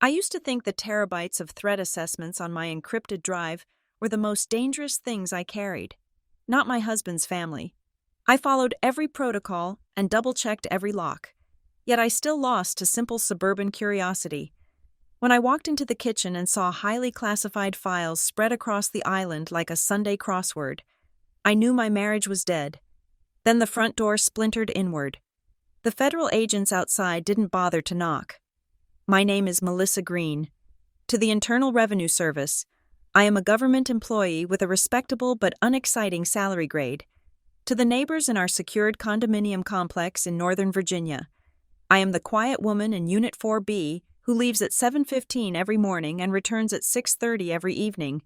I used to think the terabytes of threat assessments on my encrypted drive were the most dangerous things I carried. Not my husband's family. I followed every protocol and double-checked every lock. Yet I still lost to simple suburban curiosity. When I walked into the kitchen and saw highly classified files spread across the island like a Sunday crossword, I knew my marriage was dead. Then the front door splintered inward. The federal agents outside didn't bother to knock. My name is Melissa Green. To the Internal Revenue Service, I am a government employee with a respectable but unexciting salary grade. To the neighbors in our secured condominium complex in Northern Virginia, I am the quiet woman in Unit 4B who leaves at 7:15 every morning and returns at 6:30 every evening,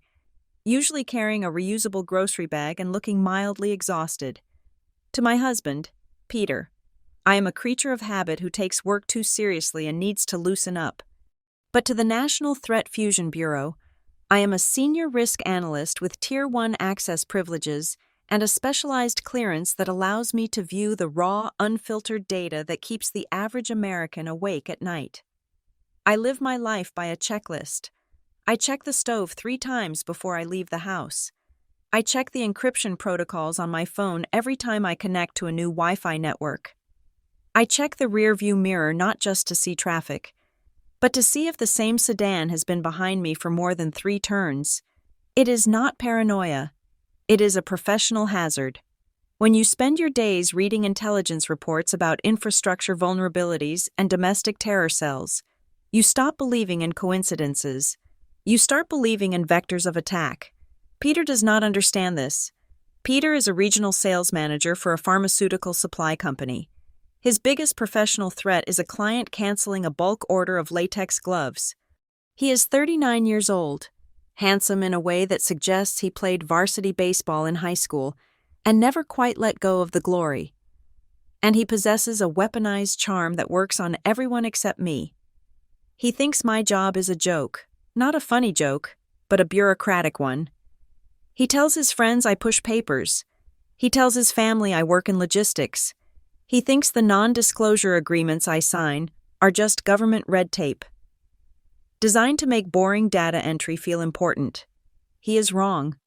usually carrying a reusable grocery bag and looking mildly exhausted. To my husband, Peter, I am a creature of habit who takes work too seriously and needs to loosen up. But to the National Threat Fusion Bureau, I am a senior risk analyst with Tier 1 access privileges and a specialized clearance that allows me to view the raw, unfiltered data that keeps the average American awake at night. I live my life by a checklist. I check the stove 3 times before I leave the house. I check the encryption protocols on my phone every time I connect to a new Wi-Fi network. I check the rear-view mirror not just to see traffic, but to see if the same sedan has been behind me for more than 3 turns. It is not paranoia. It is a professional hazard. When you spend your days reading intelligence reports about infrastructure vulnerabilities and domestic terror cells, you stop believing in coincidences. You start believing in vectors of attack. Peter does not understand this. Peter is a regional sales manager for a pharmaceutical supply company. His biggest professional threat is a client canceling a bulk order of latex gloves. He is 39 years old, handsome in a way that suggests he played varsity baseball in high school and never quite let go of the glory. And he possesses a weaponized charm that works on everyone except me. He thinks my job is a joke, not a funny joke, but a bureaucratic one. He tells his friends I push papers. He tells his family I work in logistics. He thinks the non-disclosure agreements I sign are just government red tape, designed to make boring data entry feel important. He is wrong,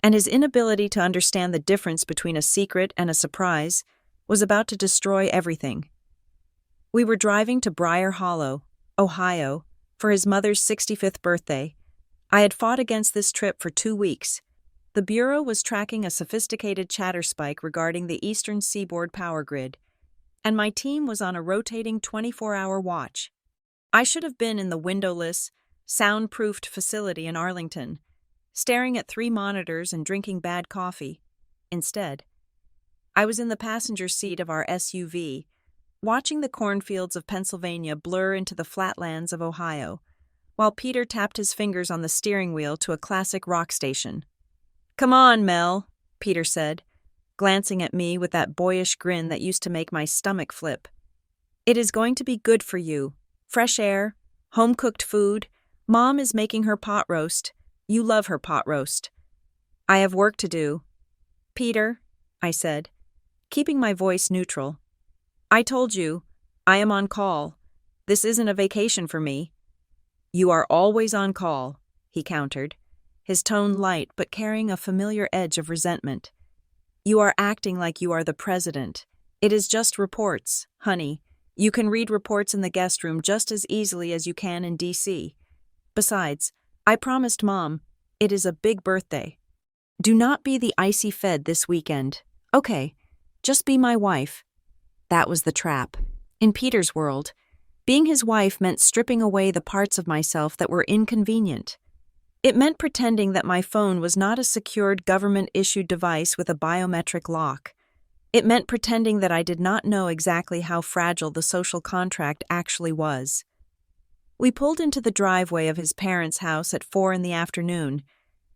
and his inability to understand the difference between a secret and a surprise was about to destroy everything. We were driving to Briar Hollow, Ohio, for his mother's 65th birthday. I had fought against this trip for 2 weeks. The Bureau was tracking a sophisticated chatter spike regarding the Eastern Seaboard power grid, and my team was on a rotating 24-hour watch. I should have been in the windowless, soundproofed facility in Arlington, staring at 3 monitors and drinking bad coffee. Instead, I was in the passenger seat of our SUV, watching the cornfields of Pennsylvania blur into the flatlands of Ohio, while Peter tapped his fingers on the steering wheel to a classic rock station. "Come on, Mel," Peter said, glancing at me with that boyish grin that used to make my stomach flip. "It is going to be good for you. Fresh air, home-cooked food. Mom is making her pot roast. You love her pot roast." "I have work to do." "Peter," I said, keeping my voice neutral. "I told you, I am on call. This isn't a vacation for me." "You are always on call," he countered, his tone light but carrying a familiar edge of resentment. "You are acting like you are the president. It is just reports, honey. You can read reports in the guest room just as easily as you can in D.C. Besides, I promised Mom, it is a big birthday. Do not be the icy fed this weekend. Okay, just be my wife." That was the trap. In Peter's world, being his wife meant stripping away the parts of myself that were inconvenient. It meant pretending that my phone was not a secured government-issued device with a biometric lock. It meant pretending that I did not know exactly how fragile the social contract actually was. We pulled into the driveway of his parents' house at 4 in the afternoon.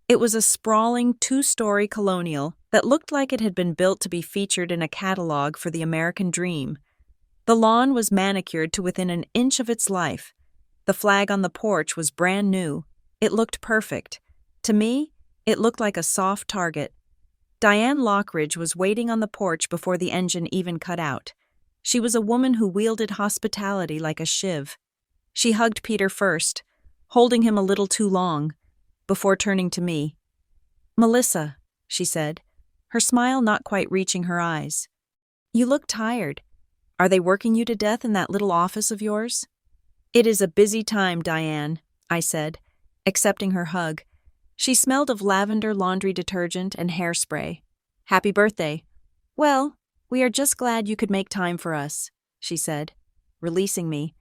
It was a sprawling 2-story colonial that looked like it had been built to be featured in a catalog for the American dream. The lawn was manicured to within an inch of its life. The flag on the porch was brand new. It looked perfect. To me, it looked like a soft target. Diane Lockridge was waiting on the porch before the engine even cut out. She was a woman who wielded hospitality like a shiv. She hugged Peter first, holding him a little too long, before turning to me. "Melissa," she said, her smile not quite reaching her eyes. "You look tired. Are they working you to death in that little office of yours?" "It is a busy time, Diane," I said, accepting her hug. She smelled of lavender laundry detergent and hairspray. "Happy birthday." "Well, we are just glad you could make time for us," she said, releasing me.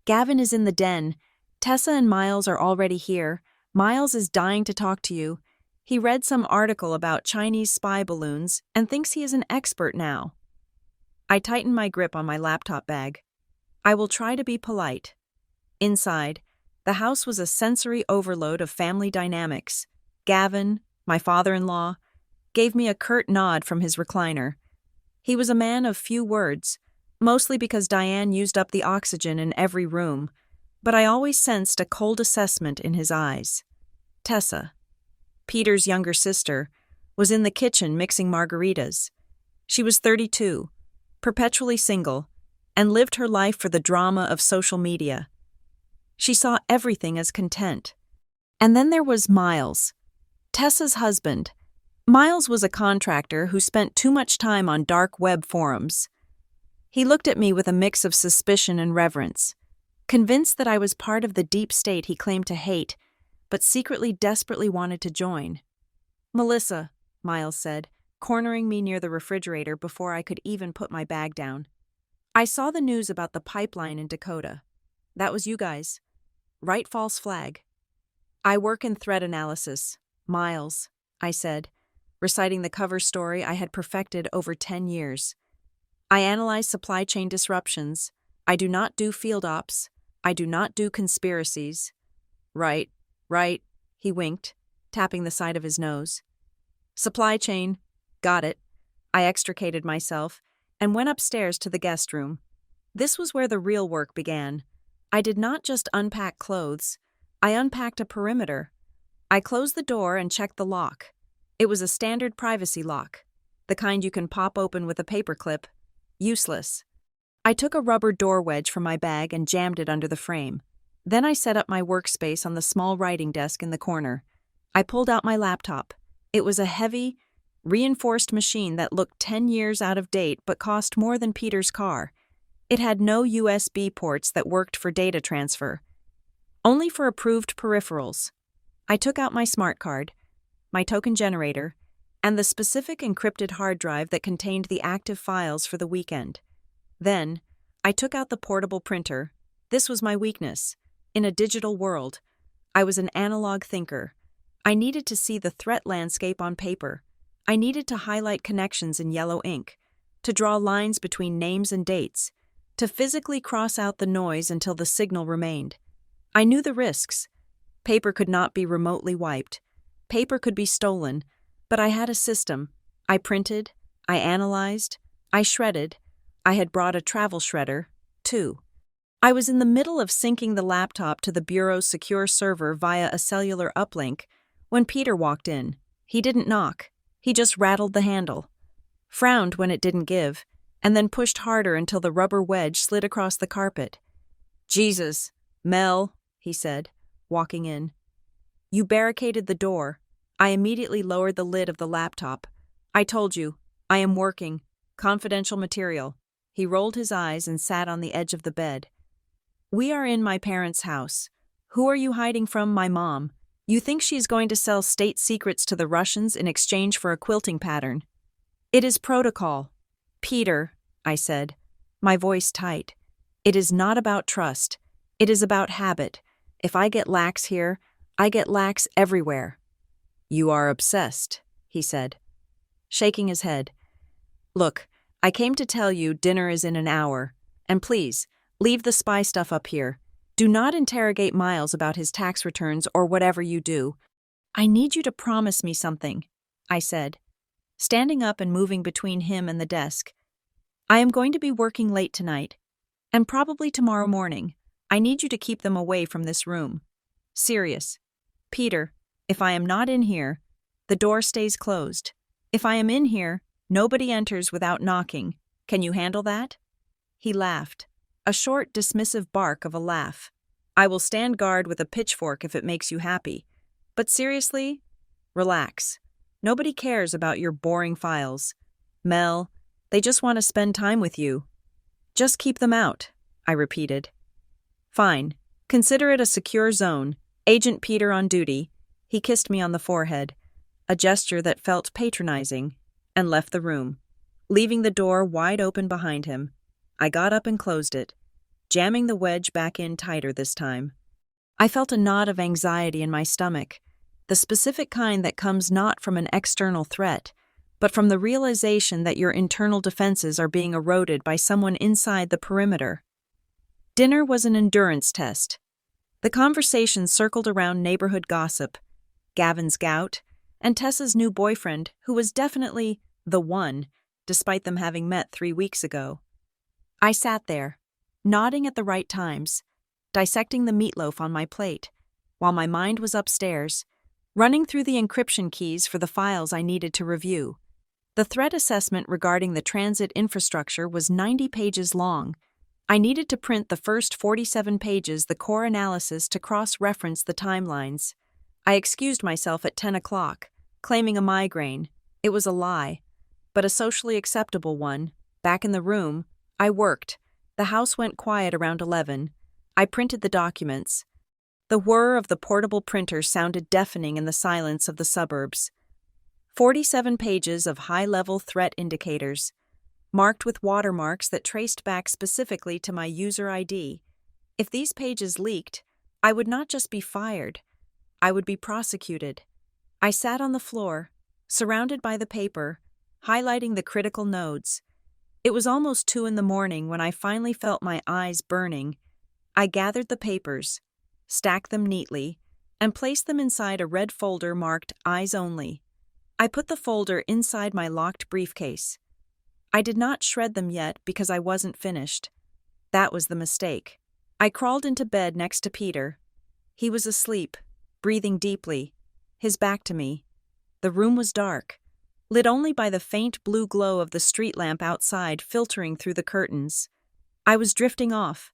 "Gavin is in the den. Tessa and Miles are already here. Miles is dying to talk to you. He read some article about Chinese spy balloons and thinks he is an expert now." I tightened my grip on my laptop bag. I will try to be polite. Inside, the house was a sensory overload of family dynamics. Gavin, my father-in-law, gave me a curt nod from his recliner. He was a man of few words, mostly because Diane used up the oxygen in every room, but I always sensed a cold assessment in his eyes. Tessa, Peter's younger sister, was in the kitchen mixing margaritas. She was 32, perpetually single, and lived her life for the drama of social media. She saw everything as content. And then there was Miles, Tessa's husband. Miles was a contractor who spent too much time on dark web forums. He looked at me with a mix of suspicion and reverence, convinced that I was part of the deep state he claimed to hate, but secretly desperately wanted to join. "Melissa," Miles said, cornering me near the refrigerator before I could even put my bag down. "I saw the news about the pipeline in Dakota. That was you guys. Right, false flag." "I work in threat analysis, Miles," I said, reciting the cover story I had perfected over 10 years. "I analyze supply chain disruptions. I do not do field ops. I do not do conspiracies." Right, he winked, tapping the side of his nose. "Supply chain. Got it." I extricated myself and went upstairs to the guest room. This was where the real work began. I did not just unpack clothes. I unpacked a perimeter. I closed the door and checked the lock. It was a standard privacy lock, the kind you can pop open with a paperclip. Useless. I took a rubber door wedge from my bag and jammed it under the frame. Then I set up my workspace on the small writing desk in the corner. I pulled out my laptop. It was a heavy, reinforced machine that looked 10 years out of date but cost more than Peter's car. It had no USB ports that worked for data transfer, only for approved peripherals. I took out my smart card, my token generator, and the specific encrypted hard drive that contained the active files for the weekend. Then, I took out the portable printer. This was my weakness. In a digital world, I was an analog thinker. I needed to see the threat landscape on paper. I needed to highlight connections in yellow ink, to draw lines between names and dates, to physically cross out the noise until the signal remained. I knew the risks. Paper could not be remotely wiped. Paper could be stolen, but I had a system. I printed, I analyzed, I shredded. I had brought a travel shredder, too. I was in the middle of syncing the laptop to the Bureau's secure server via a cellular uplink when Peter walked in. He didn't knock. He just rattled the handle, frowned when it didn't give, and then pushed harder until the rubber wedge slid across the carpet. "Jesus, Mel," he said, walking in. "You barricaded the door." I immediately lowered the lid of the laptop. "I told you, I am working. Confidential material." He rolled his eyes and sat on the edge of the bed. "We are in my parents' house. Who are you hiding from? My mom. You think she is going to sell state secrets to the Russians in exchange for a quilting pattern? It is protocol." "Peter," I said, my voice tight. "It is not about trust. It is about habit. If I get lax here, I get lax everywhere." "You are obsessed," he said, shaking his head. "Look, I came to tell you dinner is in an hour, and please, leave the spy stuff up here. Do not interrogate Miles about his tax returns or whatever you do. I need you to promise me something," I said, standing up and moving between him and the desk. "I am going to be working late tonight, and probably tomorrow morning. I need you to keep them away from this room. Serious. Peter, if I am not in here, the door stays closed. If I am in here, nobody enters without knocking. Can you handle that?" He laughed, a short, dismissive bark of a laugh. I will stand guard with a pitchfork if it makes you happy. But seriously, relax. Nobody cares about your boring files. Mel, they just want to spend time with you. Just keep them out, I repeated. Fine. Consider it a secure zone. Agent Peter on duty. He kissed me on the forehead, a gesture that felt patronizing, and left the room, leaving the door wide open behind him. I got up and closed it, jamming the wedge back in tighter this time. I felt a knot of anxiety in my stomach, the specific kind that comes not from an external threat, but from the realization that your internal defenses are being eroded by someone inside the perimeter. Dinner was an endurance test. The conversation circled around neighborhood gossip, Gavin's gout, and Tessa's new boyfriend, who was definitely the one, despite them having met 3 weeks ago. I sat there, nodding at the right times, dissecting the meatloaf on my plate, while my mind was upstairs, running through the encryption keys for the files I needed to review. The threat assessment regarding the transit infrastructure was 90 pages long. I needed to print the first 47 pages, the core analysis, to cross-reference the timelines. I excused myself at 10 o'clock, claiming a migraine. It was a lie, but a socially acceptable one. Back in the room, I worked. The house went quiet around 11. I printed the documents. The whir of the portable printer sounded deafening in the silence of the suburbs. 47 pages of high-level threat indicators, marked with watermarks that traced back specifically to my user ID. If these pages leaked, I would not just be fired, I would be prosecuted. I sat on the floor, surrounded by the paper, highlighting the critical nodes. It was almost 2 a.m. when I finally felt my eyes burning. I gathered the papers, stacked them neatly, and placed them inside a red folder marked Eyes Only. I put the folder inside my locked briefcase. I did not shred them yet because I wasn't finished. That was the mistake. I crawled into bed next to Peter. He was asleep, breathing deeply, his back to me. The room was dark, lit only by the faint blue glow of the street lamp outside filtering through the curtains. I was drifting off,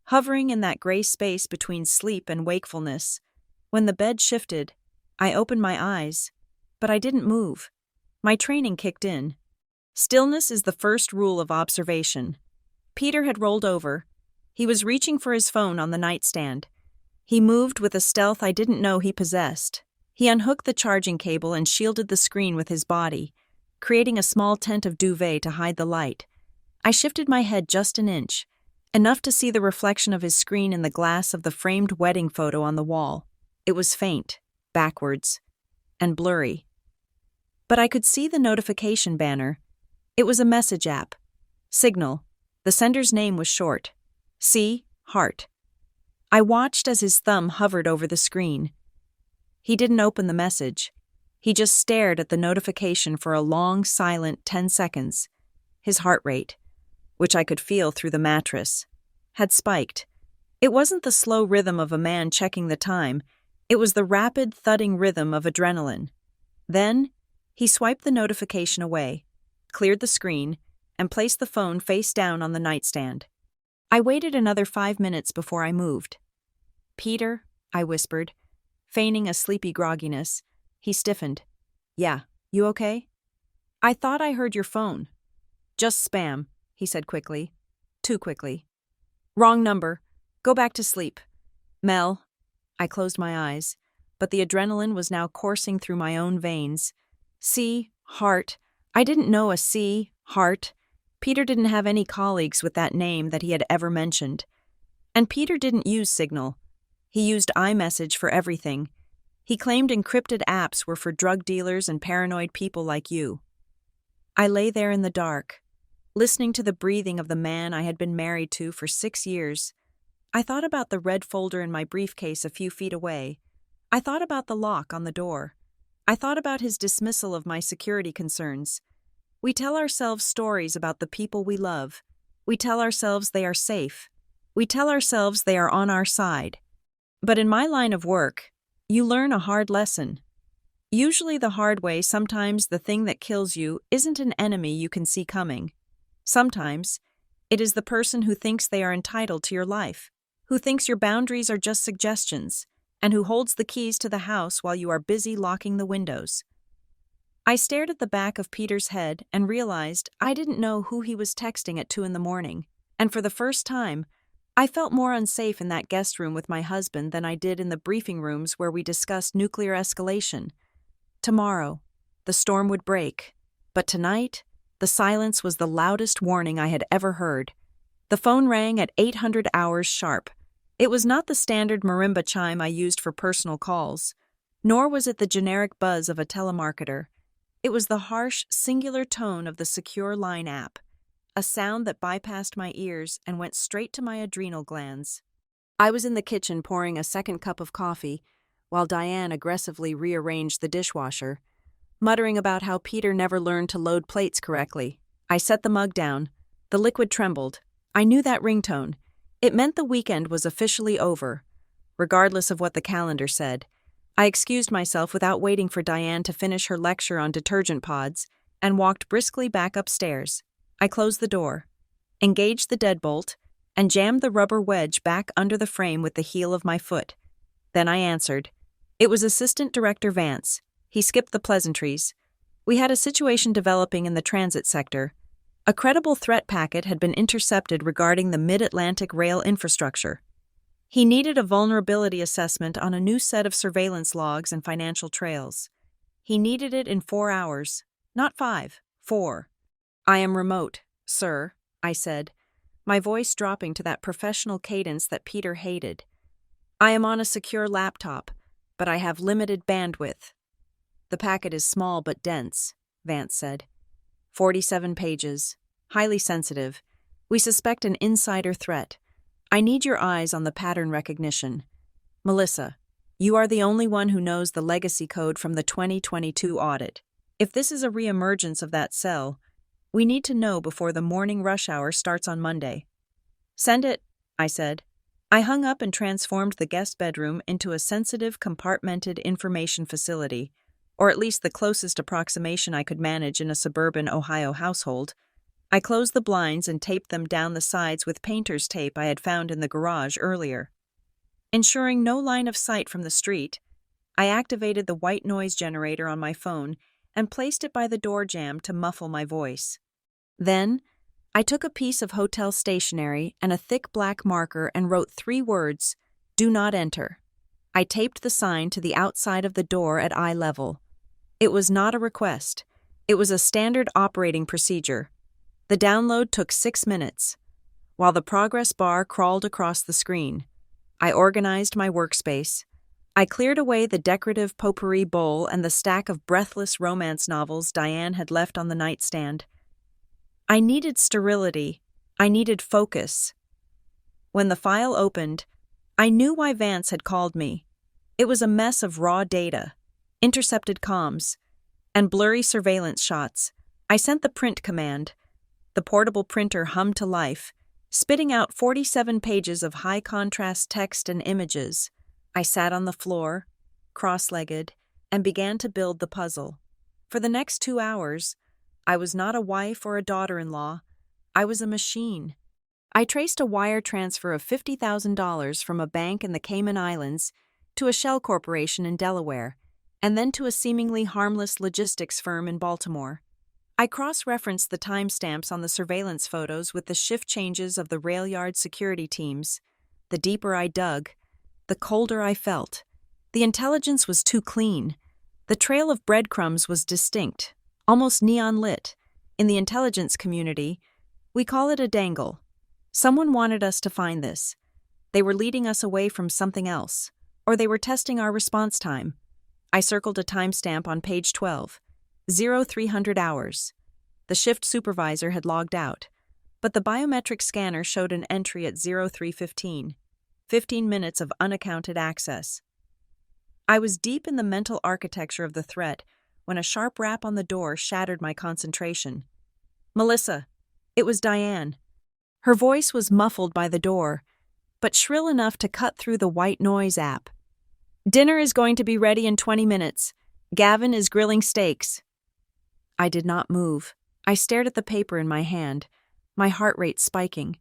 hovering in that gray space between sleep and wakefulness. When the bed shifted, I opened my eyes, but I didn't move. My training kicked in. Stillness is the first rule of observation. Peter had rolled over. He was reaching for his phone on the nightstand. He moved with a stealth I didn't know he possessed. He unhooked the charging cable and shielded the screen with his body, creating a small tent of duvet to hide the light. I shifted my head just an inch, enough to see the reflection of his screen in the glass of the framed wedding photo on the wall. It was faint, backwards, and blurry. But I could see the notification banner. It was a message app. Signal. The sender's name was short. C. Heart. I watched as his thumb hovered over the screen. He didn't open the message. He just stared at the notification for a long, silent 10 seconds. His heart rate, which I could feel through the mattress, had spiked. It wasn't the slow rhythm of a man checking the time. It was the rapid, thudding rhythm of adrenaline. Then, he swiped the notification away, cleared the screen, and placed the phone face down on the nightstand. I waited another 5 minutes before I moved. "Peter," I whispered, feigning a sleepy grogginess. He stiffened. "Yeah, you okay?" "I thought I heard your phone." "Just spam," he said quickly. Too quickly. "Wrong number. Go back to sleep." "Mel." I closed my eyes, but the adrenaline was now coursing through my own veins. C. Heart. I didn't know a C. Heart. Peter didn't have any colleagues with that name that he had ever mentioned. And Peter didn't use Signal. He used iMessage for everything. He claimed encrypted apps were for drug dealers and paranoid people like you. I lay there in the dark, listening to the breathing of the man I had been married to for 6 years. I thought about the red folder in my briefcase a few feet away. I thought about the lock on the door. I thought about his dismissal of my security concerns. We tell ourselves stories about the people we love. We tell ourselves they are safe. We tell ourselves they are on our side. But in my line of work, you learn a hard lesson. Usually the hard way, sometimes the thing that kills you isn't an enemy you can see coming. Sometimes it is the person who thinks they are entitled to your life, who thinks your boundaries are just suggestions, and who holds the keys to the house while you are busy locking the windows. I stared at the back of Peter's head and realized I didn't know who he was texting at 2 in the morning, and for the first time, I felt more unsafe in that guest room with my husband than I did in the briefing rooms where we discussed nuclear escalation. Tomorrow, the storm would break, but tonight, the silence was the loudest warning I had ever heard. The phone rang at 800 hours sharp. It was not the standard marimba chime I used for personal calls, nor was it the generic buzz of a telemarketer. It was the harsh, singular tone of the Secure Line app, a sound that bypassed my ears and went straight to my adrenal glands. I was in the kitchen pouring a second cup of coffee, while Diane aggressively rearranged the dishwasher, muttering about how Peter never learned to load plates correctly. I set the mug down. The liquid trembled. I knew that ringtone. It meant the weekend was officially over, regardless of what the calendar said. I excused myself without waiting for Diane to finish her lecture on detergent pods and walked briskly back upstairs. I closed the door, engaged the deadbolt, and jammed the rubber wedge back under the frame with the heel of my foot. Then I answered. It was Assistant Director Vance. He skipped the pleasantries. We had a situation developing in the transit sector. A credible threat packet had been intercepted regarding the Mid-Atlantic rail infrastructure. He needed a vulnerability assessment on a new set of surveillance logs and financial trails. He needed it in 4 hours, not 5, 4. I am remote, sir, I said, my voice dropping to that professional cadence that Peter hated. I am on a secure laptop, but I have limited bandwidth. The packet is small but dense, Vance said. 47 pages, highly sensitive. We suspect an insider threat. I need your eyes on the pattern recognition. Melissa, you are the only one who knows the legacy code from the 2022 audit. If this is a reemergence of that cell, we need to know before the morning rush hour starts on Monday. Send it, I said. I hung up and transformed the guest bedroom into a sensitive, compartmented information facility, or at least the closest approximation I could manage in a suburban Ohio household. I closed the blinds and taped them down the sides with painter's tape I had found in the garage earlier. Ensuring no line of sight from the street, I activated the white noise generator on my phone and placed it by the door jamb to muffle my voice. Then, I took a piece of hotel stationery and a thick black marker and wrote 3 words, "Do not enter." I taped the sign to the outside of the door at eye level. It was not a request. It was a standard operating procedure. The download took 6 minutes. While the progress bar crawled across the screen, I organized my workspace. I cleared away the decorative potpourri bowl and the stack of breathless romance novels Diane had left on the nightstand. I needed sterility. I needed focus. When the file opened, I knew why Vance had called me. It was a mess of raw data, intercepted comms, and blurry surveillance shots. I sent the print command. The portable printer hummed to life, spitting out 47 pages of high-contrast text and images. I sat on the floor, cross-legged, and began to build the puzzle. For the next 2 hours, I was not a wife or a daughter-in-law. I was a machine. I traced a wire transfer of $50,000 from a bank in the Cayman Islands to a shell corporation in Delaware, and then to a seemingly harmless logistics firm in Baltimore. I cross-referenced the timestamps on the surveillance photos with the shift changes of the rail yard security teams. The deeper I dug, the colder I felt. The intelligence was too clean. The trail of breadcrumbs was distinct, almost neon-lit. In the intelligence community, we call it a dangle. Someone wanted us to find this. They were leading us away from something else, or they were testing our response time. I circled a timestamp on page 12. 0300 hours. The shift supervisor had logged out, but the biometric scanner showed an entry at 0315, 15 minutes of unaccounted access. I was deep in the mental architecture of the threat when a sharp rap on the door shattered my concentration. Melissa. It was Diane. Her voice was muffled by the door, but shrill enough to cut through the white noise app. Dinner is going to be ready in 20 minutes. Gavin is grilling steaks. I did not move. I stared at the paper in my hand, my heart rate spiking.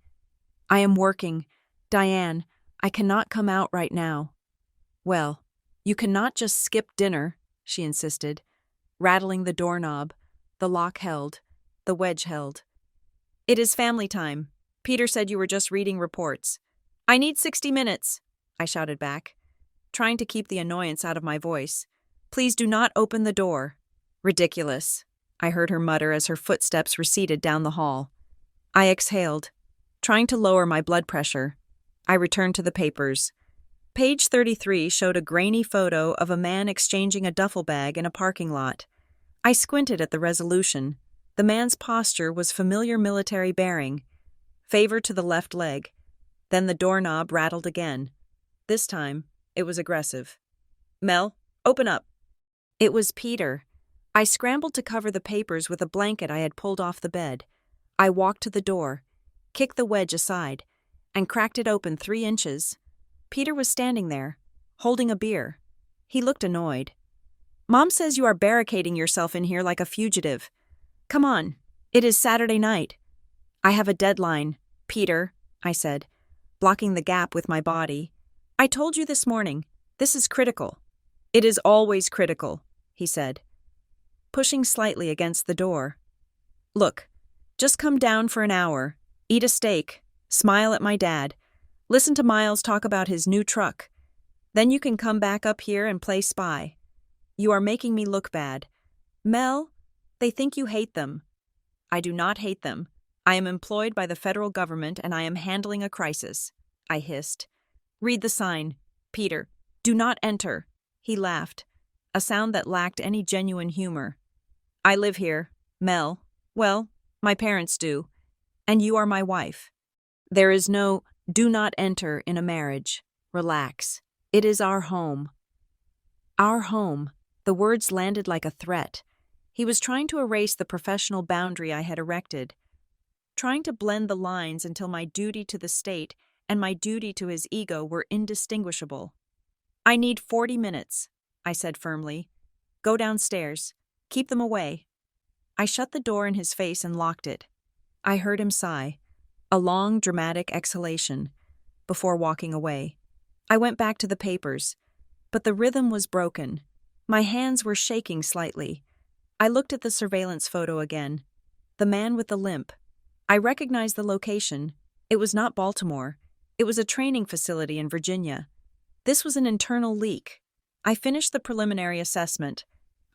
I am working. Diane, I cannot come out right now. Well, you cannot just skip dinner, she insisted, rattling the doorknob, the lock held, the wedge held. It is family time. Peter said you were just reading reports. I need 60 minutes, I shouted back, trying to keep the annoyance out of my voice. Please do not open the door. Ridiculous, I heard her mutter as her footsteps receded down the hall. I exhaled, trying to lower my blood pressure. I returned to the papers. Page 33 showed a grainy photo of a man exchanging a duffel bag in a parking lot. I squinted at the resolution. The man's posture was familiar military bearing. Favor to the left leg. Then the doorknob rattled again. This time, it was aggressive. Mel, open up. It was Peter. I scrambled to cover the papers with a blanket I had pulled off the bed. I walked to the door, kicked the wedge aside, and cracked it open 3 inches. Peter was standing there, holding a beer. He looked annoyed. Mom says you are barricading yourself in here like a fugitive. Come on, it is Saturday night. I have a deadline, Peter, I said, blocking the gap with my body. I told you this morning, this is critical. It is always critical, he said, pushing slightly against the door. Look, just come down for an hour, eat a steak, smile at my dad, listen to Miles talk about his new truck. Then you can come back up here and play spy. You are making me look bad. Mel, they think you hate them. I do not hate them. I am employed by the federal government and I am handling a crisis, I hissed. Read the sign. Peter, do not enter. He laughed, a sound that lacked any genuine humor. I live here, Mel. Well, my parents do. And you are my wife. There is no do not enter in a marriage. Relax. It is our home. Our home. The words landed like a threat. He was trying to erase the professional boundary I had erected, trying to blend the lines until my duty to the state and my duty to his ego were indistinguishable. I need 40 minutes, I said firmly. Go downstairs. Keep them away. I shut the door in his face and locked it. I heard him sigh, a long, dramatic exhalation, before walking away. I went back to the papers, but the rhythm was broken. My hands were shaking slightly. I looked at the surveillance photo again. The man with the limp. I recognized the location. It was not Baltimore. It was a training facility in Virginia. This was an internal leak. I finished the preliminary assessment.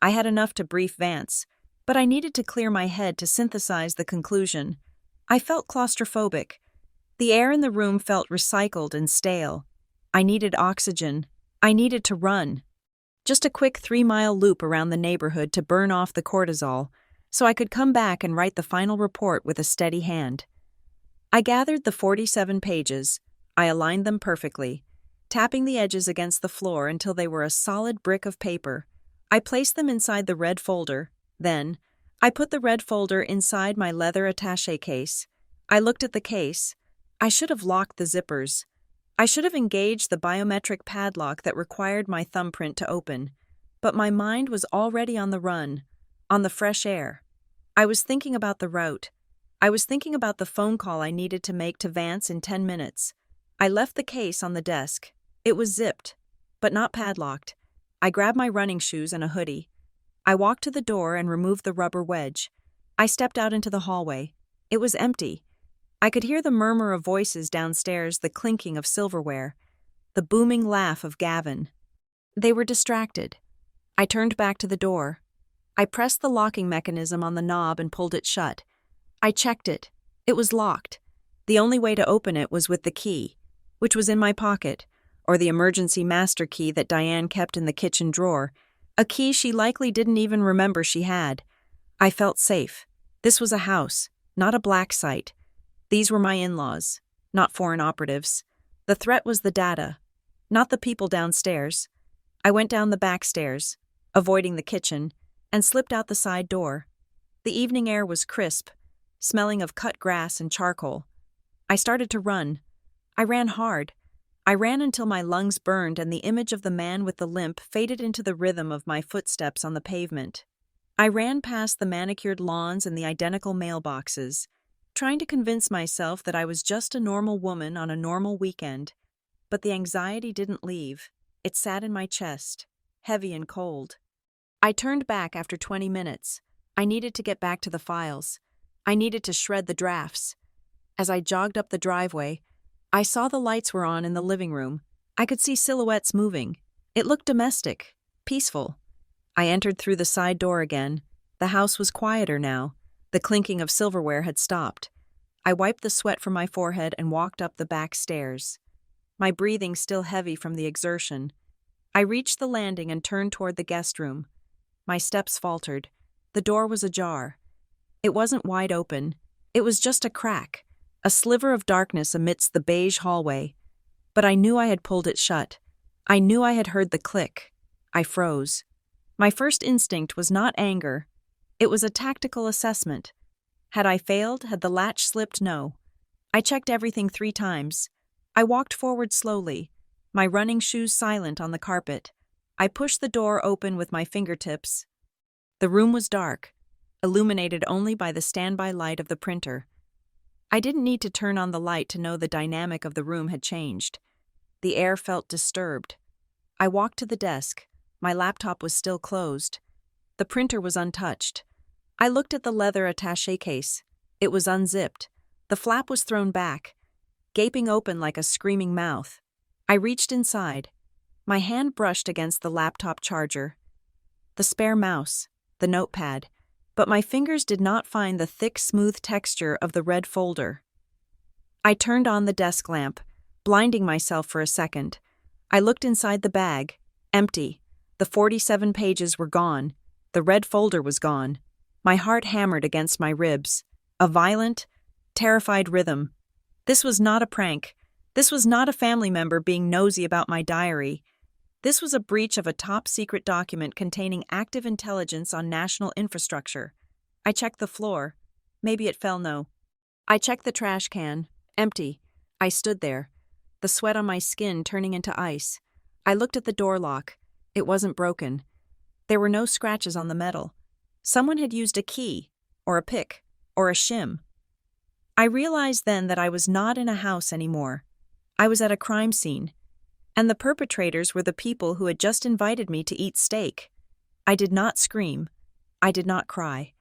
I had enough to brief Vance, but I needed to clear my head to synthesize the conclusion. I felt claustrophobic. The air in the room felt recycled and stale. I needed oxygen. I needed to run. Just a quick 3-mile loop around the neighborhood to burn off the cortisol, so I could come back and write the final report with a steady hand. I gathered the 47 pages. I aligned them perfectly, tapping the edges against the floor until they were a solid brick of paper. I placed them inside the red folder. Then, I put the red folder inside my leather attaché case. I looked at the case. I should have locked the zippers. I should have engaged the biometric padlock that required my thumbprint to open. But my mind was already on the run, on the fresh air. I was thinking about the route. I was thinking about the phone call I needed to make to Vance in 10 minutes. I left the case on the desk. It was zipped, but not padlocked. I grabbed my running shoes and a hoodie. I walked to the door and removed the rubber wedge. I stepped out into the hallway. It was empty. I could hear the murmur of voices downstairs, the clinking of silverware, the booming laugh of Gavin. They were distracted. I turned back to the door. I pressed the locking mechanism on the knob and pulled it shut. I checked it. It was locked. The only way to open it was with the key, which was in my pocket, or the emergency master key that Diane kept in the kitchen drawer, a key she likely didn't even remember she had. I felt safe. This was a house, not a black site. These were my in-laws, not foreign operatives. The threat was the data, not the people downstairs. I went down the back stairs, avoiding the kitchen, and slipped out the side door. The evening air was crisp, smelling of cut grass and charcoal. I started to run. I ran hard. I ran until my lungs burned and the image of the man with the limp faded into the rhythm of my footsteps on the pavement. I ran past the manicured lawns and the identical mailboxes, trying to convince myself that I was just a normal woman on a normal weekend. but the anxiety didn't leave. It sat in my chest, heavy and cold. I turned back after 20 minutes. I needed to get back to the files. I needed to shred the drafts. As I jogged up the driveway, I saw the lights were on in the living room. I could see silhouettes moving. It looked domestic, peaceful. I entered through the side door again. The house was quieter now. The clinking of silverware had stopped. I wiped the sweat from my forehead and walked up the back stairs, my breathing still heavy from the exertion. I reached the landing and turned toward the guest room. My steps faltered. The door was ajar. It wasn't wide open. It was just a crack, a sliver of darkness amidst the beige hallway. But I knew I had pulled it shut. I knew I had heard the click. I froze. My first instinct was not anger. It was a tactical assessment. Had I failed? Had the latch slipped? No. I checked everything 3 times. I walked forward slowly, my running shoes silent on the carpet. I pushed the door open with my fingertips. The room was dark, illuminated only by the standby light of the printer. I didn't need to turn on the light to know the dynamic of the room had changed. The air felt disturbed. I walked to the desk. My laptop was still closed. The printer was untouched. I looked at the leather attaché case. It was unzipped. The flap was thrown back, gaping open like a screaming mouth. I reached inside. My hand brushed against the laptop charger, the spare mouse, the notepad, but my fingers did not find the thick, smooth texture of the red folder. I turned on the desk lamp, blinding myself for a second. I looked inside the bag, empty. The 47 pages were gone. The red folder was gone. My heart hammered against my ribs, a violent, terrified rhythm. This was not a prank. This was not a family member being nosy about my diary. This was a breach of a top-secret document containing active intelligence on national infrastructure. I checked the floor. Maybe it fell. No. I checked the trash can. Empty. I stood there, the sweat on my skin turning into ice. I looked at the door lock. It wasn't broken. There were no scratches on the metal. Someone had used a key, or a pick, or a shim. I realized then that I was not in a house anymore. I was at a crime scene, and the perpetrators were the people who had just invited me to eat steak. I did not scream. I did not cry.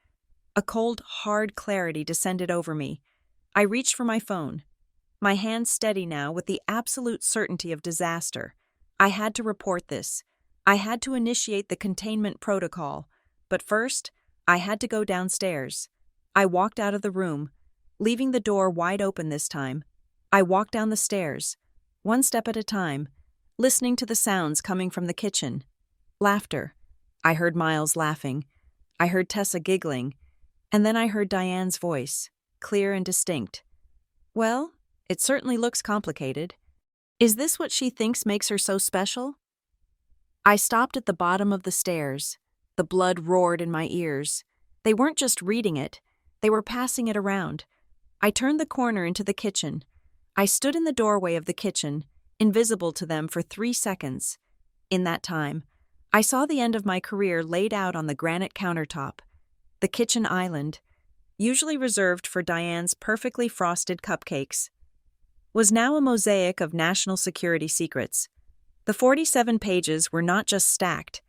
A cold, hard clarity descended over me. I reached for my phone, my hand steady now with the absolute certainty of disaster. I had to report this. I had to initiate the containment protocol. But first, I had to go downstairs. I walked out of the room, leaving the door wide open this time. I walked down the stairs, one step at a time, listening to the sounds coming from the kitchen. Laughter. I heard Miles laughing. I heard Tessa giggling. And then I heard Diane's voice, clear and distinct. Well, it certainly looks complicated. Is this what she thinks makes her so special? I stopped at the bottom of the stairs. The blood roared in my ears. They weren't just reading it. They were passing it around. I turned the corner into the kitchen. I stood in the doorway of the kitchen, invisible to them for 3 seconds. In that time, I saw the end of my career laid out on the granite countertop. The kitchen island, usually reserved for Diane's perfectly frosted cupcakes, was now a mosaic of national security secrets. The 47 pages were not just stacked.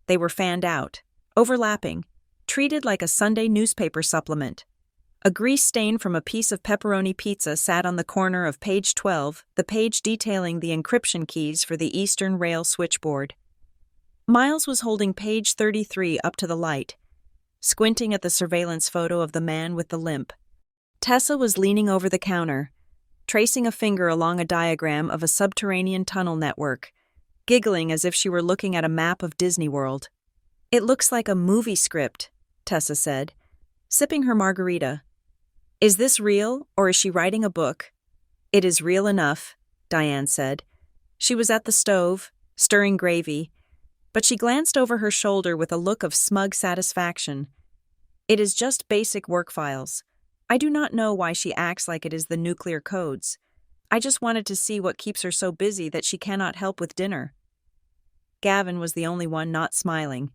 They were fanned out, overlapping, treated like a Sunday newspaper supplement. A grease stain from a piece of pepperoni pizza sat on the corner of page 12, the page detailing the encryption keys for the Eastern Rail switchboard. Miles was holding page 33 up to the light, squinting at the surveillance photo of the man with the limp. Tessa was leaning over the counter, tracing a finger along a diagram of a subterranean tunnel network, giggling as if she were looking at a map of Disney World. "It looks like a movie script," Tessa said, sipping her margarita. "Is this real, or is she writing a book?" "It is real enough," Diane said. She was at the stove, stirring gravy, but she glanced over her shoulder with a look of smug satisfaction. "It is just basic work files. I do not know why she acts like it is the nuclear codes. I just wanted to see what keeps her so busy that she cannot help with dinner." Gavin was the only one not smiling.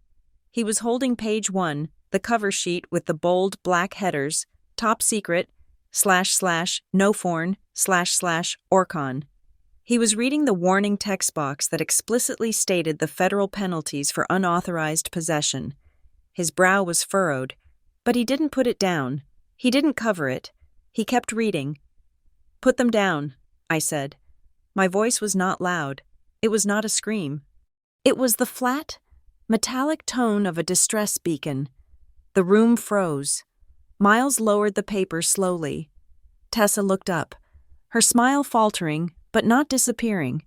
He was holding page 1, the cover sheet with the bold black headers, "Top Secret, // no foreign, // Orcon." He was reading the warning text box that explicitly stated the federal penalties for unauthorized possession. His brow was furrowed, but he didn't put it down. He didn't cover it. He kept reading. "Put them down," I said. My voice was not loud. It was not a scream. It was the flat, metallic tone of a distress beacon. The room froze. Miles lowered the paper slowly. Tessa looked up, her smile faltering, but not disappearing.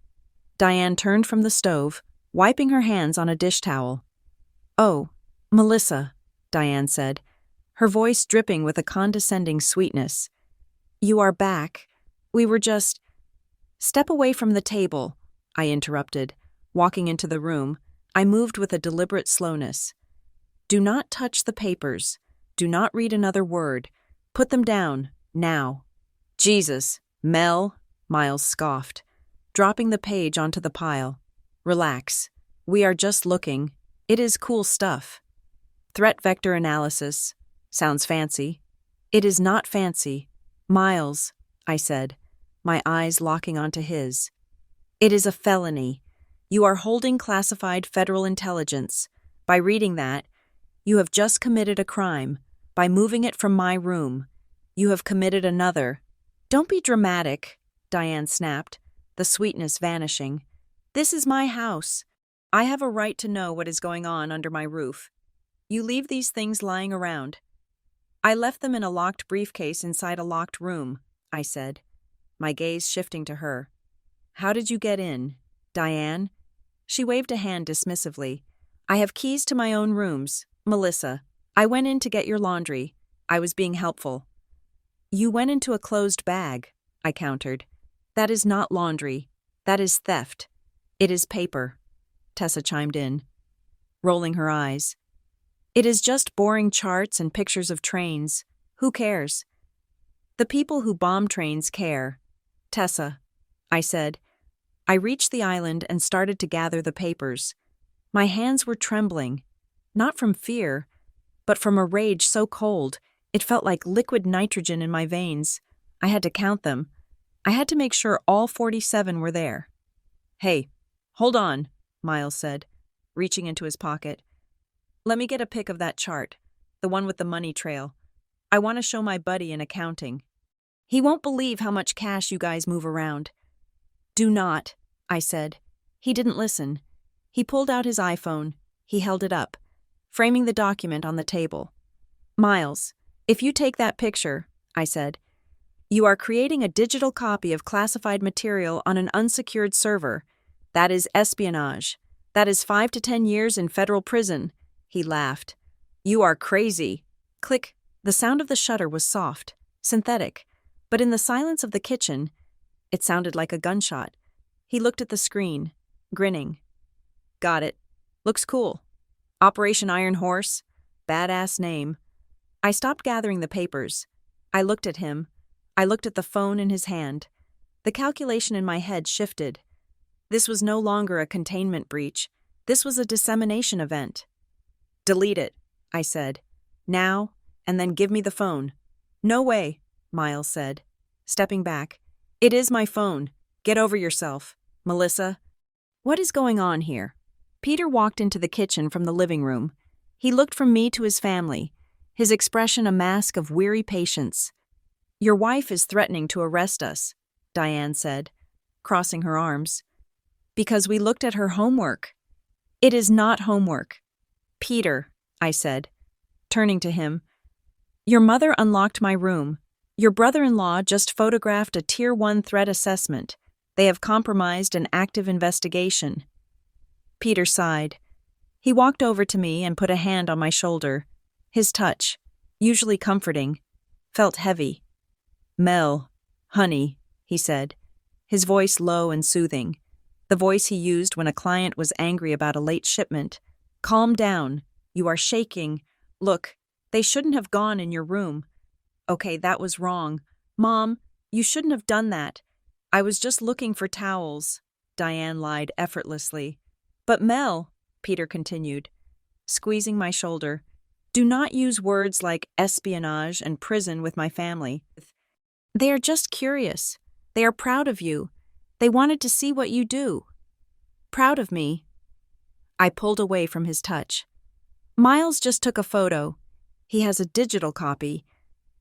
Diane turned from the stove, wiping her hands on a dish towel. "Oh, Melissa," Diane said, her voice dripping with a condescending sweetness. "You are back. We were just—" "Step away from the table," I interrupted. Walking into the room, I moved with a deliberate slowness. "Do not touch the papers. Do not read another word. Put them down, now." "Jesus, Mel," Miles scoffed, dropping the page onto the pile. "Relax. We are just looking. It is cool stuff. Threat vector analysis. Sounds fancy." "It is not fancy. Miles," I said, my eyes locking onto his. "It is a felony. You are holding classified federal intelligence. By reading that, you have just committed a crime. By moving it from my room, you have committed another." "Don't be dramatic," Diane snapped, the sweetness vanishing. "This is my house. I have a right to know what is going on under my roof. You leave these things lying around." "I left them in a locked briefcase inside a locked room," I said, my gaze shifting to her. "How did you get in, Diane?" She waved a hand dismissively. "I have keys to my own rooms, Melissa. I went in to get your laundry. I was being helpful." "You went into a closed bag," I countered. "That is not laundry. That is theft. It is paper," Tessa chimed in, rolling her eyes. "It is just boring charts and pictures of trains. Who cares?" "The people who bomb trains care. Tessa," I said. I reached the island and started to gather the papers. My hands were trembling, not from fear, but from a rage so cold it felt like liquid nitrogen in my veins. I had to count them. I had to make sure all 47 were there. "Hey, hold on," Miles said, reaching into his pocket. "Let me get a pic of that chart, the one with the money trail. I want to show my buddy in accounting. He won't believe how much cash you guys move around." "Do not," I said. He didn't listen. He pulled out his iPhone. He held it up, framing the document on the table. "Miles, if you take that picture," I said, "you are creating a digital copy of classified material on an unsecured server. That is espionage. That is 5 to 10 years in federal prison." He laughed. "You are crazy." Click. The sound of the shutter was soft, synthetic, but in the silence of the kitchen, it sounded like a gunshot. He looked at the screen, grinning. "Got it. Looks cool. Operation Iron Horse. Badass name." I stopped gathering the papers. I looked at him. I looked at the phone in his hand. The calculation in my head shifted. This was no longer a containment breach. This was a dissemination event. "Delete it," I said. "Now, and then give me the phone." "No way," Miles said, stepping back. "It is my phone. Get over yourself, Melissa." "What is going on here?" Peter walked into the kitchen from the living room. He looked from me to his family, his expression a mask of weary patience. "Your wife is threatening to arrest us," Diane said, crossing her arms. "Because we looked at her homework." "It is not homework." "Peter," I said, turning to him, "your mother unlocked my room. Your brother-in-law just photographed a Tier 1 threat assessment. They have compromised an active investigation." Peter sighed. He walked over to me and put a hand on my shoulder. His touch, usually comforting, felt heavy. "Mel, honey," he said, his voice low and soothing, the voice he used when a client was angry about a late shipment. "Calm down. You are shaking. Look, they shouldn't have gone in your room." "Okay, that was wrong. Mom, you shouldn't have done that. I was just looking for towels," Diane lied effortlessly. "But Mel," Peter continued, squeezing my shoulder, "do not use words like espionage and prison with my family. They are just curious. They are proud of you. They wanted to see what you do. Proud of me. I pulled away from his touch. Miles just took a photo. He has a digital copy.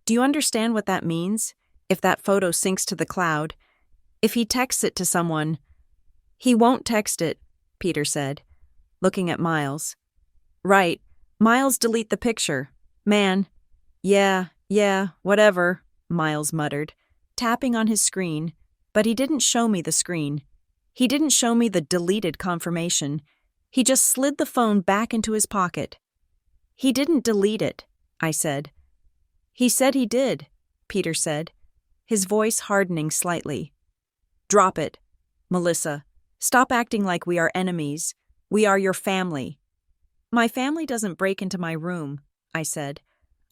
Do you understand what that means? If that photo syncs to the cloud, if he texts it to someone. He won't text it, Peter said, looking at Miles. Right. Miles, delete the picture. Man. Yeah, whatever, Miles muttered, tapping on his screen, but he didn't show me the screen. He didn't show me the deleted confirmation. He just slid the phone back into his pocket. He didn't delete it, I said. He said he did, Peter said, his voice hardening slightly. Drop it, Melissa. Stop acting like we are enemies. We are your family. My family doesn't break into my room, I said.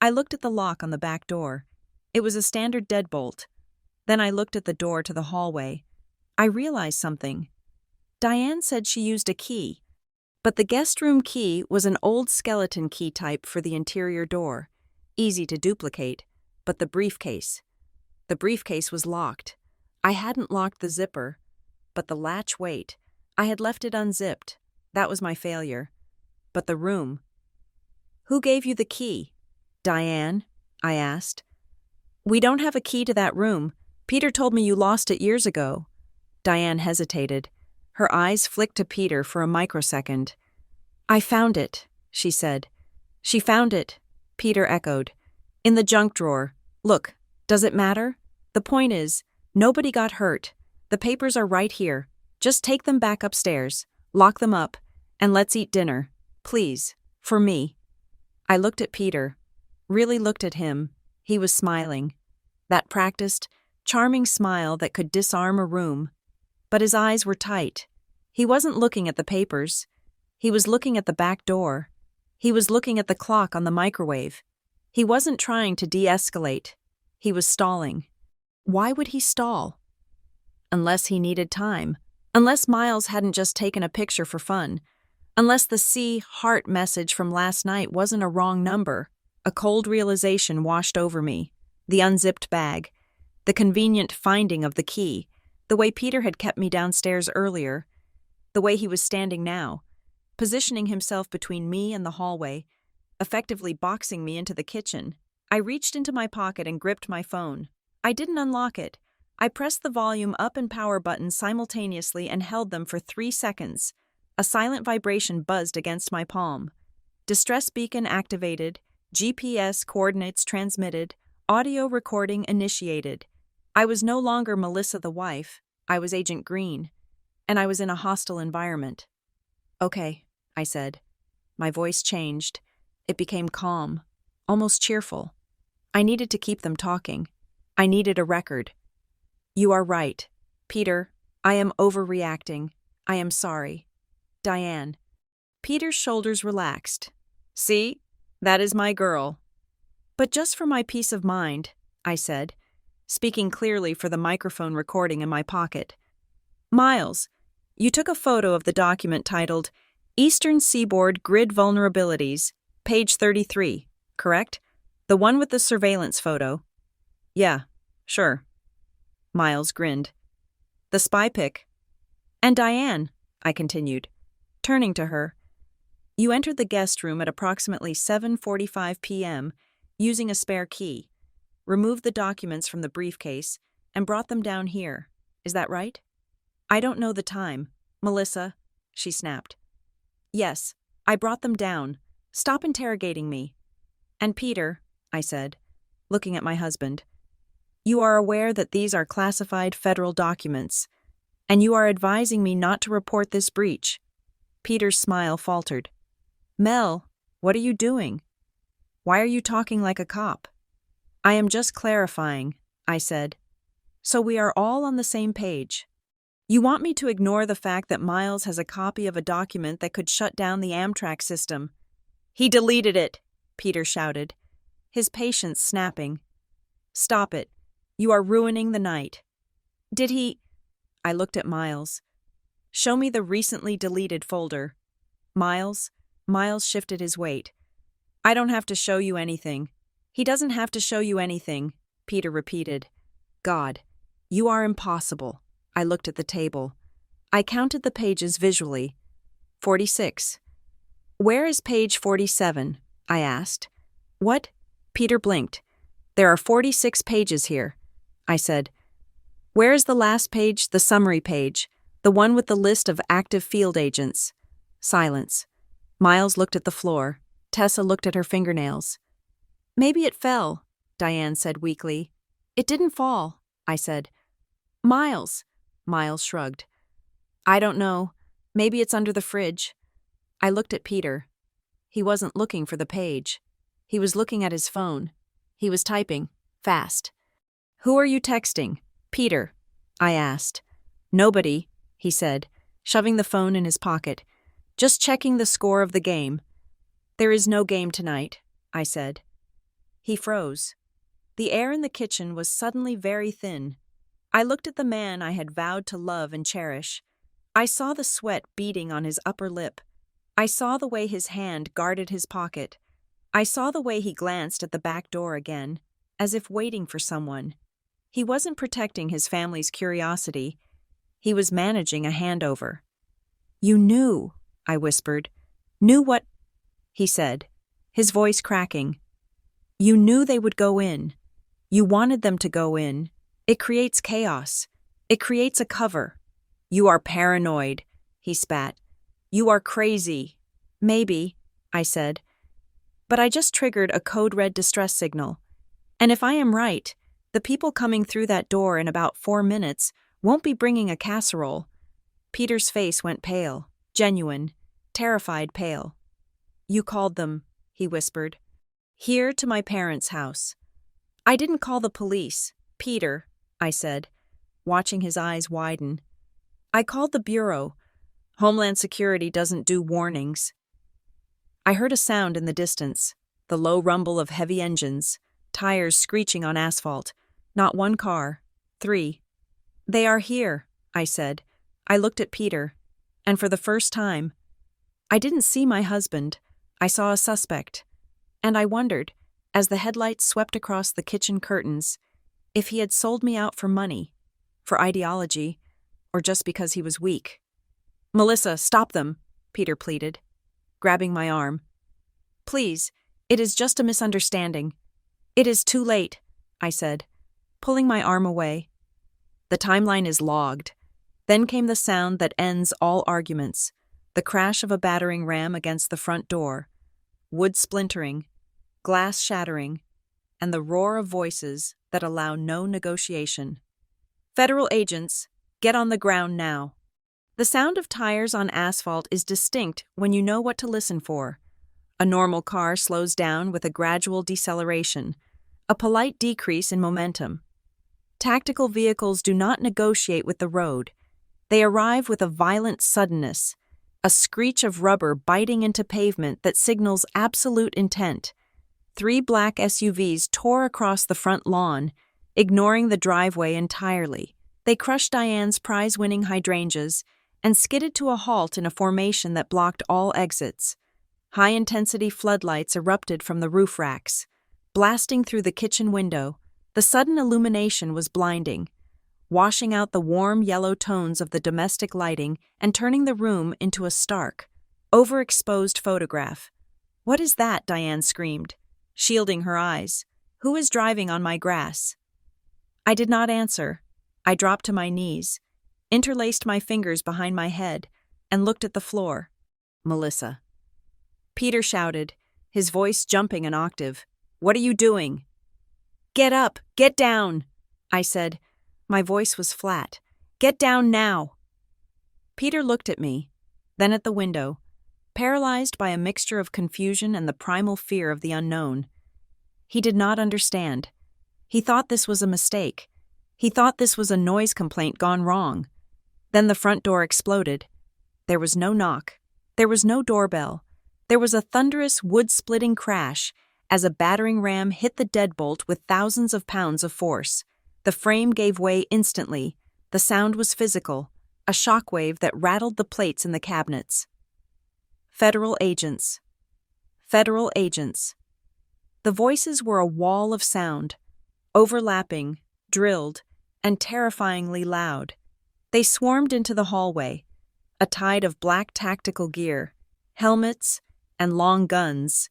I looked at the lock on the back door. It was a standard deadbolt. Then I looked at the door to the hallway. I realized something. Diane said she used a key, but the guest room key was an old skeleton key type for the interior door. Easy to duplicate, but the briefcase. The briefcase was locked. I hadn't locked the zipper, but the latch weight. I had left it unzipped. That was my failure. But the room. Who gave you the key? Diane, I asked. We don't have a key to that room. Peter told me you lost it years ago. Diane hesitated. Her eyes flicked to Peter for a microsecond. I found it, she said. She found it, Peter echoed. In the junk drawer. Look, does it matter? The point is, nobody got hurt. The papers are right here. Just take them back upstairs, lock them up, and let's eat dinner. Please, for me. I looked at Peter. Really looked at him. He was smiling. That practiced, charming smile that could disarm a room. But his eyes were tight. He wasn't looking at the papers. He was looking at the back door. He was looking at the clock on the microwave. He wasn't trying to de-escalate. He was stalling. Why would he stall? Unless he needed time. Unless Miles hadn't just taken a picture for fun. Unless the heart message from last night wasn't a wrong number. A cold realization washed over me. The unzipped bag. The convenient finding of the key. The way Peter had kept me downstairs earlier. The way he was standing now. Positioning himself between me and the hallway. Effectively boxing me into the kitchen. I reached into my pocket and gripped my phone. I didn't unlock it. I pressed the volume up and power buttons simultaneously and held them for 3 seconds. A silent vibration buzzed against my palm. Distress beacon activated. GPS coordinates transmitted. Audio recording initiated. I was no longer Melissa the wife. I was Agent Green. And I was in a hostile environment. Okay, I said. My voice changed. It became calm, almost cheerful. I needed to keep them talking. I needed a record. You are right. Peter, I am overreacting. I am sorry. Diane. Peter's shoulders relaxed. See? That is my girl. But just for my peace of mind, I said, speaking clearly for the microphone recording in my pocket. Miles, you took a photo of the document titled Eastern Seaboard Grid Vulnerabilities, page 33, correct? The one with the surveillance photo. Yeah, sure. Miles grinned. The spy pic. And Diane, I continued, turning to her. You entered the guest room at approximately 7:45 p.m. using a spare key, removed the documents from the briefcase, and brought them down here. Is that right? I don't know the time. Melissa, she snapped. Yes, I brought them down. Stop interrogating me. And Peter, I said, looking at my husband, you are aware that these are classified federal documents, and you are advising me not to report this breach. Peter's smile faltered. Mel, what are you doing? Why are you talking like a cop? I am just clarifying, I said. So we are all on the same page. You want me to ignore the fact that Miles has a copy of a document that could shut down the Amtrak system. He deleted it, Peter shouted, his patience snapping. Stop it. You are ruining the night. Did he? I looked at Miles. Show me the recently deleted folder. Miles shifted his weight. I don't have to show you anything. He doesn't have to show you anything, Peter repeated. God, you are impossible. I looked at the table. I counted the pages visually. 46. "Where is page 47? I asked. "What?" Peter blinked. "There are 46 pages here," I said. "Where is the last page, the summary page, the one with the list of active field agents?" Silence. Miles looked at the floor. Tessa looked at her fingernails. "Maybe it fell," Diane said weakly. "It didn't fall," I said. "Miles." Miles shrugged. "I don't know. Maybe it's under the fridge." I looked at Peter. He wasn't looking for the page. He was looking at his phone. He was typing, fast. "Who are you texting?" "Peter," I asked. "Nobody," he said, shoving the phone in his pocket. "Just checking the score of the game." "There is no game tonight," I said. He froze. The air in the kitchen was suddenly very thin. I looked at the man I had vowed to love and cherish. I saw the sweat beading on his upper lip. I saw the way his hand guarded his pocket. I saw the way he glanced at the back door again, as if waiting for someone. He wasn't protecting his family's curiosity. He was managing a handover. "You knew," I whispered. "Knew what?" he said, his voice cracking. "You knew they would go in. You wanted them to go in. It creates chaos. It creates a cover. You are paranoid," he spat. "You are crazy." "Maybe," I said. But I just triggered a code-red distress signal. And if I am right, the people coming through that door in about 4 minutes won't be bringing a casserole. Peter's face went pale, genuine, terrified pale. "You called them," he whispered. "Here to my parents' house." "I didn't call the police, Peter," I said, watching his eyes widen. "I called the bureau. Homeland Security doesn't do warnings." I heard a sound in the distance, the low rumble of heavy engines, tires screeching on asphalt. Not one car, 3. "They are here," I said. I looked at Peter, and for the first time, I didn't see my husband. I saw a suspect, and I wondered, as the headlights swept across the kitchen curtains, if he had sold me out for money, for ideology, or just because he was weak. "Melissa, stop them," Peter pleaded, grabbing my arm. "Please, it is just a misunderstanding." "It is too late," I said, pulling my arm away. "The timeline is logged." Then came the sound that ends all arguments, the crash of a battering ram against the front door, wood splintering, glass shattering, and the roar of voices that allow no negotiation. "Federal agents, get on the ground now." The sound of tires on asphalt is distinct when you know what to listen for. A normal car slows down with a gradual deceleration, a polite decrease in momentum. Tactical vehicles do not negotiate with the road. They arrive with a violent suddenness, a screech of rubber biting into pavement that signals absolute intent. 3 black SUVs tore across the front lawn, ignoring the driveway entirely. They crushed Diane's prize-winning hydrangeas and skidded to a halt in a formation that blocked all exits. High-intensity floodlights erupted from the roof racks, blasting through the kitchen window. The sudden illumination was blinding, washing out the warm yellow tones of the domestic lighting and turning the room into a stark, overexposed photograph. "What is that?" Diane screamed, shielding her eyes. "Who is driving on my grass?" I did not answer. I dropped to my knees, interlaced my fingers behind my head, and looked at the floor. Melissa. Peter shouted, his voice jumping an octave. "What are you doing?" "Get up! Get down!" I said. My voice was flat. "Get down now!" Peter looked at me, then at the window, paralyzed by a mixture of confusion and the primal fear of the unknown. He did not understand. He thought this was a mistake. He thought this was a noise complaint gone wrong. Then the front door exploded. There was no knock. There was no doorbell. There was a thunderous, wood-splitting crash as a battering ram hit the deadbolt with thousands of pounds of force. The frame gave way instantly. The sound was physical, a shockwave that rattled the plates in the cabinets. Federal agents. Federal agents. The voices were a wall of sound, overlapping, drilled, and terrifyingly loud. They swarmed into the hallway, a tide of black tactical gear, helmets, and long guns.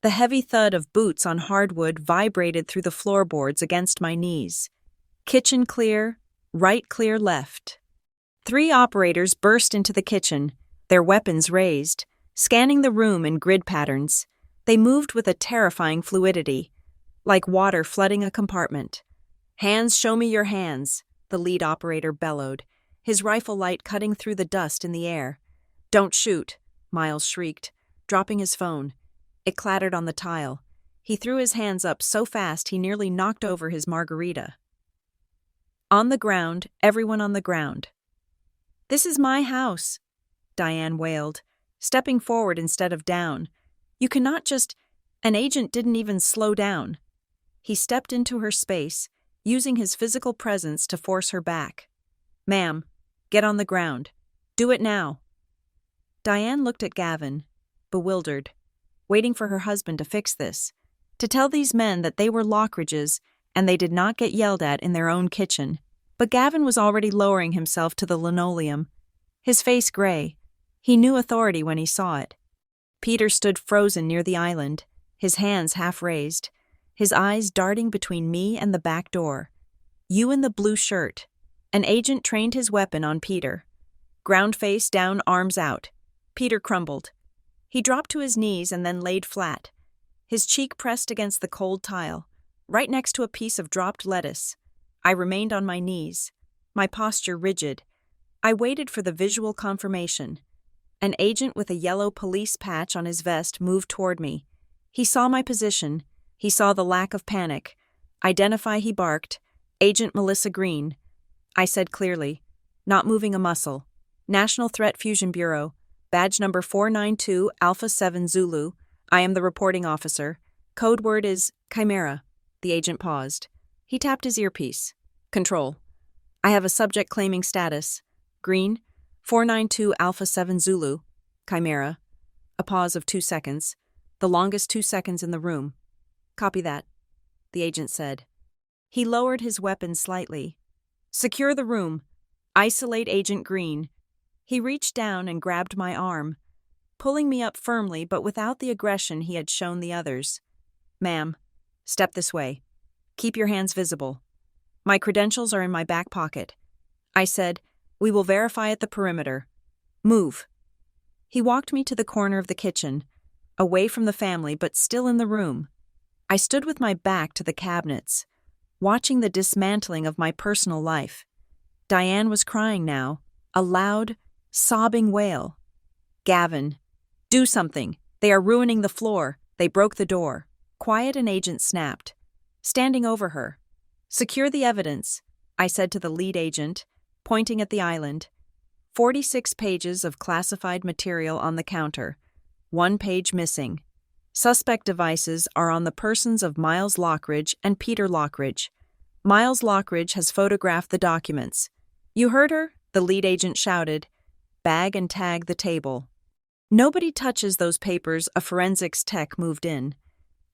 The heavy thud of boots on hardwood vibrated through the floorboards against my knees. Kitchen clear, right clear left. 3 operators burst into the kitchen, their weapons raised, scanning the room in grid patterns. They moved with a terrifying fluidity, like water flooding a compartment. "Hands, show me your hands," the lead operator bellowed, his rifle light cutting through the dust in the air. "Don't shoot," Miles shrieked, dropping his phone. It clattered on the tile. He threw his hands up so fast he nearly knocked over his margarita. On the ground, everyone on the ground. "This is my house," Diane wailed, stepping forward instead of down. "You cannot just—" An agent didn't even slow down. He stepped into her space, using his physical presence to force her back. "Ma'am, get on the ground. Do it now." Diane looked at Gavin, bewildered, waiting for her husband to fix this, to tell these men that they were Lockridge's and they did not get yelled at in their own kitchen. But Gavin was already lowering himself to the linoleum, his face gray. He knew authority when he saw it. Peter stood frozen near the island, his hands half raised, his eyes darting between me and the back door. "You in the blue shirt." An agent trained his weapon on Peter. Ground face down, arms out. Peter crumbled. He dropped to his knees and then laid flat, his cheek pressed against the cold tile, right next to a piece of dropped lettuce. I remained on my knees, my posture rigid. I waited for the visual confirmation. An agent with a yellow police patch on his vest moved toward me. He saw my position. He saw the lack of panic. "Identify," he barked. "Agent Melissa Green." I said clearly, not moving a muscle. "National Threat Fusion Bureau. Badge number 492 Alpha 7 Zulu. I am the reporting officer. Code word is Chimera." The agent paused. He tapped his earpiece. "Control. I have a subject claiming status. Green, 492 Alpha 7 Zulu. Chimera." A pause of 2 seconds. The longest 2 seconds in the room. "Copy that," the agent said. He lowered his weapon slightly. "Secure the room. Isolate Agent Green." He reached down and grabbed my arm, pulling me up firmly but without the aggression he had shown the others. "Ma'am, step this way. Keep your hands visible. My credentials are in my back pocket." I said, "We will verify at the perimeter. Move." He walked me to the corner of the kitchen, away from the family but still in the room. I stood with my back to the cabinets, watching the dismantling of my personal life. Diane was crying now, a loud, sobbing wail. "Gavin, do something. They are ruining the floor. They broke the door." Quiet, an agent snapped, standing over her. "Secure the evidence," I said to the lead agent, pointing at the island. 46 pages of classified material on the counter, 1 page missing. Suspect devices are on the persons of Miles Lockridge and Peter Lockridge. Miles Lockridge has photographed the documents. "You heard her?" the lead agent shouted. "Bag and tag the table." "Nobody touches those papers," a forensics tech moved in,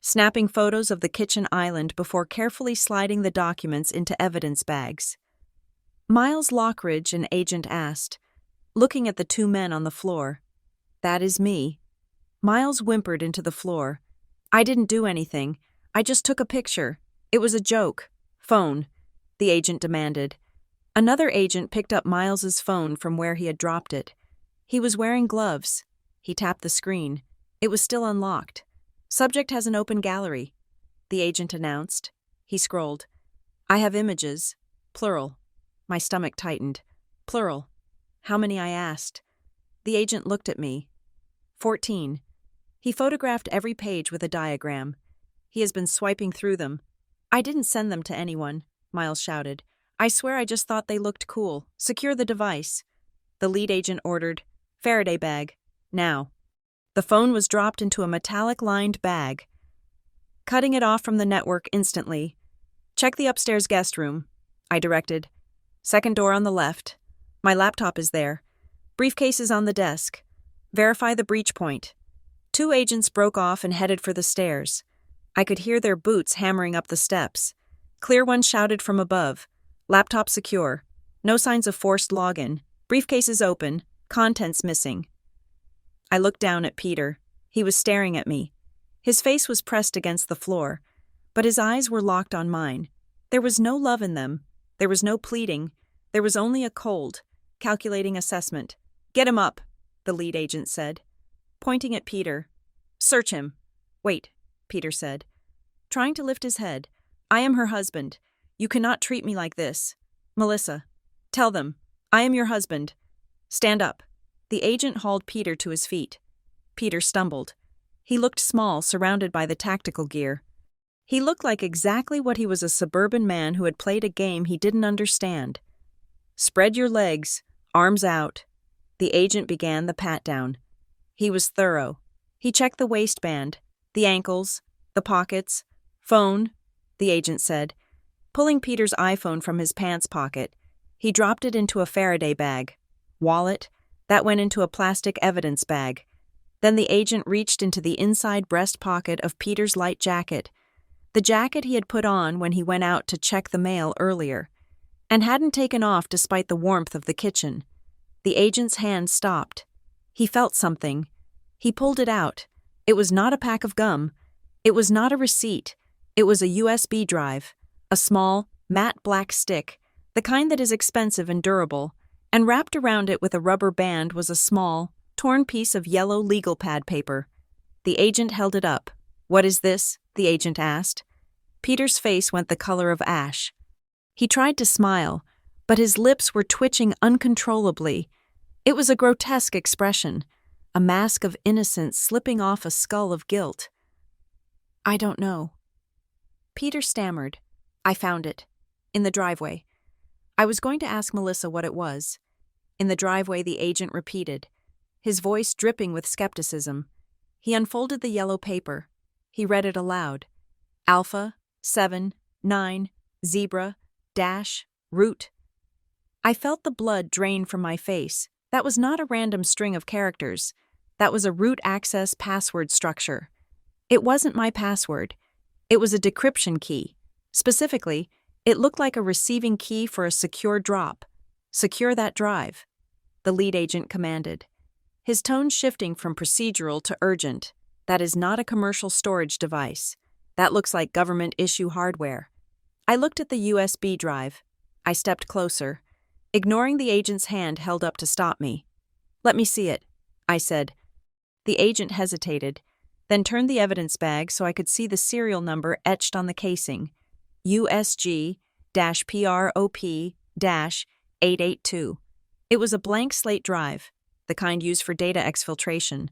snapping photos of the kitchen island before carefully sliding the documents into evidence bags. "Miles Lockridge," an agent asked, looking at the 2 men on the floor. "That is me." Miles whimpered into the floor. "I didn't do anything. I just took a picture. It was a joke." "Phone," the agent demanded. Another agent picked up Miles's phone from where he had dropped it. He was wearing gloves. He tapped the screen. It was still unlocked. "Subject has an open gallery," the agent announced. He scrolled. "I have images. Plural." My stomach tightened. "Plural. How many?" I asked. The agent looked at me. 14. He photographed every page with a diagram. He has been swiping through them. "I didn't send them to anyone," Miles shouted. "I swear I just thought they looked cool. Secure the device." The lead agent ordered, "Faraday bag. Now." The phone was dropped into a metallic-lined bag, cutting it off from the network instantly. "Check the upstairs guest room," I directed. "Second door on the left. My laptop is there. Briefcase is on the desk. Verify the breach point." 2 agents broke off and headed for the stairs. I could hear their boots hammering up the steps. Clear one shouted from above, "Laptop secure." No signs of forced login. Briefcase is open. Contents missing. I looked down at Peter. He was staring at me. His face was pressed against the floor, but his eyes were locked on mine. There was no love in them. There was no pleading. There was only a cold, calculating assessment. "Get him up," the lead agent said, pointing at Peter. "Search him." "Wait," Peter said, trying to lift his head. "I am her husband. You cannot treat me like this. Melissa, tell them, I am your husband. Stand up." The agent hauled Peter to his feet. Peter stumbled. He looked small, surrounded by the tactical gear. He looked like exactly what he was, a suburban man who had played a game he didn't understand. "Spread your legs, arms out." The agent began the pat-down. He was thorough. He checked the waistband, the ankles, the pockets. "Phone," the agent said. Pulling Peter's iPhone from his pants pocket, he dropped it into a Faraday bag. Wallet, that went into a plastic evidence bag. Then the agent reached into the inside breast pocket of Peter's light jacket, the jacket he had put on when he went out to check the mail earlier, and hadn't taken off despite the warmth of the kitchen. The agent's hand stopped. He felt something. He pulled it out. It was not a pack of gum. It was not a receipt. It was a USB drive, a small, matte black stick, the kind that is expensive and durable, and wrapped around it with a rubber band was a small, torn piece of yellow legal pad paper. The agent held it up. "What is this?" the agent asked. Peter's face went the color of ash. He tried to smile, but his lips were twitching uncontrollably. It was a grotesque expression, a mask of innocence slipping off a skull of guilt. "I don't know." Peter stammered. "I found it. In the driveway." I was going to ask Melissa what it was. "In the driveway," the agent repeated, his voice dripping with skepticism. He unfolded the yellow paper. He read it aloud. "Alpha, 7, 9, zebra, dash, root." I felt the blood drain from my face. That was not a random string of characters. That was a root access password structure. It wasn't my password. It was a decryption key. Specifically, it looked like a receiving key for a secure drop. "Secure that drive," the lead agent commanded, his tone shifting from procedural to urgent. "That is not a commercial storage device. That looks like government-issue hardware." I looked at the USB drive. I stepped closer, ignoring the agent's hand held up to stop me. "Let me see it," I said. The agent hesitated, then turned the evidence bag so I could see the serial number etched on the casing. USG-PROP-882. It was a blank slate drive, the kind used for data exfiltration,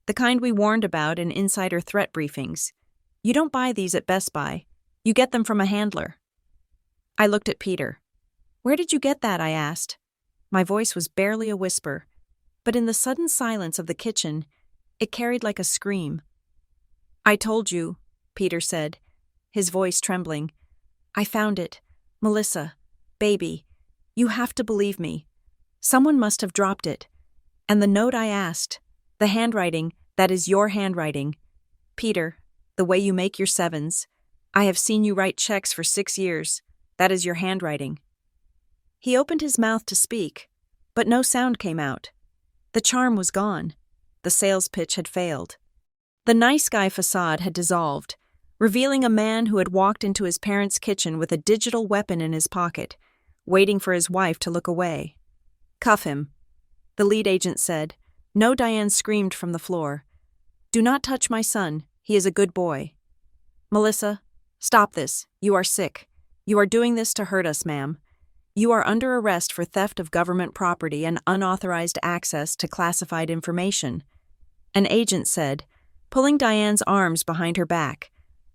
the kind we warned about in insider threat briefings. You don't buy these at Best Buy. You get them from a handler. I looked at Peter. "Where did you get that?" I asked. My voice was barely a whisper, but in the sudden silence of the kitchen, it carried like a scream. "I told you," Peter said, his voice trembling. "I found it. Melissa, baby, you have to believe me. Someone must have dropped it. And the note I asked, the handwriting, that is your handwriting. Peter, the way you make your sevens. I have seen you write checks for 6 years. That is your handwriting." He opened his mouth to speak, but no sound came out. The charm was gone. The sales pitch had failed. The nice guy facade had dissolved, revealing a man who had walked into his parents' kitchen with a digital weapon in his pocket, waiting for his wife to look away. "Cuff him," the lead agent said. No, Diane screamed from the floor. "Do not touch my son. He is a good boy." "Melissa, stop this. You are sick. You are doing this to hurt us, ma'am. You are under arrest for theft of government property and unauthorized access to classified information," an agent said, pulling Diane's arms behind her back.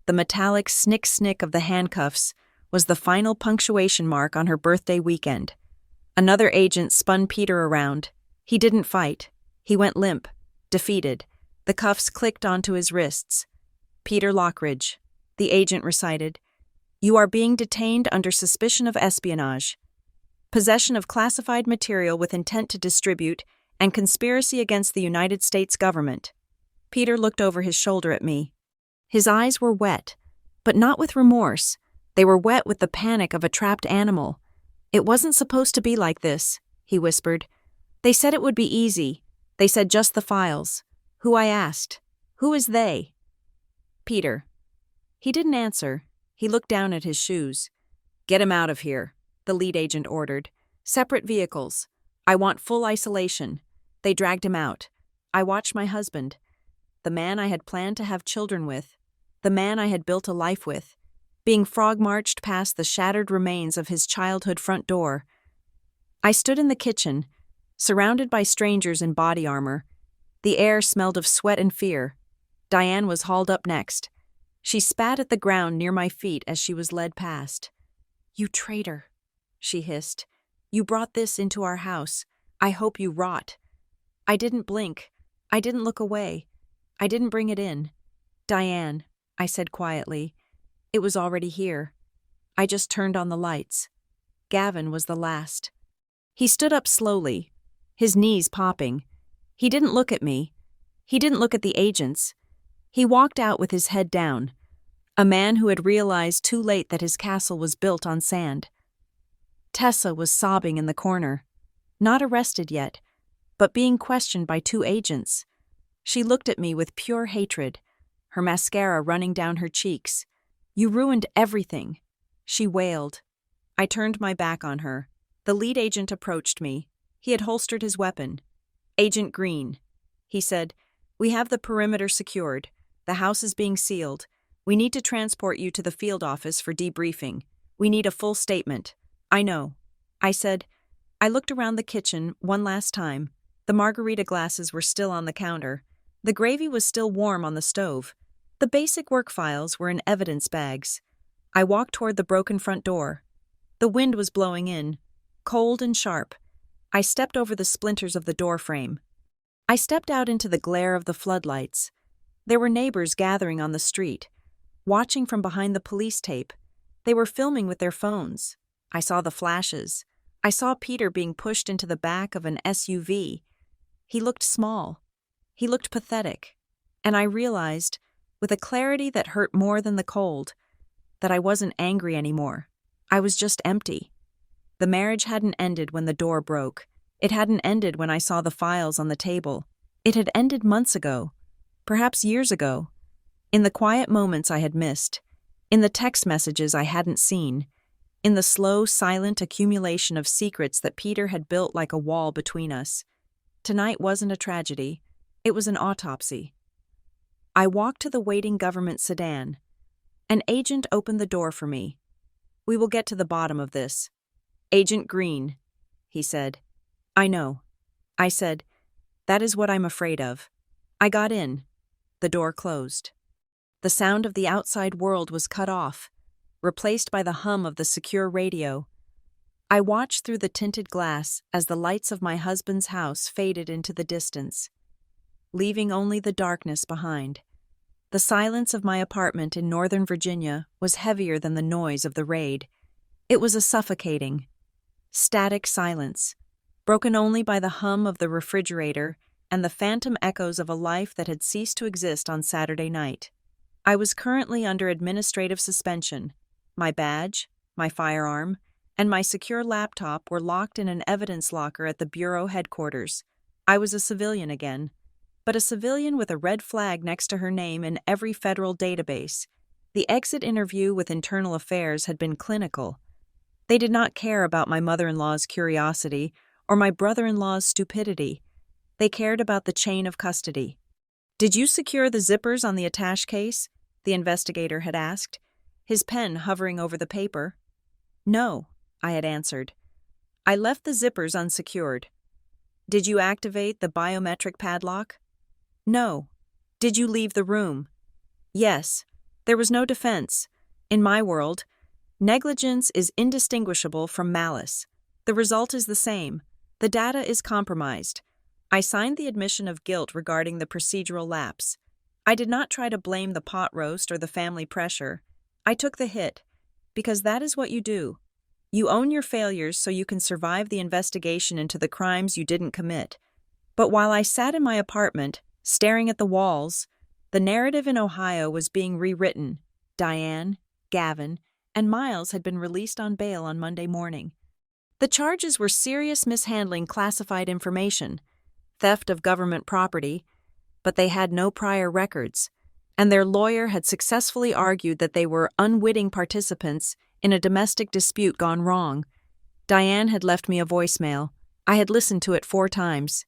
The metallic snick-snick of the handcuffs was the final punctuation mark on her birthday weekend. Another agent spun Peter around. He didn't fight. He went limp, defeated. The cuffs clicked onto his wrists. "Peter Lockridge," the agent recited, "you are being detained under suspicion of espionage, possession of classified material with intent to distribute, and conspiracy against the United States government." Peter looked over his shoulder at me. His eyes were wet, but not with remorse. They were wet with the panic of a trapped animal. "It wasn't supposed to be like this," he whispered. "They said it would be easy. They said just the files." Who, I asked. "Who is they?" "Peter." He didn't answer. He looked down at his shoes. "Get him out of here," the lead agent ordered. "Separate vehicles. I want full isolation." They dragged him out. I watched my husband, the man I had planned to have children with, the man I had built a life with, being frog-marched past the shattered remains of his childhood front door. I stood in the kitchen, surrounded by strangers in body armor. The air smelled of sweat and fear. Diane was hauled up next. She spat at the ground near my feet as she was led past. "You traitor," she hissed. "You brought this into our house. I hope you rot." I didn't blink. I didn't look away. I didn't bring it in. "Diane," I said quietly. It was already here. I just turned on the lights. Gavin was the last. He stood up slowly, his knees popping. He didn't look at me. He didn't look at the agents. He walked out with his head down, a man who had realized too late that his castle was built on sand. Tessa was sobbing in the corner, not arrested yet, but being questioned by 2 agents. She looked at me with pure hatred, her mascara running down her cheeks. "You ruined everything," she wailed. I turned my back on her. The lead agent approached me. He had holstered his weapon. "Agent Green," he said, "we have the perimeter secured. The house is being sealed. We need to transport you to the field office for debriefing. We need a full statement." "I know," I said. I looked around the kitchen one last time. The margarita glasses were still on the counter. The gravy was still warm on the stove. The basic work files were in evidence bags. I walked toward the broken front door. The wind was blowing in, cold and sharp. I stepped over the splinters of the door frame. I stepped out into the glare of the floodlights. There were neighbors gathering on the street, watching from behind the police tape. They were filming with their phones. I saw the flashes. I saw Peter being pushed into the back of an SUV. He looked small. He looked pathetic. And I realized, with a clarity that hurt more than the cold, that I wasn't angry anymore. I was just empty. The marriage hadn't ended when the door broke. It hadn't ended when I saw the files on the table. It had ended months ago, perhaps years ago, in the quiet moments I had missed, in the text messages I hadn't seen, in the slow, silent accumulation of secrets that Peter had built like a wall between us. Tonight wasn't a tragedy. It was an autopsy. I walked to the waiting government sedan. An agent opened the door for me. "We will get to the bottom of this." "Agent Green," he said. "I know." I said, "That is what I'm afraid of." I got in. The door closed. The sound of the outside world was cut off, replaced by the hum of the secure radio. I watched through the tinted glass as the lights of my husband's house faded into the distance, leaving only the darkness behind. The silence of my apartment in Northern Virginia was heavier than the noise of the raid. It was a suffocating, static silence, broken only by the hum of the refrigerator and the phantom echoes of a life that had ceased to exist on Saturday night. I was currently under administrative suspension. My badge, my firearm, and my secure laptop were locked in an evidence locker at the Bureau headquarters. I was a civilian again, but a civilian with a red flag next to her name in every federal database. The exit interview with Internal Affairs had been clinical. They did not care about my mother-in-law's curiosity or my brother-in-law's stupidity. They cared about the chain of custody. "Did you secure the zippers on the attache case?" the investigator had asked, his pen hovering over the paper. "No," I had answered. "I left the zippers unsecured." "Did you activate the biometric padlock?" "No." "Did you leave the room?" "Yes." There was no defense. In my world, negligence is indistinguishable from malice. The result is the same. The data is compromised. I signed the admission of guilt regarding the procedural lapse. I did not try to blame the pot roast or the family pressure. I took the hit, because that is what you do. You own your failures so you can survive the investigation into the crimes you didn't commit. But while I sat in my apartment, staring at the walls, the narrative in Ohio was being rewritten. Diane, Gavin, and Miles had been released on bail on Monday morning. The charges were serious mishandling classified information, theft of government property, but they had no prior records, and their lawyer had successfully argued that they were unwitting participants in a domestic dispute gone wrong. Diane had left me a voicemail. I had listened to it 4 times.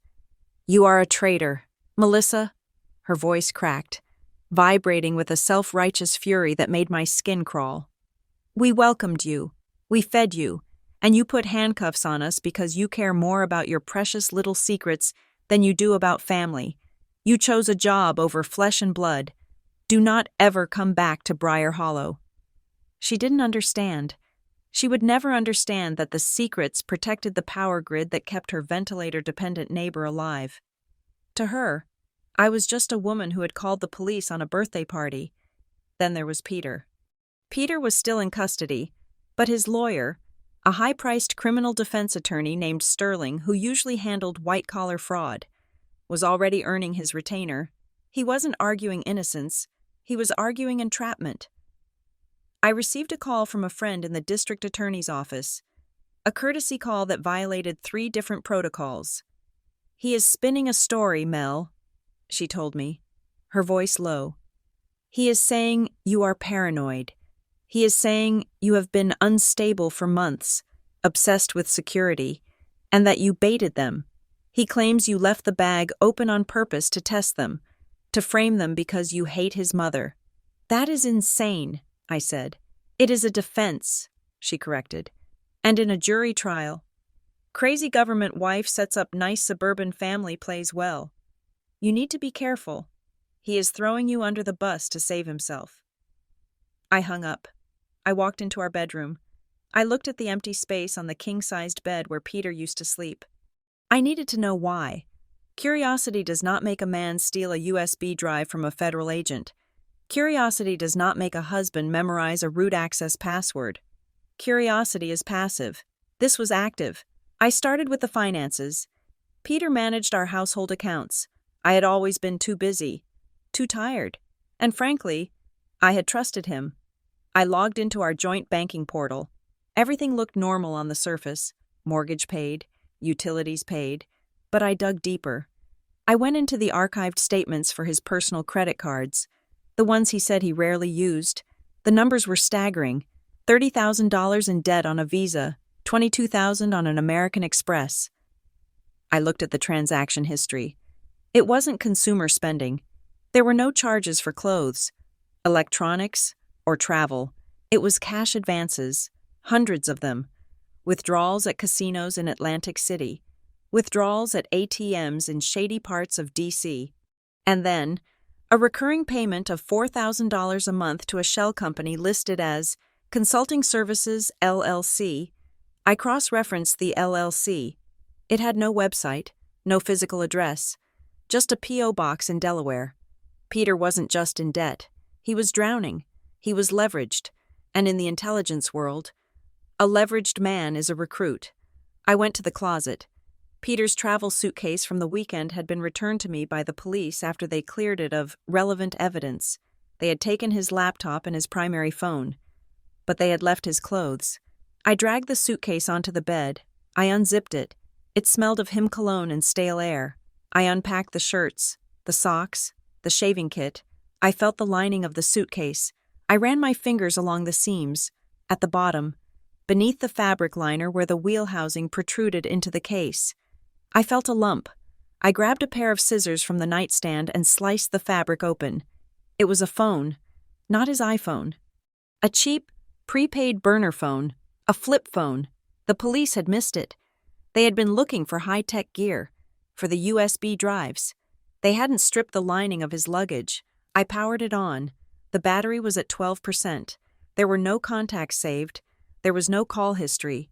"You are a traitor, Melissa." Her voice cracked, vibrating with a self-righteous fury that made my skin crawl. "We welcomed you. We fed you. And you put handcuffs on us because you care more about your precious little secrets than you do about family. You chose a job over flesh and blood. Do not ever come back to Briar Hollow." She didn't understand. She would never understand that the secrets protected the power grid that kept her ventilator-dependent neighbor alive. To her, I was just a woman who had called the police on a birthday party. Then there was Peter. Peter was still in custody, but his lawyer, a high-priced criminal defense attorney named Sterling who usually handled white-collar fraud, was already earning his retainer. He wasn't arguing innocence, he was arguing entrapment. I received a call from a friend in the district attorney's office, a courtesy call that violated 3 different protocols. "He is spinning a story, Mel," she told me, her voice low. "He is saying you are paranoid. He is saying you have been unstable for months, obsessed with security, and that you baited them. He claims you left the bag open on purpose to test them, to frame them because you hate his mother." "That is insane," I said. "It is a defense," she corrected. "And in a jury trial. Crazy government wife sets up nice suburban family plays well. You need to be careful. He is throwing you under the bus to save himself." I hung up. I walked into our bedroom. I looked at the empty space on the king-sized bed where Peter used to sleep. I needed to know why. Curiosity does not make a man steal a USB drive from a federal agent. Curiosity does not make a husband memorize a root access password. Curiosity is passive. This was active. I started with the finances. Peter managed our household accounts. I had always been too busy, too tired, and frankly, I had trusted him. I logged into our joint banking portal. Everything looked normal on the surface. Mortgage paid, utilities paid, but I dug deeper. I went into the archived statements for his personal credit cards, the ones he said he rarely used. The numbers were staggering. $30,000 in debt on a Visa, $22,000 on an American Express. I looked at the transaction history. It wasn't consumer spending. There were no charges for clothes, electronics, or travel. It was cash advances, hundreds of them. Withdrawals at casinos in Atlantic City. Withdrawals at ATMs in shady parts of D.C. And then, a recurring payment of $4,000 a month to a shell company listed as Consulting Services, LLC. I cross-referenced the LLC. It had no website, no physical address, just a P.O. box in Delaware. Peter wasn't just in debt. He was drowning. He was leveraged. And in the intelligence world, a leveraged man is a recruit. I went to the closet. Peter's travel suitcase from the weekend had been returned to me by the police after they cleared it of relevant evidence. They had taken his laptop and his primary phone, but they had left his clothes. I dragged the suitcase onto the bed. I unzipped it. It smelled of him cologne and stale air. I unpacked the shirts, the socks, the shaving kit. I felt the lining of the suitcase. I ran my fingers along the seams. At the bottom, beneath the fabric liner where the wheel housing protruded into the case, I felt a lump. I grabbed a pair of scissors from the nightstand and sliced the fabric open. It was a phone, not his iPhone. A cheap, prepaid burner phone, a flip phone. The police had missed it. They had been looking for high-tech gear, for the USB drives. They hadn't stripped the lining of his luggage. I powered it on. The battery was at 12%. There were no contacts saved. There was no call history.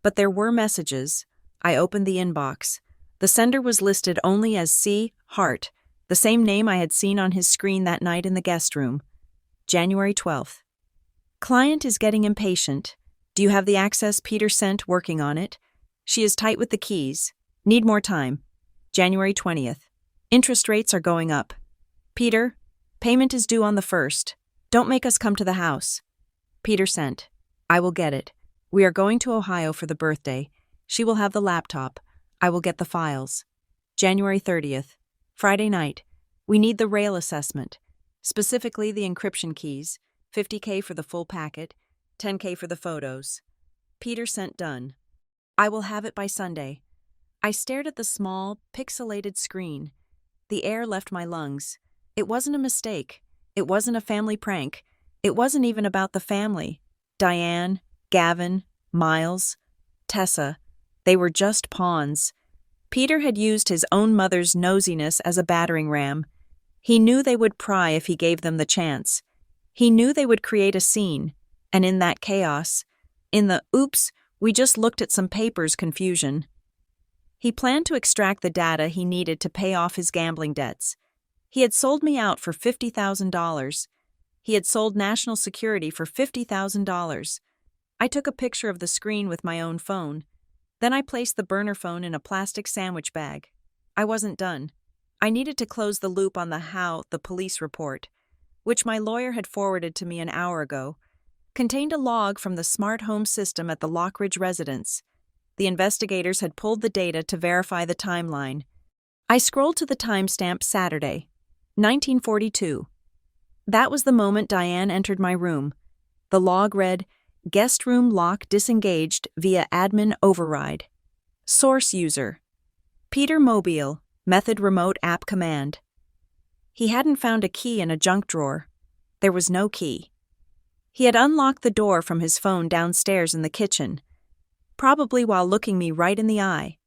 But there were messages. I opened the inbox. The sender was listed only as C. Hart, the same name I had seen on his screen that night in the guest room. January 12th. Client is getting impatient. Do you have the access Peter sent working on it? She is tight with the keys. Need more time. January 20th. Interest rates are going up. Peter, payment is due on the 1st. Don't make us come to the house. Peter sent. I will get it. We are going to Ohio for the birthday. She will have the laptop. I will get the files. January 30th. Friday night. We need the rail assessment. Specifically the encryption keys. $50K for the full packet. $10K for the photos. Peter sent done. I will have it by Sunday. I stared at the small, pixelated screen. The air left my lungs. It wasn't a mistake. It wasn't a family prank. It wasn't even about the family. Diane, Gavin, Miles, Tessa. They were just pawns. Peter had used his own mother's nosiness as a battering ram. He knew they would pry if he gave them the chance. He knew they would create a scene, and in that chaos, in the oops, we just looked at some papers confusion, he planned to extract the data he needed to pay off his gambling debts. He had sold me out for $50,000. He had sold national security for $50,000. I took a picture of the screen with my own phone. Then I placed the burner phone in a plastic sandwich bag. I wasn't done. I needed to close the loop on the police report, which my lawyer had forwarded to me an hour ago, contained a log from the smart home system at the Lockridge residence. The investigators had pulled the data to verify the timeline. I scrolled to the timestamp Saturday, 1942. That was the moment Diane entered my room. The log read, "Guest room lock disengaged via admin override. Source user: Peter Mobile, method remote app command." He hadn't found a key in a junk drawer. There was no key. He had unlocked the door from his phone downstairs in the kitchen, probably while looking me right in the eye.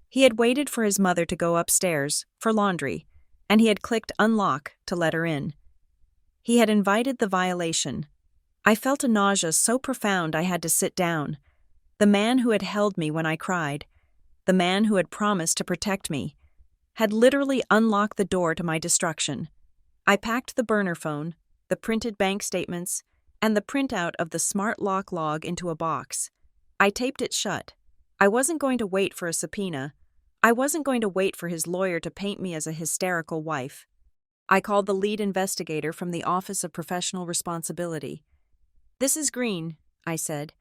He had waited for his mother to go upstairs, for laundry, and he had clicked unlock to let her in. He had invited the violation. I felt a nausea so profound I had to sit down. The man who had held me when I cried, the man who had promised to protect me, had literally unlocked the door to my destruction. I packed the burner phone, the printed bank statements, and the printout of the smart lock log into a box. I taped it shut. I wasn't going to wait for a subpoena. I wasn't going to wait for his lawyer to paint me as a hysterical wife. I called the lead investigator from the Office of Professional Responsibility. "This is Green," I said.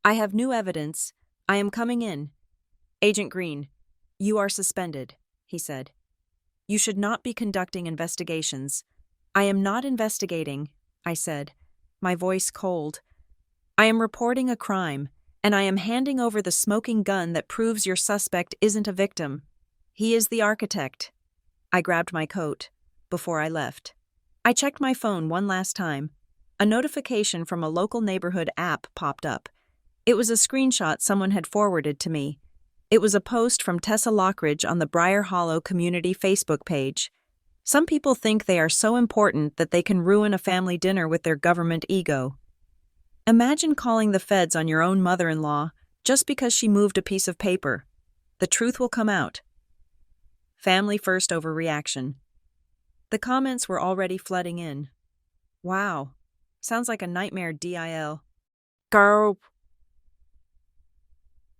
"I have new evidence. I am coming in." "Agent Green, you are suspended," he said. "You should not be conducting investigations." "I am not investigating," I said, my voice cold. "I am reporting a crime, and I am handing over the smoking gun that proves your suspect isn't a victim. He is the architect." I grabbed my coat before I left. I checked my phone one last time. A notification from a local neighborhood app popped up. It was a screenshot someone had forwarded to me. It was a post from Tessa Lockridge on the Briar Hollow community Facebook page. Some people think they are so important that they can ruin a family dinner with their government ego. Imagine calling the feds on your own mother-in-law just because she moved a piece of paper. The truth will come out. Family first overreaction. The comments were already flooding in. "Wow. Sounds like a nightmare DIL. Girl.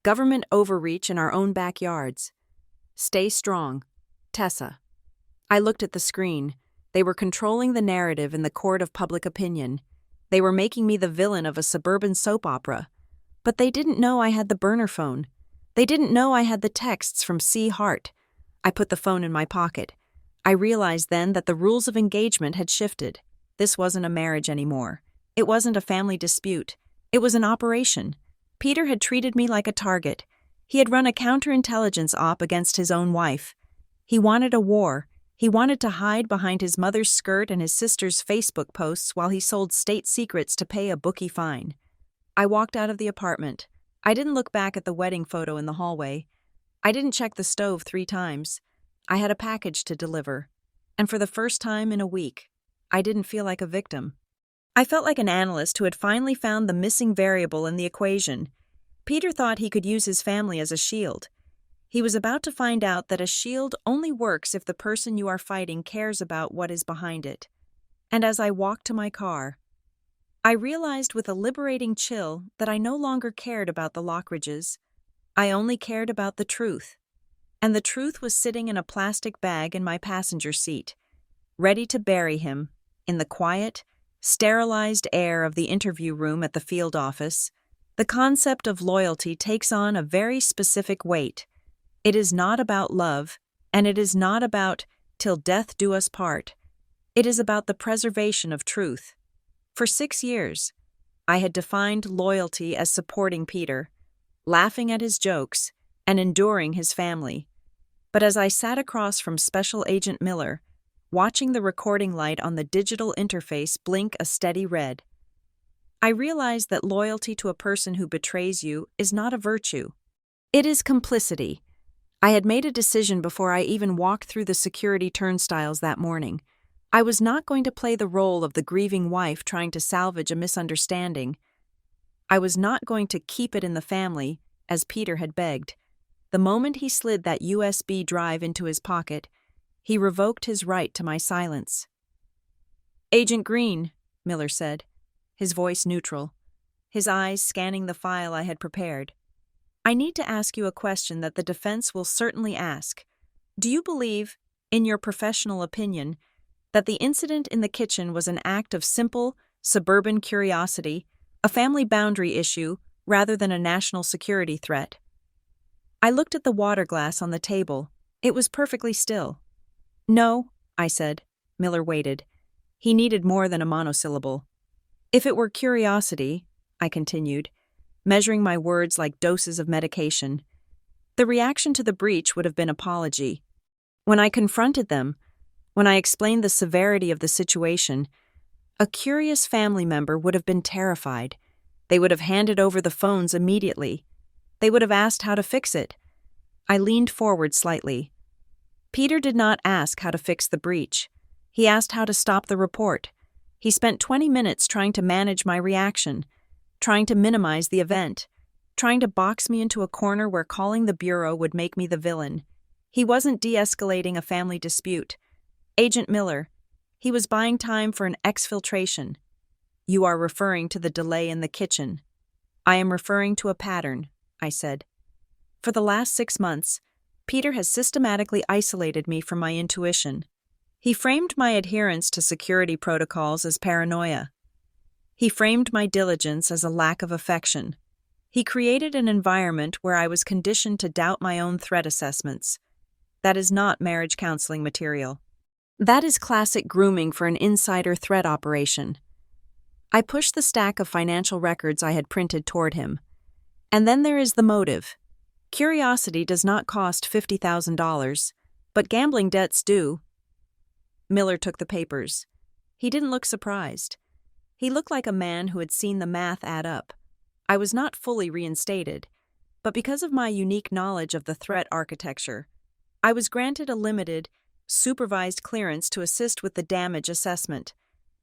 Government overreach in our own backyards. Stay strong. Tessa." I looked at the screen. They were controlling the narrative in the court of public opinion. They were making me the villain of a suburban soap opera. But they didn't know I had the burner phone. They didn't know I had the texts from C. Hart. I put the phone in my pocket. I realized then that the rules of engagement had shifted. This wasn't a marriage anymore. It wasn't a family dispute. It was an operation. Peter had treated me like a target. He had run a counterintelligence op against his own wife. He wanted a war. He wanted to hide behind his mother's skirt and his sister's Facebook posts while he sold state secrets to pay a bookie fine. I walked out of the apartment. I didn't look back at the wedding photo in the hallway. I didn't check the stove 3 times. I had a package to deliver. And for the first time in a week, I didn't feel like a victim. I felt like an analyst who had finally found the missing variable in the equation. Peter thought he could use his family as a shield. He was about to find out that a shield only works if the person you are fighting cares about what is behind it. And as I walked to my car, I realized with a liberating chill that I no longer cared about the Lockridges. I only cared about the truth. And the truth was sitting in a plastic bag in my passenger seat, ready to bury him in the quiet, sterilized air of the interview room at the field office. The concept of loyalty takes on a very specific weight. It is not about love, and it is not about till death do us part. It is about the preservation of truth. For 6 years, I had defined loyalty as supporting Peter, laughing at his jokes, and enduring his family. But as I sat across from Special Agent Miller, watching the recording light on the digital interface blink a steady red, I realized that loyalty to a person who betrays you is not a virtue. It is complicity. I had made a decision before I even walked through the security turnstiles that morning. I was not going to play the role of the grieving wife trying to salvage a misunderstanding. I was not going to keep it in the family, as Peter had begged. The moment he slid that USB drive into his pocket, he revoked his right to my silence. "Agent Green," Miller said, his voice neutral, his eyes scanning the file I had prepared. "I need to ask you a question that the defense will certainly ask. Do you believe, in your professional opinion, that the incident in the kitchen was an act of simple, suburban curiosity, a family boundary issue, rather than a national security threat?" I looked at the water glass on the table. It was perfectly still. "No," I said. Miller waited. He needed more than a monosyllable. "If it were curiosity," I continued, measuring my words like doses of medication, "the reaction to the breach would have been apology. When I confronted them, when I explained the severity of the situation, a curious family member would have been terrified. They would have handed over the phones immediately. They would have asked how to fix it." I leaned forward slightly. "Peter did not ask how to fix the breach. He asked how to stop the report. He spent 20 minutes trying to manage my reaction, trying to minimize the event, trying to box me into a corner where calling the bureau would make me the villain. He wasn't de-escalating a family dispute. Agent Miller, he was buying time for an exfiltration." "You are referring to the delay in the kitchen." "I am referring to a pattern," I said. "For the last 6 months, Peter has systematically isolated me from my intuition. He framed my adherence to security protocols as paranoia. He framed my diligence as a lack of affection. He created an environment where I was conditioned to doubt my own threat assessments. That is not marriage counseling material. That is classic grooming for an insider threat operation." I pushed the stack of financial records I had printed toward him. "And then there is the motive. Curiosity does not cost $50,000, but gambling debts do." Miller took the papers. He didn't look surprised. He looked like a man who had seen the math add up. I was not fully reinstated, but because of my unique knowledge of the threat architecture, I was granted a limited, supervised clearance to assist with the damage assessment.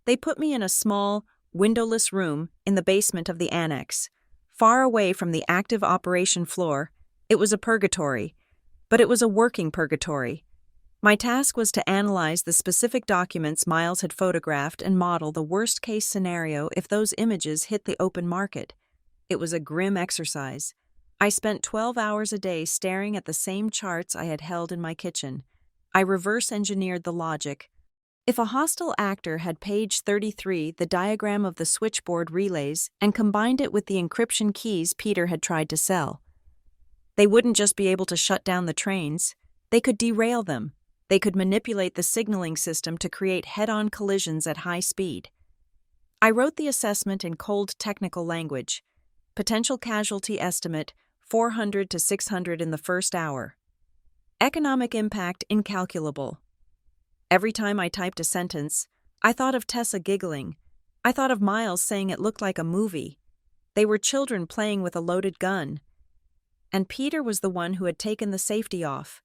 They put me in a small, windowless room in the basement of the annex, far away from the active operation floor. It was a purgatory, but it was a working purgatory. My task was to analyze the specific documents Miles had photographed and model the worst-case scenario if those images hit the open market. It was a grim exercise. I spent 12 hours a day staring at the same charts I had held in my kitchen. I reverse-engineered the logic. If a hostile actor had page 33 the diagram of the switchboard relays and combined it with the encryption keys Peter had tried to sell, they wouldn't just be able to shut down the trains, they could derail them. They could manipulate the signaling system to create head-on collisions at high speed. I wrote the assessment in cold technical language. Potential casualty estimate 400 to 600 in the first hour. Economic impact incalculable. Every time I typed a sentence, I thought of Tessa giggling. I thought of Miles saying it looked like a movie. They were children playing with a loaded gun. And Peter was the one who had taken the safety off.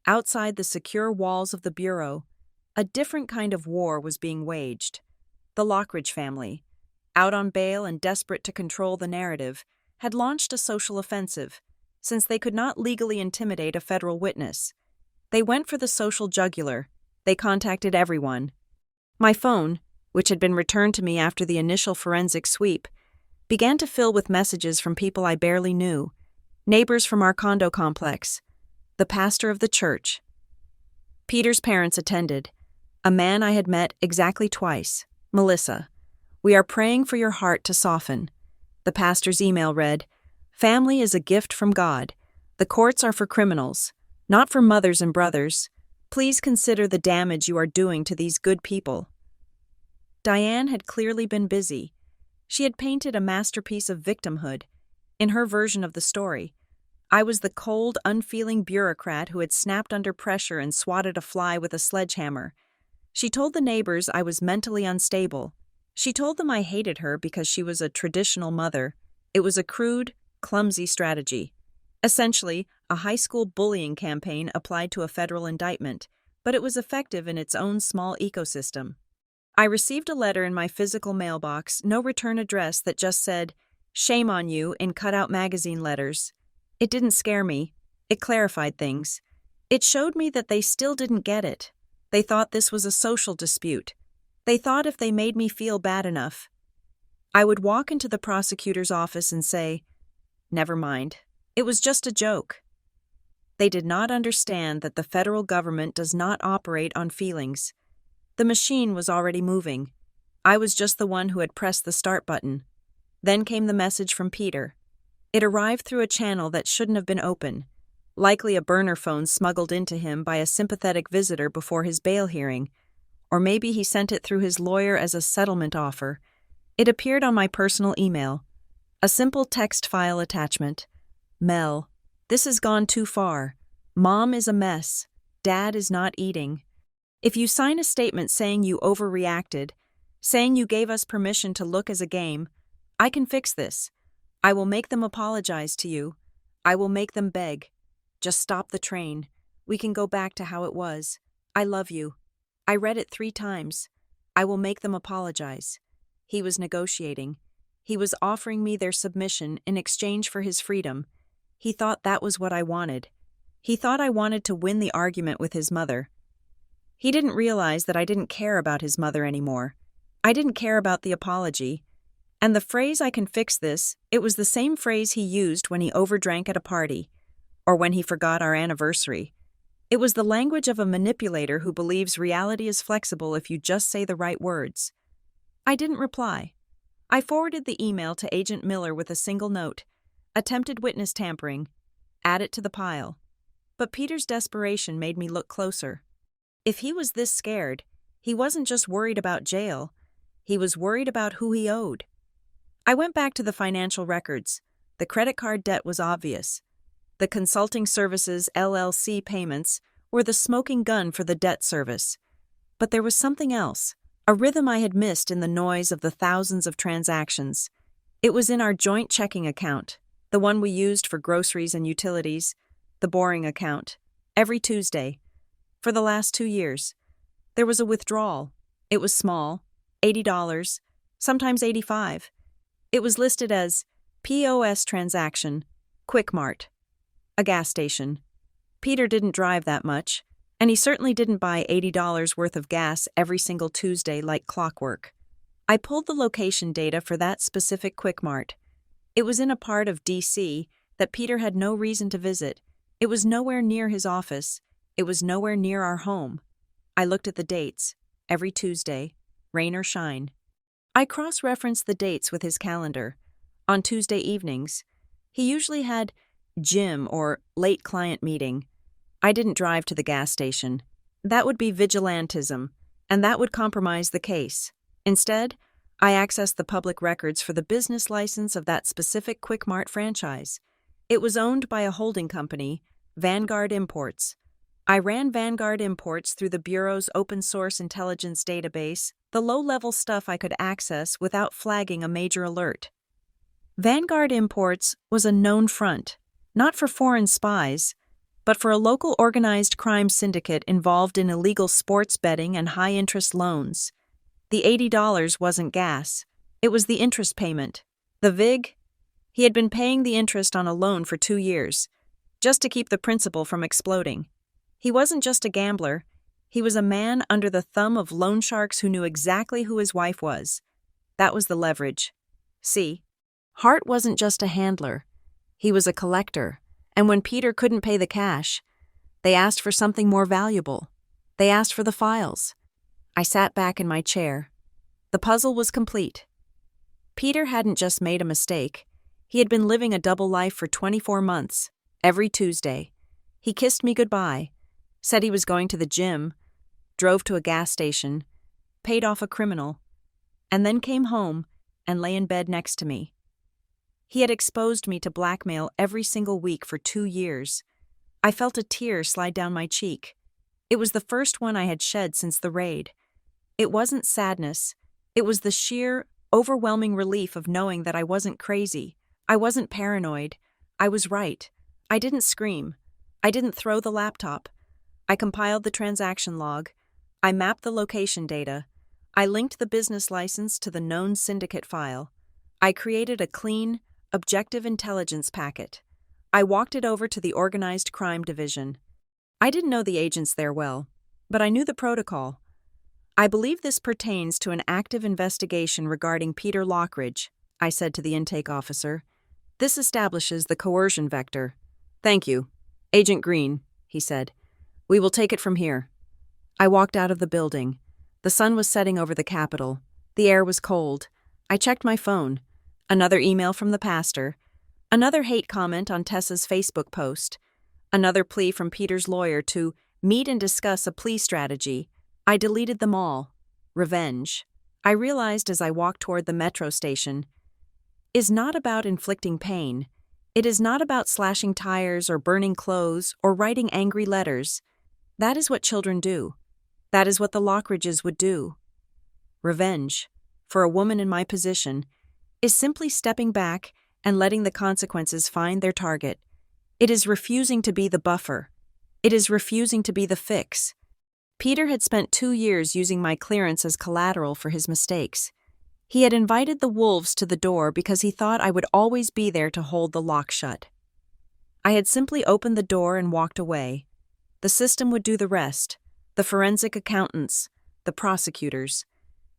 Outside the secure walls of the bureau, a different kind of war was being waged. The Lockridge family, out on bail and desperate to control the narrative, had launched a social offensive, since they could not legally intimidate a federal witness. They went for the social jugular. They contacted everyone. My phone, which had been returned to me after the initial forensic sweep, began to fill with messages from people I barely knew, neighbors from our condo complex, the pastor of the church. Peter's parents attended, a man I had met exactly twice, Melissa. "We are praying for your heart to soften. The pastor's email read, "Family is a gift from God. The courts are for criminals, not for mothers and brothers. Please consider the damage you are doing to these good people." Diane had clearly been busy. She had painted a masterpiece of victimhood. In her version of the story, I was the cold, unfeeling bureaucrat who had snapped under pressure and swatted a fly with a sledgehammer. She told the neighbors I was mentally unstable. She told them I hated her because she was a traditional mother. It was a crude, clumsy strategy. Essentially, a high school bullying campaign applied to a federal indictment, but it was effective in its own small ecosystem. I received a letter in my physical mailbox, no return address, that just said, "Shame on you," in cut-out magazine letters. It didn't scare me. It clarified things. It showed me that they still didn't get it. They thought this was a social dispute. They thought if they made me feel bad enough, I would walk into the prosecutor's office and say, "Never mind. It was just a joke." They did not understand that the federal government does not operate on feelings. The machine was already moving. I was just the one who had pressed the start button. Then came the message from Peter. It arrived through a channel that shouldn't have been open, likely a burner phone smuggled into him by a sympathetic visitor before his bail hearing, or maybe he sent it through his lawyer as a settlement offer. It appeared on my personal email. A simple text file attachment. "Mel, this has gone too far. Mom is a mess. Dad is not eating. If you sign a statement saying you overreacted, saying you gave us permission to look as a game, I can fix this. I will make them apologize to you. I will make them beg. Just stop the train. We can go back to how it was. I love you." I read it 3 times. I will make them apologize. He was negotiating. He was offering me their submission in exchange for his freedom. He thought that was what I wanted. He thought I wanted to win the argument with his mother. He didn't realize that I didn't care about his mother anymore. I didn't care about the apology. And the phrase "I can fix this," it was the same phrase he used when he overdrank at a party, or when he forgot our anniversary. It was the language of a manipulator who believes reality is flexible if you just say the right words. I didn't reply. I forwarded the email to Agent Miller with a single note: "Attempted witness tampering. Add it to the pile." But Peter's desperation made me look closer. If he was this scared, he wasn't just worried about jail. He was worried about who he owed. I went back to the financial records. The credit card debt was obvious. The consulting services LLC payments were the smoking gun for the debt service. But there was something else, a rhythm I had missed in the noise of the thousands of transactions. It was in our joint checking account, the one we used for groceries and utilities, the boring account, every Tuesday. For the last 2 years, there was a withdrawal. It was small, $80, sometimes $85. It was listed as POS transaction, Quick Mart, a gas station. Peter didn't drive that much, and he certainly didn't buy $80 worth of gas every single Tuesday like clockwork. I pulled the location data for that specific Quick Mart. It was in a part of D.C. that Peter had no reason to visit. It was nowhere near his office. It was nowhere near our home. I looked at the dates, every Tuesday, rain or shine. I cross-referenced the dates with his calendar. On Tuesday evenings, he usually had gym or late client meeting. I didn't drive to the gas station. That would be vigilantism, and that would compromise the case. Instead, I accessed the public records for the business license of that specific Quick Mart franchise. It was owned by a holding company, Vanguard Imports. I ran Vanguard Imports through the Bureau's open-source intelligence database, the low-level stuff I could access without flagging a major alert. Vanguard Imports was a known front, not for foreign spies, but for a local organized crime syndicate involved in illegal sports betting and high-interest loans. The $80 wasn't gas. It was the interest payment. The VIG? He had been paying the interest on a loan for 2 years, just to keep the principal from exploding. He wasn't just a gambler. He was a man under the thumb of loan sharks who knew exactly who his wife was. That was the leverage. See, Hart wasn't just a handler. He was a collector, and when Peter couldn't pay the cash, they asked for something more valuable. They asked for the files. I sat back in my chair. The puzzle was complete. Peter hadn't just made a mistake. He had been living a double life for 24 months, every Tuesday. He kissed me goodbye, said he was going to the gym, drove to a gas station, paid off a criminal, and then came home and lay in bed next to me. He had exposed me to blackmail every single week for 2 years. I felt a tear slide down my cheek. It was the first one I had shed since the raid. It wasn't sadness. It was the sheer, overwhelming relief of knowing that I wasn't crazy. I wasn't paranoid. I was right. I didn't scream. I didn't throw the laptop. I compiled the transaction log. I mapped the location data. I linked the business license to the known syndicate file. I created a clean, objective intelligence packet. I walked it over to the Organized Crime Division. I didn't know the agents there well, but I knew the protocol. I believe this pertains to an active investigation regarding Peter Lockridge, I said to the intake officer. This establishes the coercion vector. Thank you. Agent Green, he said. We will take it from here. I walked out of the building. The sun was setting over the Capitol. The air was cold. I checked my phone. Another email from the pastor. Another hate comment on Tessa's Facebook post. Another plea from Peter's lawyer to meet and discuss a plea strategy. I deleted them all. Revenge, I realized as I walked toward the metro station, is not about inflicting pain. It is not about slashing tires or burning clothes or writing angry letters. That is what children do. That is what the Lockridges would do. Revenge, for a woman in my position, is simply stepping back and letting the consequences find their target. It is refusing to be the buffer. It is refusing to be the fix. Peter had spent 2 years using my clearance as collateral for his mistakes. He had invited the wolves to the door because he thought I would always be there to hold the lock shut. I had simply opened the door and walked away. The system would do the rest. The forensic accountants, the prosecutors,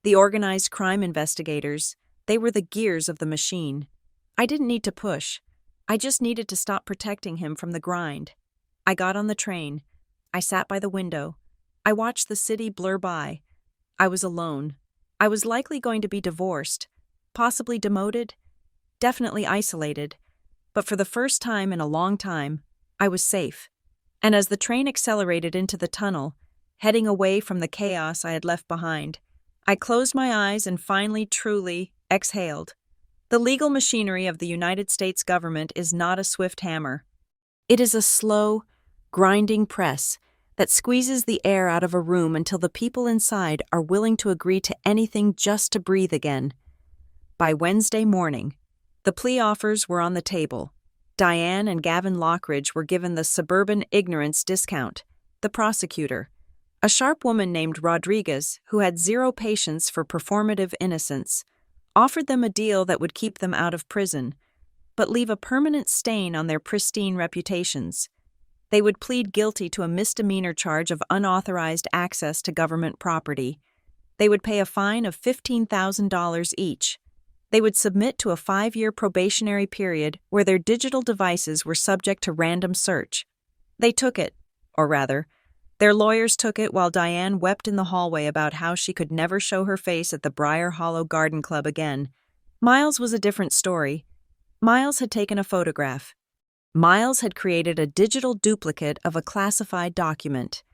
the organized crime investigators, they were the gears of the machine. I didn't need to push. I just needed to stop protecting him from the grind. I got on the train. I sat by the window. I watched the city blur by. I was alone. I was likely going to be divorced, possibly demoted, definitely isolated. But for the first time in a long time, I was safe. And as the train accelerated into the tunnel, heading away from the chaos I had left behind, I closed my eyes and finally, truly, exhaled. The legal machinery of the United States government is not a swift hammer. It is a slow, grinding press that squeezes the air out of a room until the people inside are willing to agree to anything just to breathe again. By Wednesday morning, the plea offers were on the table. Diane and Gavin Lockridge were given the suburban ignorance discount. The prosecutor, a sharp woman named Rodriguez who had zero patience for performative innocence, offered them a deal that would keep them out of prison, but leave a permanent stain on their pristine reputations. They would plead guilty to a misdemeanor charge of unauthorized access to government property. They would pay a fine of $15,000 each. They would submit to a 5-year probationary period where their digital devices were subject to random search. They took it, or rather, their lawyers took it while Diane wept in the hallway about how she could never show her face at the Briar Hollow Garden Club again. Miles was a different story. Miles had taken a photograph. Miles had created a digital duplicate of a classified document.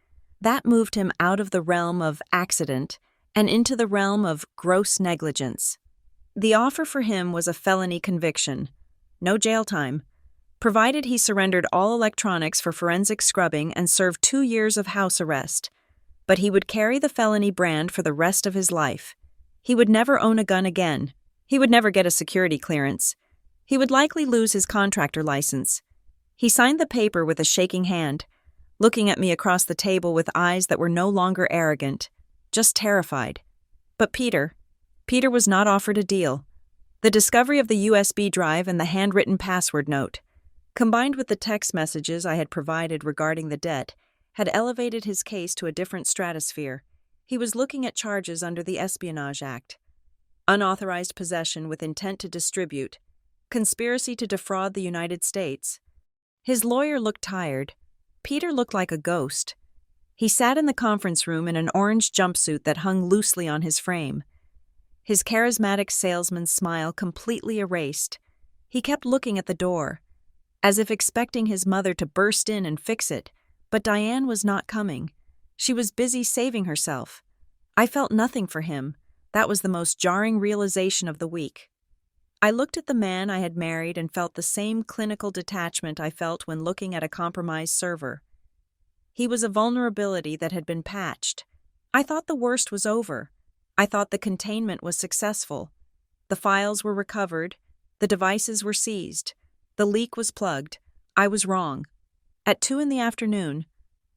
That moved him out of the realm of accident and into the realm of gross negligence. The offer for him was a felony conviction. No jail time, provided he surrendered all electronics for forensic scrubbing and served 2 years of house arrest. But he would carry the felony brand for the rest of his life. He would never own a gun again. He would never get a security clearance. He would likely lose his contractor license. He signed the paper with a shaking hand, looking at me across the table with eyes that were no longer arrogant, just terrified. But Peter was not offered a deal. The discovery of the USB drive and the handwritten password note, combined with the text messages I had provided regarding the debt, had elevated his case to a different stratosphere. He was looking at charges under the Espionage Act: unauthorized possession with intent to distribute, conspiracy to defraud the United States. His lawyer looked tired. Peter looked like a ghost. He sat in the conference room in an orange jumpsuit that hung loosely on his frame. his charismatic salesman's smile completely erased. He kept looking at the door, as if expecting his mother to burst in and fix it, but Diane was not coming. She was busy saving herself. I felt nothing for him. That was the most jarring realization of the week. I looked at the man I had married and felt the same clinical detachment I felt when looking at a compromised server. He was a vulnerability that had been patched. I thought the worst was over. I thought the containment was successful. The files were recovered. The devices were seized. The leak was plugged. I was wrong. At 2 p.m,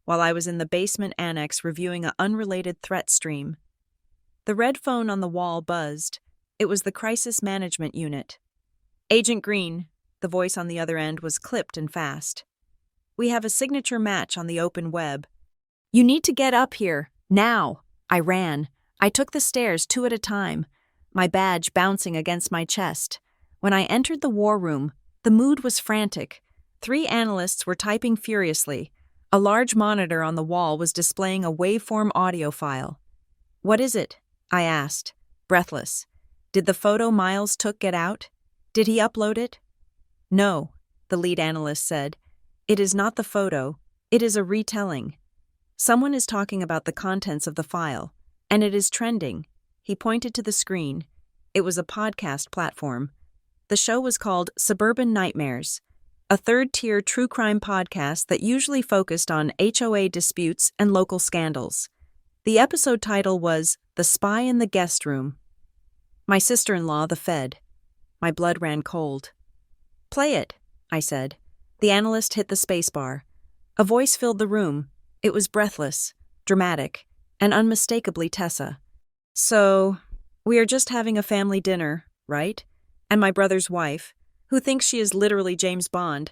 while I was in the basement annex reviewing an unrelated threat stream, the red phone on the wall buzzed. It was the crisis management unit. "Agent Green," the voice on the other end was clipped and fast. "We have a signature match on the open web. You need to get up here, now." I ran. I took the stairs 2 at a time, my badge bouncing against my chest. When I entered the war room, the mood was frantic. 3 analysts were typing furiously. A large monitor on the wall was displaying a waveform audio file. "What is it?" I asked, breathless. Did the photo Miles took get out? Did he upload it? "No," the lead analyst said. "It is not the photo. It is a retelling. Someone is talking about the contents of the file, and it is trending." He pointed to the screen. It was a podcast platform. The show was called Suburban Nightmares, a third-tier true crime podcast that usually focused on HOA disputes and local scandals. The episode title was The Spy in the Guest Room. My sister-in-law, the Fed. My blood ran cold. "Play it," I said. The analyst hit the spacebar. A voice filled the room. It was breathless, dramatic, and unmistakably Tessa. "So, we are just having a family dinner, right? And my brother's wife, who thinks she is literally James Bond,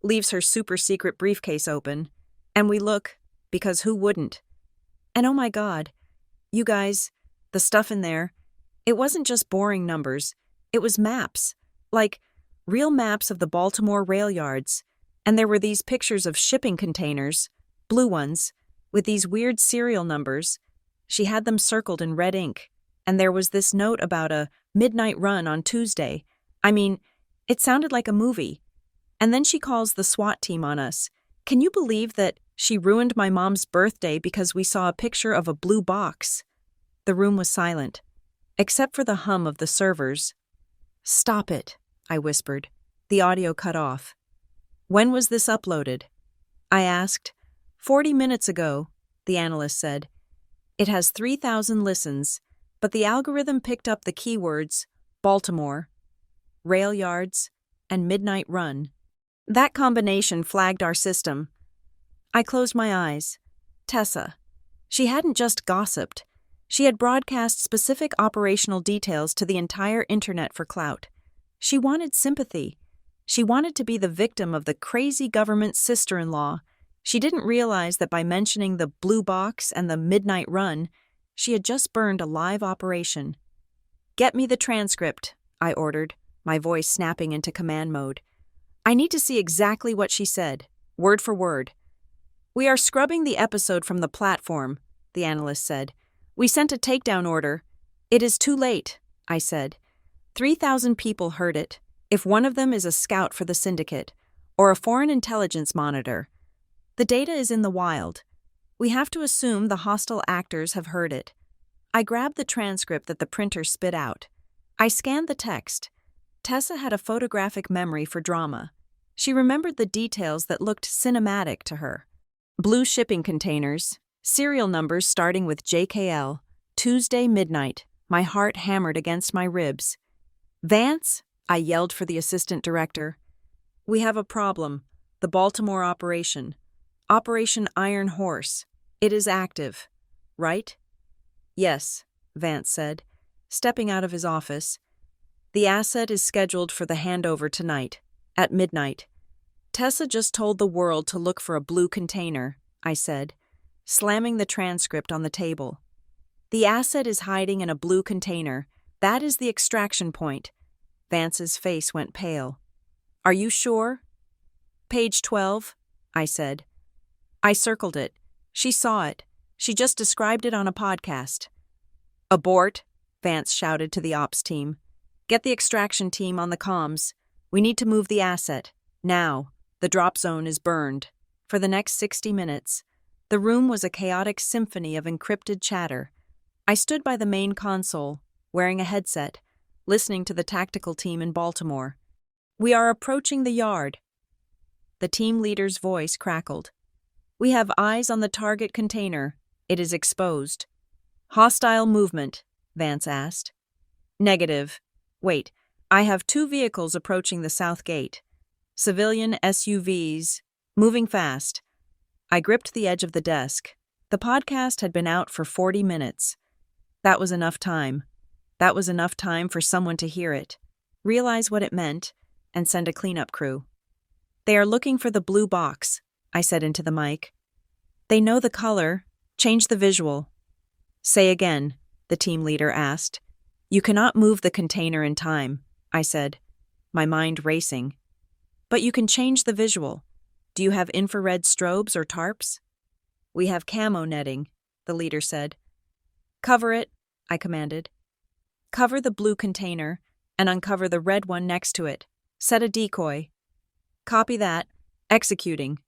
leaves her super-secret briefcase open, and we look, because who wouldn't? And oh my God, you guys, the stuff in there, it wasn't just boring numbers, it was maps, like real maps of the Baltimore rail yards, and there were these pictures of shipping containers, blue ones, with these weird serial numbers. She had them circled in red ink, and there was this note about a midnight run on Tuesday. I mean, it sounded like a movie. And then she calls the SWAT team on us. Can you believe that she ruined my mom's birthday because we saw a picture of a blue box? The room was silent, except for the hum of the servers. "Stop it," I whispered. The audio cut off. "When was this uploaded?" I asked. 40 minutes ago, the analyst said. "It has 3,000 listens, but the algorithm picked up the keywords Baltimore, rail yards, and midnight run. That combination flagged our system." I closed my eyes. Tessa. She hadn't just gossiped. She had broadcast specific operational details to the entire internet for clout. She wanted sympathy. She wanted to be the victim of the crazy government sister-in-law. She didn't realize that by mentioning the blue box and the midnight run, she had just burned a live operation. "Get me the transcript," I ordered, my voice snapping into command mode. "I need to see exactly what she said, word for word." "We are scrubbing the episode from the platform," the analyst said. "We sent a takedown order." "It is too late," I said. 3,000 people heard it, if one of them is a scout for the syndicate, or a foreign intelligence monitor. The data is in the wild. We have to assume the hostile actors have heard it. I grabbed the transcript that the printer spit out. I scanned the text. Tessa had a photographic memory for drama. She remembered the details that looked cinematic to her. Blue shipping containers, serial numbers starting with JKL, Tuesday midnight. My heart hammered against my ribs. "Vance," I yelled for the assistant director. "We have a problem. The Baltimore operation. Operation Iron Horse. It is active. Right?" "Yes," Vance said, stepping out of his office. "The asset is scheduled for the handover tonight, at midnight." "Tessa just told the world to look for a blue container," I said, slamming the transcript on the table. "The asset is hiding in a blue container. That is the extraction point." Vance's face went pale. "Are you sure?" "Page 12, I said. I circled it. She saw it. She just described it on a podcast. "Abort," Vance shouted to the ops team. "Get the extraction team on the comms. We need to move the asset. Now. The drop zone is burned." For the next 60 minutes, the room was a chaotic symphony of encrypted chatter. I stood by the main console, wearing a headset, listening to the tactical team in Baltimore. "We are approaching the yard." The team leader's voice crackled. "We have eyes on the target container. It is exposed." "Hostile movement?" Vance asked. "Negative. Wait, I have 2 vehicles approaching the south gate. Civilian SUVs, moving fast." I gripped the edge of the desk. The podcast had been out for 40 minutes. That was enough time. That was enough time for someone to hear it, realize what it meant, and send a cleanup crew. "They are looking for the blue box," I said into the mic. "They know the color. Change the visual." "Say again," the team leader asked. "You cannot move the container in time," I said, my mind racing. "But you can change the visual. Do you have infrared strobes or tarps?" "We have camo netting," the leader said. "Cover it," I commanded. "Cover the blue container and uncover the red one next to it. Set a decoy." "Copy that. Executing."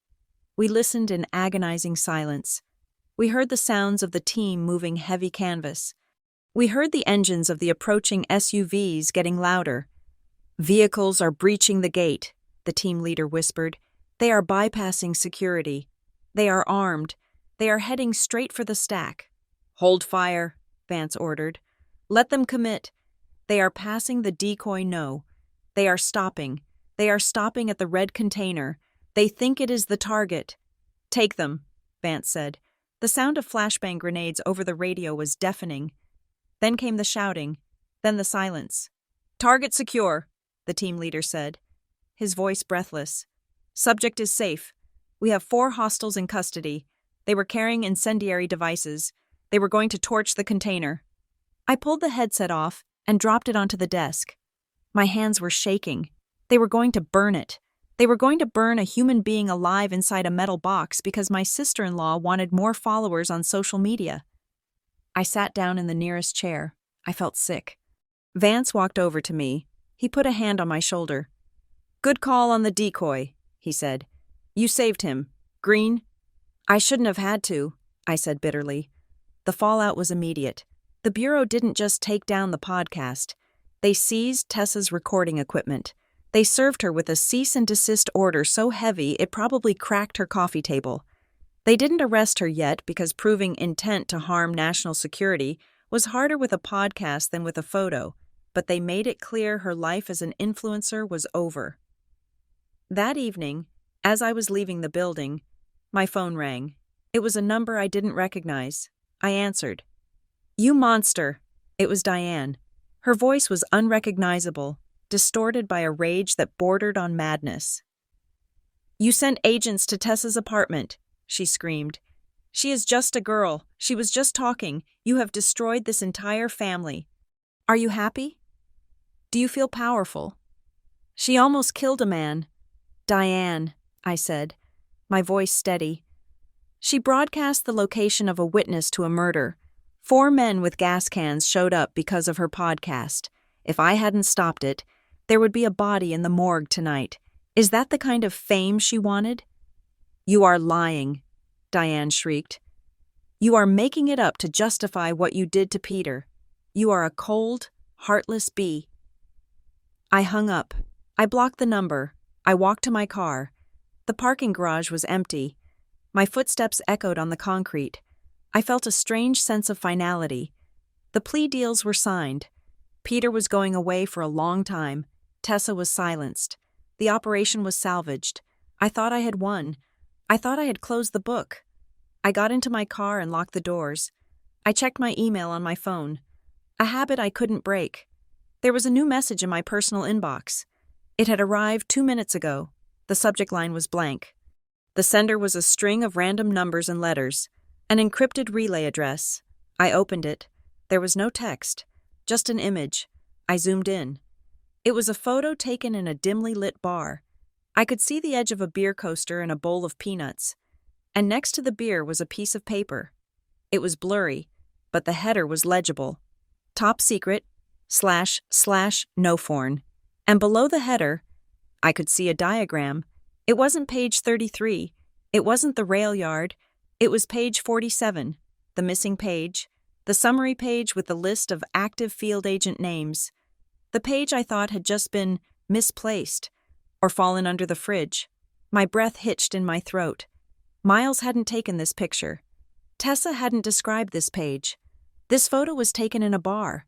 We listened in agonizing silence. We heard the sounds of the team moving heavy canvas. We heard the engines of the approaching SUVs getting louder. "Vehicles are breaching the gate," the team leader whispered. "They are bypassing security. They are armed. They are heading straight for the stack." "Hold fire," Vance ordered. "Let them commit. They are passing the decoy no. They are stopping. They are stopping at the red container. They think it is the target." "Take them," Vance said. The sound of flashbang grenades over the radio was deafening. Then came the shouting, then the silence. "Target secure," the team leader said, his voice breathless. "Subject is safe. We have 4 hostiles in custody. They were carrying incendiary devices. They were going to torch the container." I pulled the headset off and dropped it onto the desk. My hands were shaking. They were going to burn it. They were going to burn a human being alive inside a metal box because my sister-in-law wanted more followers on social media. I sat down in the nearest chair. I felt sick. Vance walked over to me. He put a hand on my shoulder. "Good call on the decoy," he said. "You saved him. Green?" "I shouldn't have had to," I said bitterly. The fallout was immediate. The Bureau didn't just take down the podcast. They seized Tessa's recording equipment. They served her with a cease and desist order so heavy it probably cracked her coffee table. They didn't arrest her yet because proving intent to harm national security was harder with a podcast than with a photo, but they made it clear her life as an influencer was over. That evening, as I was leaving the building, my phone rang. It was a number I didn't recognize. I answered. "You monster!" It was Diane. Her voice was unrecognizable, distorted by a rage that bordered on madness. "You sent agents to Tessa's apartment," she screamed. "She is just a girl. She was just talking. You have destroyed this entire family. Are you happy? Do you feel powerful? She almost killed a man." "Diane," I said, my voice steady. "She broadcast the location of a witness to a murder. 4 men with gas cans showed up because of her podcast. If I hadn't stopped it, there would be a body in the morgue tonight. Is that the kind of fame she wanted?" "You are lying," Diane shrieked. "You are making it up to justify what you did to Peter. You are a cold, heartless bee." I hung up. I blocked the number. I walked to my car. The parking garage was empty. My footsteps echoed on the concrete. I felt a strange sense of finality. The plea deals were signed. Peter was going away for a long time. Tessa was silenced. The operation was salvaged. I thought I had won. I thought I had closed the book. I got into my car and locked the doors. I checked my email on my phone. A habit I couldn't break. There was a new message in my personal inbox. It had arrived 2 minutes ago. The subject line was blank. The sender was a string of random numbers and letters, an encrypted relay address. I opened it. There was no text, just an image. I zoomed in. It was a photo taken in a dimly lit bar. I could see the edge of a beer coaster and a bowl of peanuts. And next to the beer was a piece of paper. It was blurry, but the header was legible. top secret, / no foreign. And below the header, I could see a diagram. It wasn't page 33. It wasn't the rail yard. It was page 47, the missing page, the summary page with the list of active field agent names. The page I thought had just been misplaced or fallen under the fridge. My breath hitched in my throat. Miles hadn't taken this picture. Tessa hadn't described this page. This photo was taken in a bar,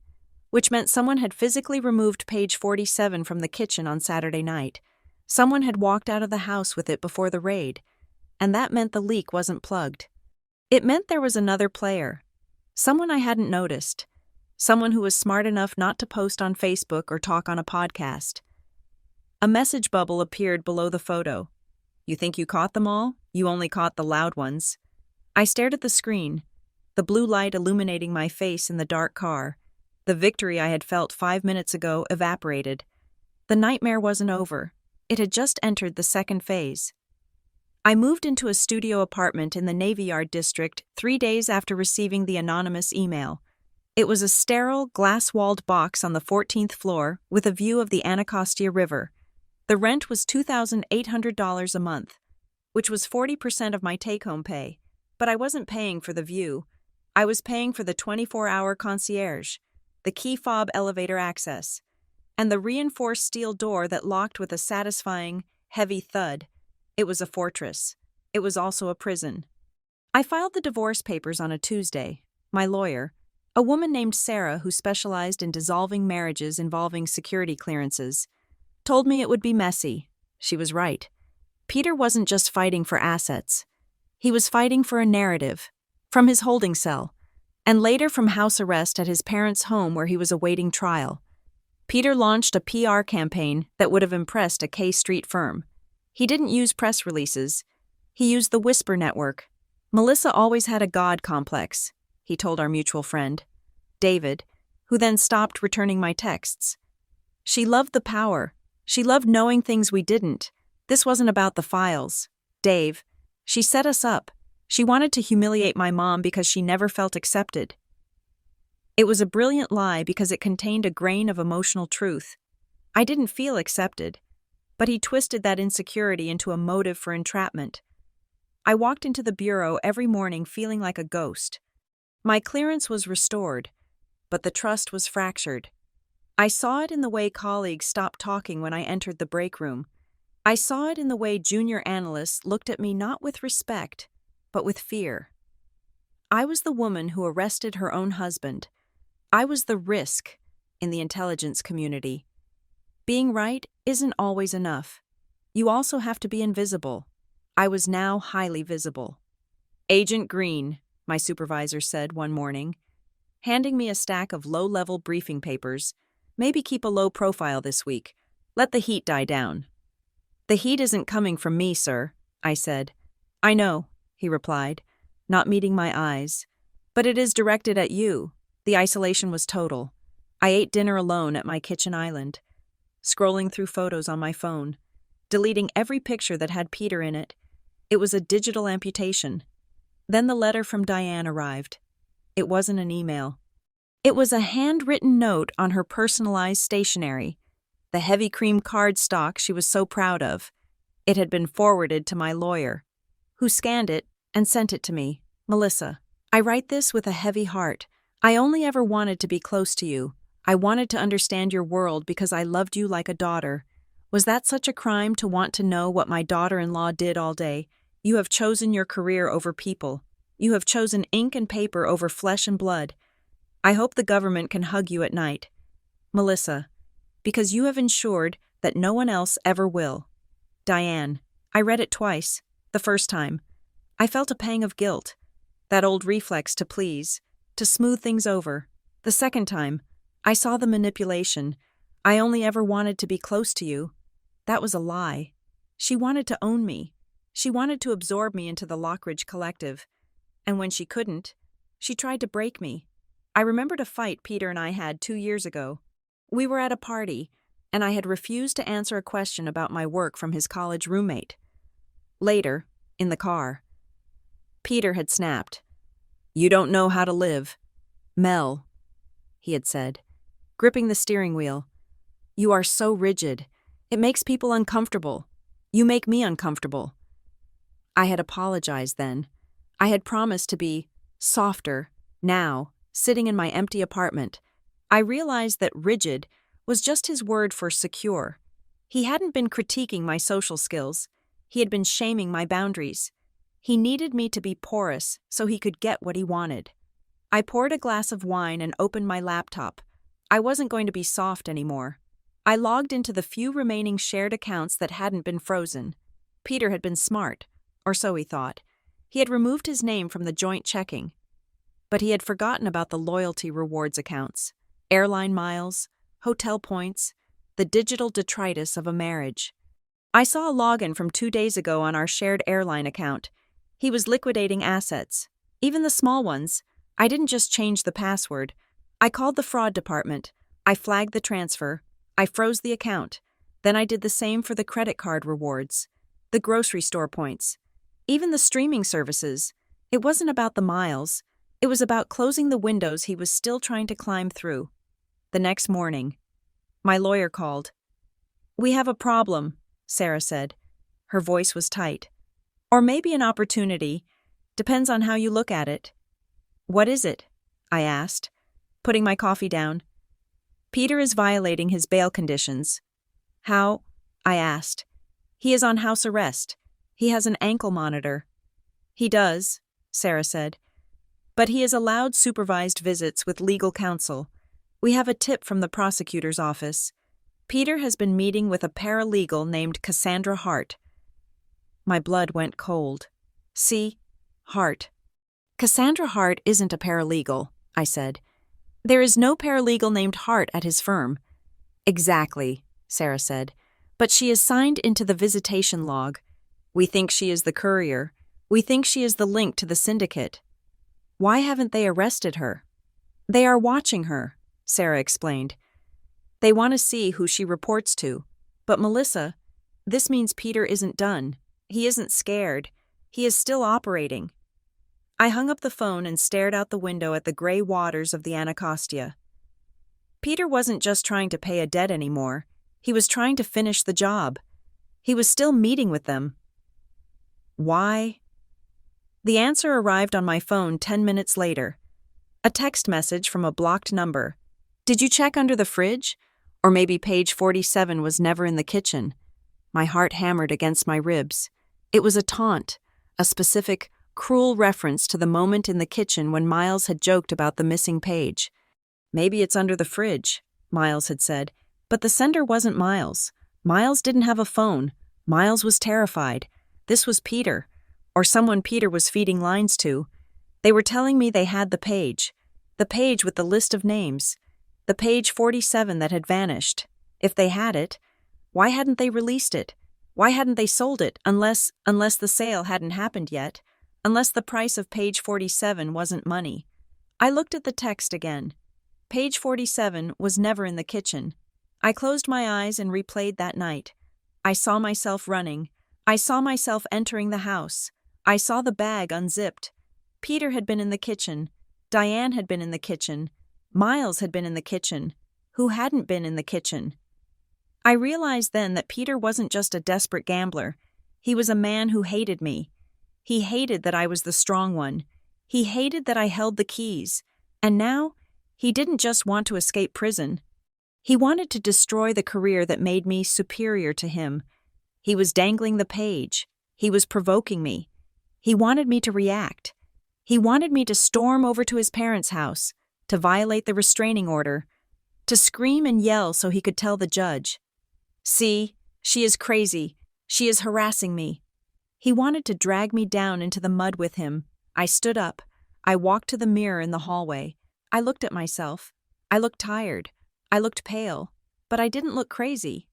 which meant someone had physically removed page 47 from the kitchen on Saturday night. Someone had walked out of the house with it before the raid, and that meant the leak wasn't plugged. It meant there was another player, someone I hadn't noticed, someone who was smart enough not to post on Facebook or talk on a podcast. A message bubble appeared below the photo. You think you caught them all? You only caught the loud ones. I stared at the screen, the blue light illuminating my face in the dark car. The victory I had felt 5 minutes ago evaporated. The nightmare wasn't over. It had just entered the second phase. I moved into a studio apartment in the Navy Yard district 3 days after receiving the anonymous email. It was a sterile, glass-walled box on the 14th floor with a view of the Anacostia River. The rent was $2,800 a month, which was 40% of my take-home pay. But I wasn't paying for the view. I was paying for the 24-hour concierge, the key fob elevator access, and the reinforced steel door that locked with a satisfying, heavy thud. It was a fortress. It was also a prison. I filed the divorce papers on a Tuesday. My lawyer, a woman named Sarah who specialized in dissolving marriages involving security clearances, told me it would be messy. She was right. Peter wasn't just fighting for assets. He was fighting for a narrative, from his holding cell, and later from house arrest at his parents' home where he was awaiting trial. Peter launched a PR campaign that would have impressed a K Street firm. He didn't use press releases. He used the Whisper Network. Melissa always had a God complex, he told our mutual friend, David, who then stopped returning my texts. She loved the power. She loved knowing things we didn't. This wasn't about the files. Dave, she set us up. She wanted to humiliate my mom because she never felt accepted. It was a brilliant lie because it contained a grain of emotional truth. I didn't feel accepted, but he twisted that insecurity into a motive for entrapment. I walked into the bureau every morning feeling like a ghost. My clearance was restored, but the trust was fractured. I saw it in the way colleagues stopped talking when I entered the break room. I saw it in the way junior analysts looked at me not with respect, but with fear. I was the woman who arrested her own husband. I was the risk in the intelligence community. Being right isn't always enough. You also have to be invisible. I was now highly visible. Agent Green, my supervisor said one morning, handing me a stack of low-level briefing papers. Maybe keep a low profile this week. Let the heat die down. The heat isn't coming from me, sir, I said. I know, he replied, not meeting my eyes. But it is directed at you. The isolation was total. I ate dinner alone at my kitchen island, scrolling through photos on my phone, deleting every picture that had Peter in it. It was a digital amputation. Then the letter from Diane arrived. It wasn't an email. It was a handwritten note on her personalized stationery, the heavy cream cardstock she was so proud of. It had been forwarded to my lawyer, who scanned it and sent it to me. Melissa, I write this with a heavy heart. I only ever wanted to be close to you. I wanted to understand your world because I loved you like a daughter. Was that such a crime to want to know what my daughter-in-law did all day? You have chosen your career over people. You have chosen ink and paper over flesh and blood. I hope the government can hug you at night. Melissa, because you have ensured that no one else ever will. Diane, I read it twice. The first time, I felt a pang of guilt, that old reflex to please, to smooth things over. The second time, I saw the manipulation. I only ever wanted to be close to you. That was a lie. She wanted to own me. She wanted to absorb me into the Lockridge Collective. And when she couldn't, she tried to break me. I remembered a fight Peter and I had 2 years ago. We were at a party, and I had refused to answer a question about my work from his college roommate. Later, in the car, Peter had snapped. You don't know how to live. Mel, he had said, gripping the steering wheel. "You are so rigid. It makes people uncomfortable. You make me uncomfortable." I had apologized then. I had promised to be softer. Now, sitting in my empty apartment, I realized that rigid was just his word for secure. He hadn't been critiquing my social skills. He had been shaming my boundaries. He needed me to be porous so he could get what he wanted. I poured a glass of wine and opened my laptop. I wasn't going to be soft anymore. I logged into the few remaining shared accounts that hadn't been frozen. Peter had been smart, or so he thought. He had removed his name from the joint checking. But he had forgotten about the loyalty rewards accounts, airline miles, hotel points, the digital detritus of a marriage. I saw a login from 2 days ago on our shared airline account. He was liquidating assets, even the small ones. I didn't just change the password. I called the fraud department. I flagged the transfer. I froze the account. Then I did the same for the credit card rewards, the grocery store points, even the streaming services. It wasn't about the miles. It was about closing the windows he was still trying to climb through. The next morning, my lawyer called. "We have a problem," Sarah said. Her voice was tight. "Or maybe an opportunity. Depends on how you look at it." "What is it?" I asked, putting my coffee down. "Peter is violating his bail conditions." "How?" I asked. "He is on house arrest. He has an ankle monitor." "He does," Sarah said. "But he is allowed supervised visits with legal counsel. We have a tip from the prosecutor's office. Peter has been meeting with a paralegal named Cassandra Hart." My blood went cold. "See? Hart. Cassandra Hart isn't a paralegal," I said. "There is no paralegal named Hart at his firm." "Exactly," Sarah said. "But she is signed into the visitation log. We think she is the courier. We think she is the link to the syndicate." "Why haven't they arrested her?" "They are watching her," Sarah explained. "They want to see who she reports to. But Melissa, this means Peter isn't done. He isn't scared. He is still operating." I hung up the phone and stared out the window at the gray waters of the Anacostia. Peter wasn't just trying to pay a debt anymore. He was trying to finish the job. He was still meeting with them. Why? The answer arrived on my phone 10 minutes later. A text message from a blocked number. "Did you check under the fridge? Or maybe page 47 was never in the kitchen." My heart hammered against my ribs. It was a taunt, a specific, cruel reference to the moment in the kitchen when Miles had joked about the missing page. "Maybe it's under the fridge," Miles had said. But the sender wasn't Miles. Miles didn't have a phone. Miles was terrified. This was Peter, or someone Peter was feeding lines to. They were telling me they had the page with the list of names, the page 47 that had vanished. If they had it, why hadn't they released it? Why hadn't they sold it unless the sale hadn't happened yet? Unless the price of page 47 wasn't money. I looked at the text again. Page 47 was never in the kitchen. I closed my eyes and replayed that night. I saw myself running. I saw myself entering the house. I saw the bag unzipped. Peter had been in the kitchen. Diane had been in the kitchen. Miles had been in the kitchen. Who hadn't been in the kitchen? I realized then that Peter wasn't just a desperate gambler. He was a man who hated me. He hated that I was the strong one. He hated that I held the keys. And now, he didn't just want to escape prison. He wanted to destroy the career that made me superior to him. He was dangling the page. He was provoking me. He wanted me to react. He wanted me to storm over to his parents' house, to violate the restraining order, to scream and yell so he could tell the judge, "See, she is crazy. She is harassing me." He wanted to drag me down into the mud with him. I stood up. I walked to the mirror in the hallway. I looked at myself. I looked tired. I looked pale. But I didn't look crazy.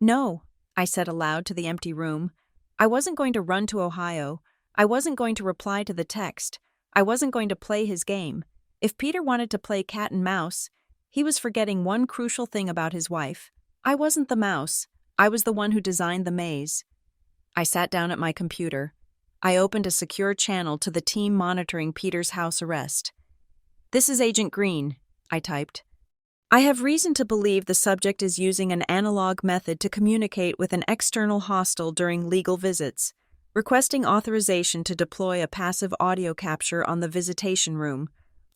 "No," I said aloud to the empty room. I wasn't going to run to Ohio. I wasn't going to reply to the text. I wasn't going to play his game. If Peter wanted to play cat and mouse, he was forgetting one crucial thing about his wife. I wasn't the mouse. I was the one who designed the maze. I sat down at my computer. I opened a secure channel to the team monitoring Peter's house arrest. "This is Agent Green," I typed. I have reason to believe the subject is using an analog method to communicate with an external hostile during legal visits, requesting authorization to deploy a passive audio capture on the visitation room.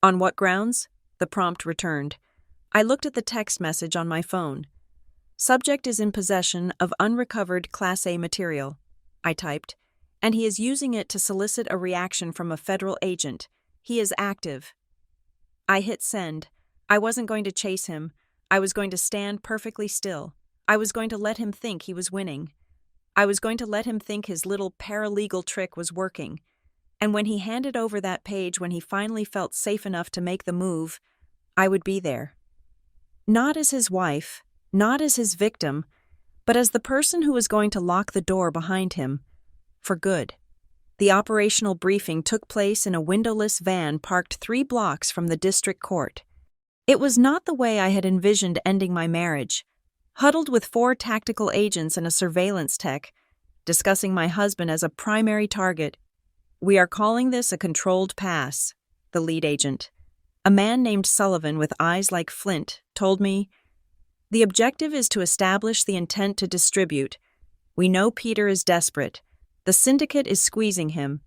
On what grounds? The prompt returned. I looked at the text message on my phone. Subject is in possession of unrecovered Class A material, I typed, and he is using it to solicit a reaction from a federal agent. He is active. I hit send. I wasn't going to chase him. I was going to stand perfectly still. I was going to let him think he was winning. I was going to let him think his little paralegal trick was working. And when he handed over that page, when he finally felt safe enough to make the move, I would be there. Not as his wife, not as his victim, but as the person who was going to lock the door behind him. For good. The operational briefing took place in a windowless van parked 3 blocks from the district court. It was not the way I had envisioned ending my marriage. Huddled with 4 tactical agents and a surveillance tech, discussing my husband as a primary target. We are calling this a controlled pass, the lead agent, a man named Sullivan with eyes like flint, told me. The objective is to establish the intent to distribute. We know Peter is desperate. The syndicate is squeezing him.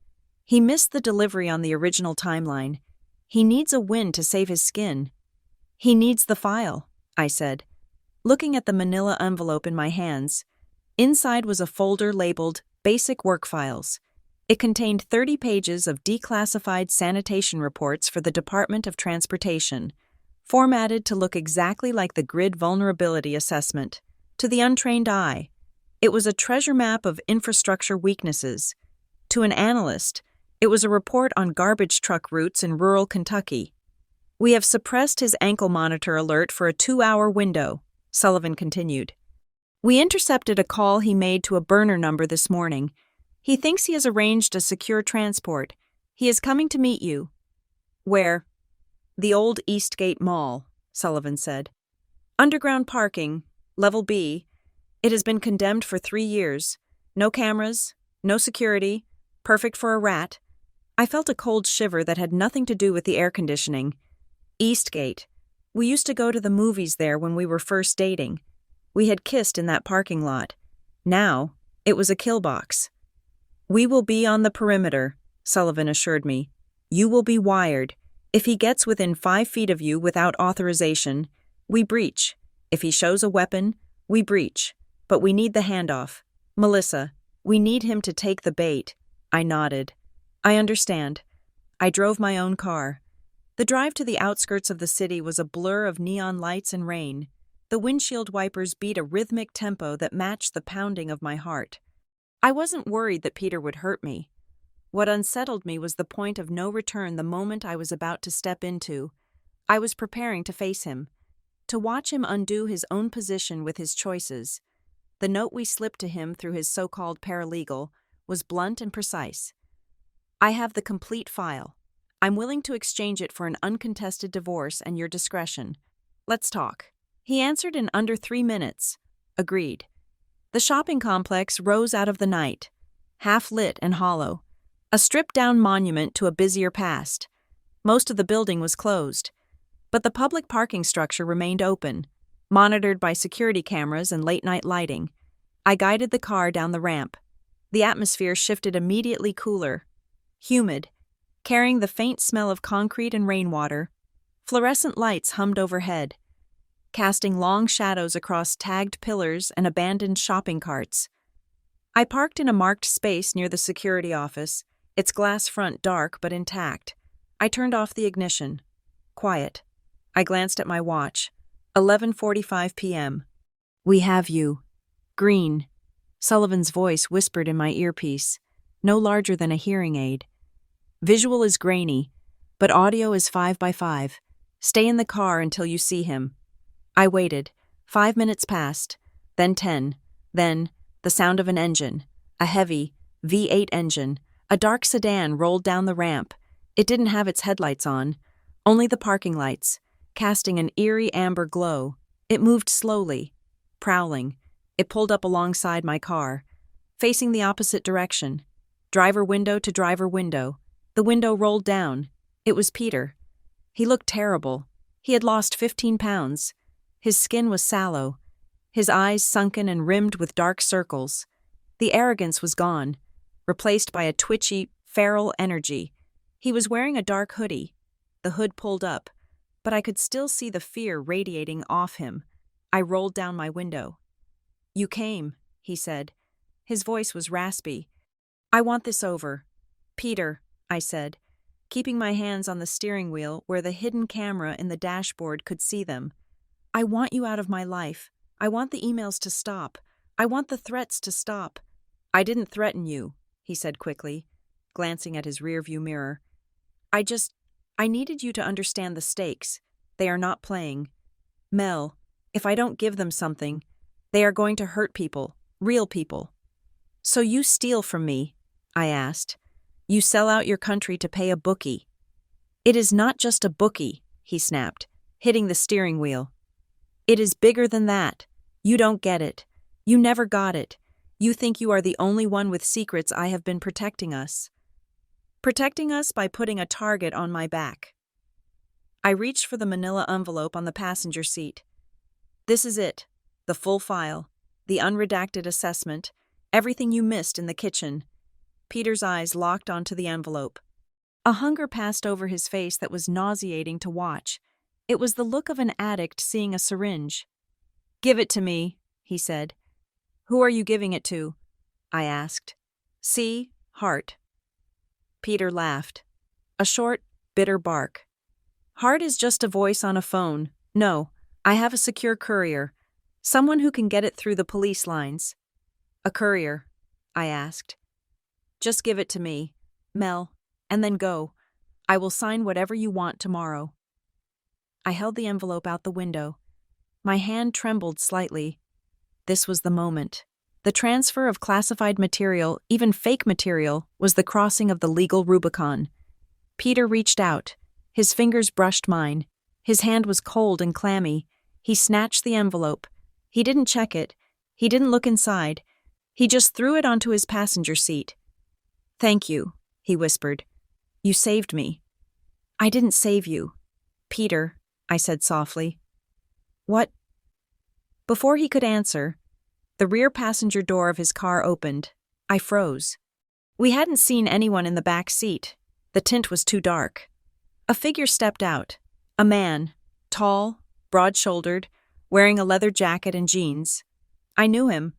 He missed the delivery on the original timeline. He needs a win to save his skin. He needs the file, I said, looking at the manila envelope in my hands. Inside was a folder labeled Basic Work Files. It contained 30 pages of declassified sanitation reports for the Department of Transportation, formatted to look exactly like the grid vulnerability assessment. To the untrained eye, it was a treasure map of infrastructure weaknesses. To an analyst, it was a report on garbage truck routes in rural Kentucky. We have suppressed his ankle monitor alert for a 2-hour window, Sullivan continued. We intercepted a call he made to a burner number this morning. He thinks he has arranged a secure transport. He is coming to meet you. Where? The old Eastgate Mall, Sullivan said. Underground parking, level B. It has been condemned for 3 years. No cameras, no security, perfect for a rat. I felt a cold shiver that had nothing to do with the air conditioning. Eastgate. We used to go to the movies there when we were first dating. We had kissed in that parking lot. Now, it was a kill box. We will be on the perimeter, Sullivan assured me. You will be wired. If he gets within 5 feet of you without authorization, we breach. If he shows a weapon, we breach. But we need the handoff. Melissa, we need him to take the bait. I nodded. I understand. I drove my own car. The drive to the outskirts of the city was a blur of neon lights and rain. The windshield wipers beat a rhythmic tempo that matched the pounding of my heart. I wasn't worried that Peter would hurt me. What unsettled me was the point of no return the moment I was about to step into. I was preparing to face him, to watch him undo his own position with his choices. The note we slipped to him through his so-called paralegal was blunt and precise. I have the complete file. I'm willing to exchange it for an uncontested divorce and your discretion. Let's talk. He answered in under 3 minutes. Agreed. The shopping complex rose out of the night, half-lit and hollow, a stripped-down monument to a busier past. Most of the building was closed, but the public parking structure remained open, monitored by security cameras and late-night lighting. I guided the car down the ramp. The atmosphere shifted immediately cooler, humid, carrying the faint smell of concrete and rainwater. Fluorescent lights hummed overhead, casting long shadows across tagged pillars and abandoned shopping carts. I parked in a marked space near the security office, its glass front dark but intact. I turned off the ignition. Quiet. I glanced at my watch. 11:45 p.m. We have you. Green. Sullivan's voice whispered in my earpiece, no larger than a hearing aid. Visual is grainy, but audio is 5 by 5. Stay in the car until you see him. I waited. 5 minutes passed, then 10, then the sound of an engine, a heavy V8 engine. A dark sedan rolled down the ramp. It didn't have its headlights on, only the parking lights, casting an eerie amber glow. It moved slowly, prowling. It pulled up alongside my car, facing the opposite direction. Driver window to driver window. The window rolled down. It was Peter. He looked terrible. He had lost 15 pounds. His skin was sallow, his eyes sunken and rimmed with dark circles. The arrogance was gone, replaced by a twitchy, feral energy. He was wearing a dark hoodie, the hood pulled up, but I could still see the fear radiating off him. I rolled down my window. "You came," he said. His voice was raspy. "I want this over." "Peter," I said, keeping my hands on the steering wheel where the hidden camera in the dashboard could see them. "I want you out of my life. I want the emails to stop. I want the threats to stop." "I didn't threaten you," he said quickly, glancing at his rearview mirror. I needed you to understand the stakes. They are not playing. Mel, if I don't give them something, they are going to hurt people, real people." "So you steal from me?" I asked. "You sell out your country to pay a bookie." "It is not just a bookie," he snapped, hitting the steering wheel. "It is bigger than that. You don't get it. You never got it. You think you are the only one with secrets. I have been protecting us. Protecting us by putting a target on my back." I reached for the manila envelope on the passenger seat. "This is it. The full file. The unredacted assessment. Everything you missed in the kitchen." Peter's eyes locked onto the envelope. A hunger passed over his face that was nauseating to watch. It was the look of an addict seeing a syringe. "Give it to me," he said. "Who are you giving it to?" I asked. "C. Hart." Peter laughed. A short, bitter bark. "Hart is just a voice on a phone. No, I have a secure courier. Someone who can get it through the police lines." "A courier?" I asked. "Just give it to me, Mel, and then go. I will sign whatever you want tomorrow." I held the envelope out the window. My hand trembled slightly. This was the moment. The transfer of classified material, even fake material, was the crossing of the legal Rubicon. Peter reached out. His fingers brushed mine. His hand was cold and clammy. He snatched the envelope. He didn't check it. He didn't look inside. He just threw it onto his passenger seat. "Thank you," he whispered. "You saved me." "I didn't save you." "Peter," I said softly. "What?" Before he could answer, the rear passenger door of his car opened. I froze. We hadn't seen anyone in the back seat. The tint was too dark. A figure stepped out. A man, tall, broad-shouldered, wearing a leather jacket and jeans. I knew him.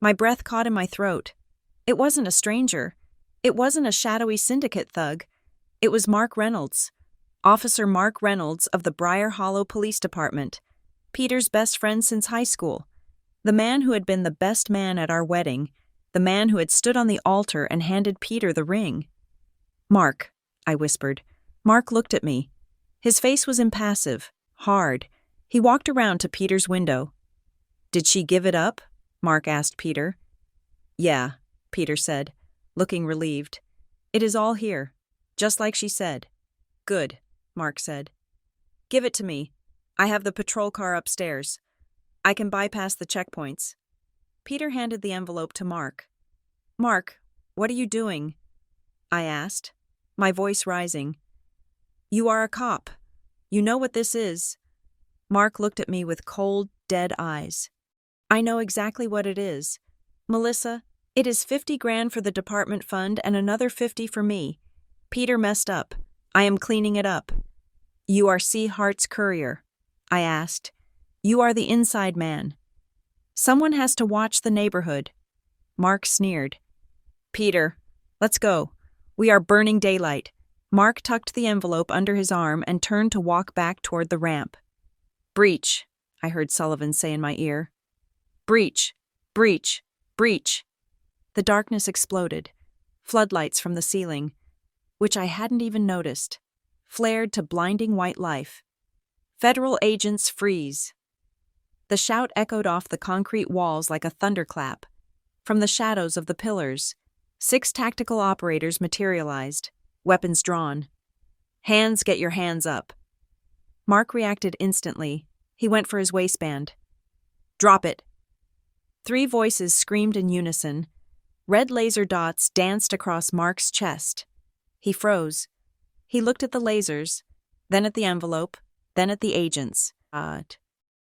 My breath caught in my throat. It wasn't a stranger. It wasn't a shadowy syndicate thug. It was Mark Reynolds. Officer Mark Reynolds of the Briar Hollow Police Department. Peter's best friend since high school. The man who had been the best man at our wedding. The man who had stood on the altar and handed Peter the ring. "Mark," I whispered. Mark looked at me. His face was impassive, hard. He walked around to Peter's window. "Did she give it up?" Mark asked Peter. "Yeah," Peter said, looking relieved. "It is all here, just like she said." "Good," Mark said. "Give it to me. I have the patrol car upstairs. I can bypass the checkpoints." Peter handed the envelope to Mark. "Mark, what are you doing?" I asked, my voice rising. "You are a cop. You know what this is." Mark looked at me with cold, dead eyes. "I know exactly what it is. Melissa, it is 50 grand for the department fund and another 50 for me. Peter messed up. I am cleaning it up." "You are C. Hart's courier?" I asked. "You are the inside man. Someone has to watch the neighborhood." Mark sneered. "Peter, let's go. We are burning daylight." Mark tucked the envelope under his arm and turned to walk back toward the ramp. "Breach," I heard Sullivan say in my ear. "Breach, breach, breach." The darkness exploded. Floodlights from the ceiling, which I hadn't even noticed, flared to blinding white life. "Federal agents freeze." The shout echoed off the concrete walls like a thunderclap. From the shadows of the pillars, 6 tactical operators materialized, weapons drawn. "Hands, get your hands up." Mark reacted instantly. He went for his waistband. "Drop it." 3 voices screamed in unison. Red laser dots danced across Mark's chest. He froze. He looked at the lasers, then at the envelope, then at the agents.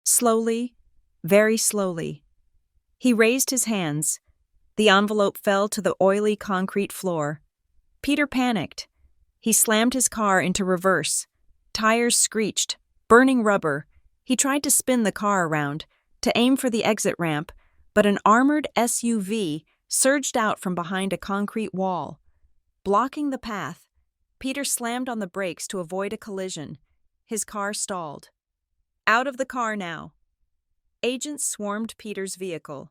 Slowly, very slowly. He raised his hands. The envelope fell to the oily concrete floor. Peter panicked. He slammed his car into reverse. Tires screeched, burning rubber. He tried to spin the car around, to aim for the exit ramp, but an armored SUV surged out from behind a concrete wall. Blocking the path, Peter slammed on the brakes to avoid a collision. His car stalled. Out of the car now. Agents swarmed Peter's vehicle.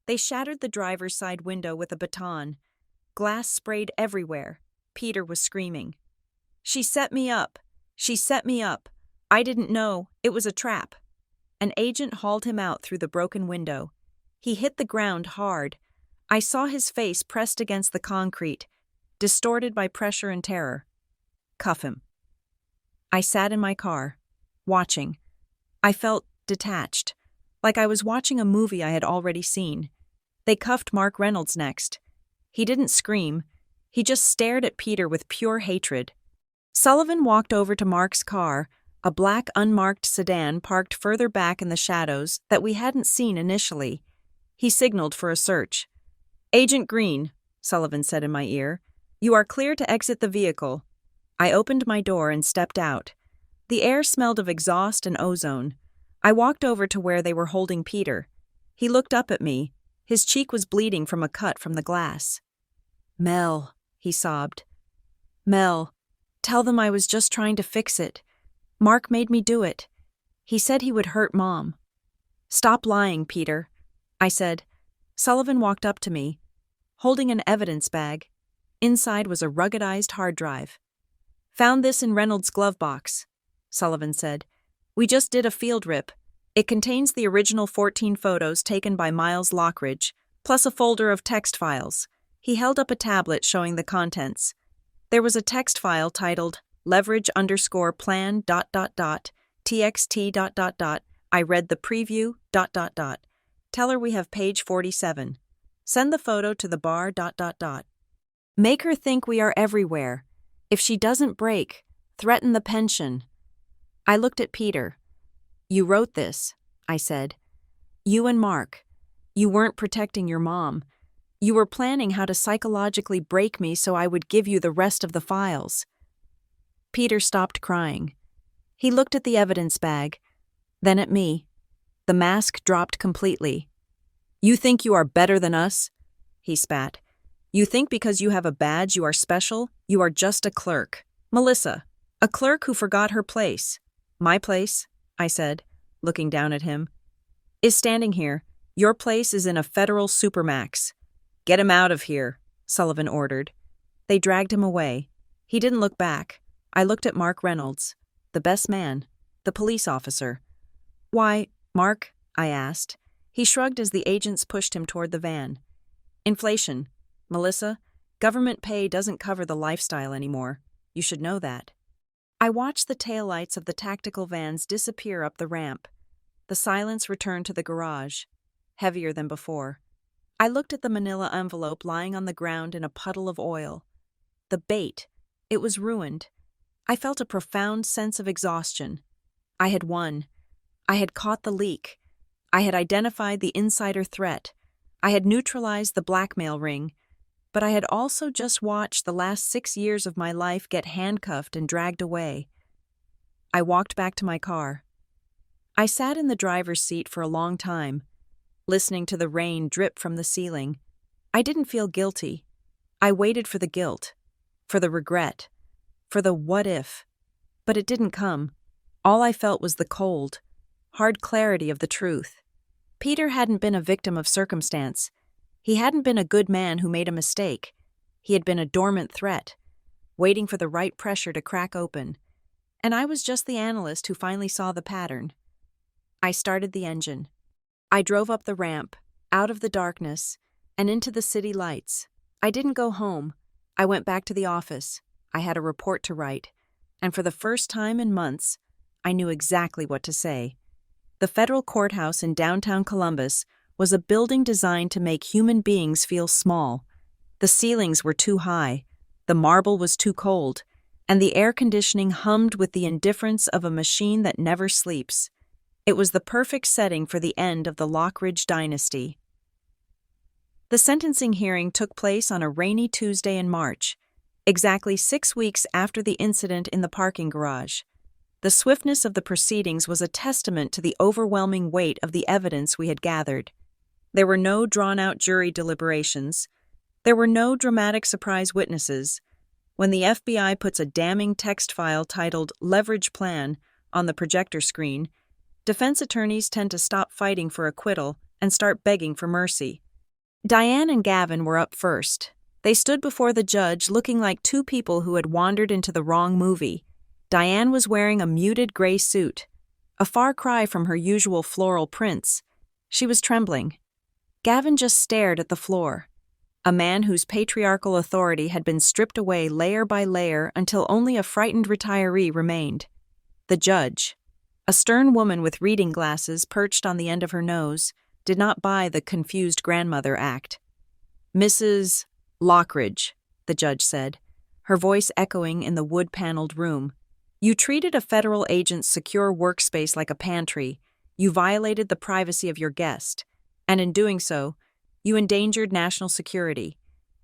They shattered the driver's side window with a baton. Glass sprayed everywhere. Peter was screaming. "She set me up! She set me up! I didn't know. It was a trap." An agent hauled him out through the broken window. He hit the ground hard. I saw his face pressed against the concrete, distorted by pressure and terror. "Cuff him." I sat in my car, watching. I felt detached, like I was watching a movie I had already seen. They cuffed Mark Reynolds next. He didn't scream. He just stared at Peter with pure hatred. Sullivan walked over to Mark's car, a black unmarked sedan parked further back in the shadows that we hadn't seen initially. He signaled for a search. "Agent Green," Sullivan said in my ear, "you are clear to exit the vehicle." I opened my door and stepped out. The air smelled of exhaust and ozone. I walked over to where they were holding Peter. He looked up at me. His cheek was bleeding from a cut from the glass. "Mel," he sobbed. "Mel, tell them I was just trying to fix it. Mark made me do it. He said he would hurt Mom." "Stop lying, Peter," I said. Sullivan walked up to me, holding an evidence bag. Inside was a ruggedized hard drive. "Found this in Reynolds' glove box," Sullivan said. "We just did a field rip. It contains the original 14 photos taken by Miles Lockridge, plus a folder of text files." He held up a tablet showing the contents. There was a text file titled leverage_plan ... txt ... I read the preview ... Tell her we have page 47. Send the photo to the bar ... Make her think we are everywhere. If she doesn't break, threaten the pension. I looked at Peter. "You wrote this," I said. "You and Mark. You weren't protecting your mom. You were planning how to psychologically break me so I would give you the rest of the files." Peter stopped crying. He looked at the evidence bag, then at me. The mask dropped completely. "You think you are better than us?" he spat. "You think because you have a badge you are special? You are just a clerk. Melissa, a clerk who forgot her place." "My place," I said, looking down at him, "is standing here. Your place is in a federal supermax." "Get him out of here," Sullivan ordered. They dragged him away. He didn't look back. I looked at Mark Reynolds, the best man, the police officer. "Why, Mark?" I asked. He shrugged as the agents pushed him toward the van. "Inflation. Melissa, government pay doesn't cover the lifestyle anymore. You should know that." I watched the taillights of the tactical vans disappear up the ramp. The silence returned to the garage, heavier than before. I looked at the manila envelope lying on the ground in a puddle of oil. The bait. It was ruined. I felt a profound sense of exhaustion. I had won. I had caught the leak. I had identified the insider threat. I had neutralized the blackmail ring. But I had also just watched the last 6 years of my life get handcuffed and dragged away. I walked back to my car. I sat in the driver's seat for a long time, listening to the rain drip from the ceiling. I didn't feel guilty. I waited for the guilt, for the regret, for the what if. But it didn't come. All I felt was the cold, hard clarity of the truth. Peter hadn't been a victim of circumstance. He hadn't been a good man who made a mistake. He had been a dormant threat, waiting for the right pressure to crack open. And I was just the analyst who finally saw the pattern. I started the engine. I drove up the ramp, out of the darkness, and into the city lights. I didn't go home. I went back to the office. I had a report to write. And for the first time in months, I knew exactly what to say. The federal courthouse in downtown Columbus was a building designed to make human beings feel small. The ceilings were too high, the marble was too cold, and the air conditioning hummed with the indifference of a machine that never sleeps. It was the perfect setting for the end of the Lockridge dynasty. The sentencing hearing took place on a rainy Tuesday in March, exactly 6 weeks after the incident in the parking garage. The swiftness of the proceedings was a testament to the overwhelming weight of the evidence we had gathered. There were no drawn-out jury deliberations. There were no dramatic surprise witnesses. When the FBI puts a damning text file titled "Leverage Plan" on the projector screen, defense attorneys tend to stop fighting for acquittal and start begging for mercy. Diane and Gavin were up first. They stood before the judge looking like two people who had wandered into the wrong movie. Diane was wearing a muted gray suit, a far cry from her usual floral prints. She was trembling. Gavin just stared at the floor, a man whose patriarchal authority had been stripped away layer by layer until only a frightened retiree remained. The judge, a stern woman with reading glasses perched on the end of her nose, did not buy the confused grandmother act. "Mrs. Lockridge," the judge said, her voice echoing in the wood-paneled room. "You treated a federal agent's secure workspace like a pantry. You violated the privacy of your guest, and in doing so, you endangered national security.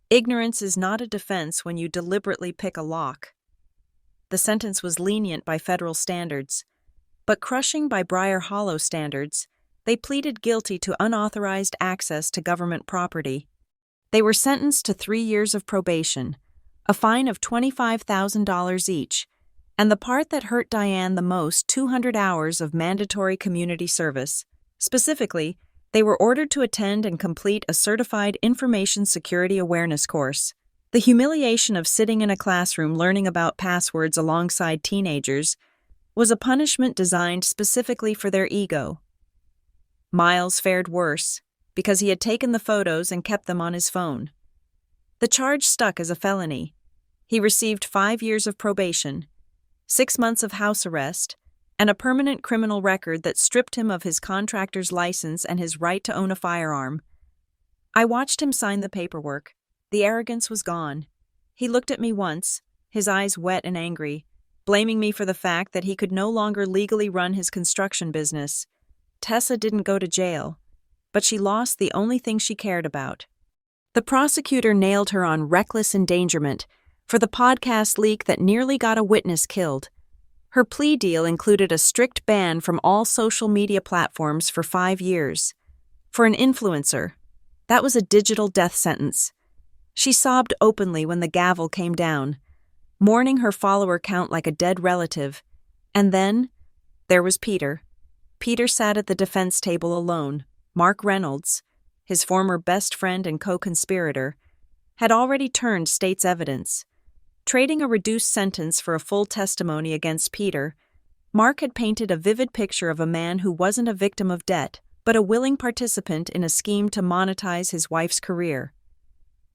Ignorance is not a defense when you deliberately pick a lock." The sentence was lenient by federal standards, but crushing by Briar Hollow standards. They pleaded guilty to unauthorized access to government property. They were sentenced to 3 years of probation, a fine of $25,000 each, and the part that hurt Diane the most, 200 hours of mandatory community service. Specifically, they were ordered to attend and complete a certified information security awareness course. The humiliation of sitting in a classroom learning about passwords alongside teenagers was a punishment designed specifically for their ego. Miles fared worse, because he had taken the photos and kept them on his phone. The charge stuck as a felony. He received 5 years of probation, 6 months of house arrest, and a permanent criminal record that stripped him of his contractor's license and his right to own a firearm. I watched him sign the paperwork. The arrogance was gone. He looked at me once, his eyes wet and angry, blaming me for the fact that he could no longer legally run his construction business. Tessa didn't go to jail, but she lost the only thing she cared about. The prosecutor nailed her on reckless endangerment for the podcast leak that nearly got a witness killed. Her plea deal included a strict ban from all social media platforms for 5 years. For an influencer, that was a digital death sentence. She sobbed openly when the gavel came down, mourning her follower count like a dead relative. And then, there was Peter. Peter sat at the defense table alone. Mark Reynolds, his former best friend and co-conspirator, had already turned state's evidence. Trading a reduced sentence for a full testimony against Peter, Mark had painted a vivid picture of a man who wasn't a victim of debt, but a willing participant in a scheme to monetize his wife's career.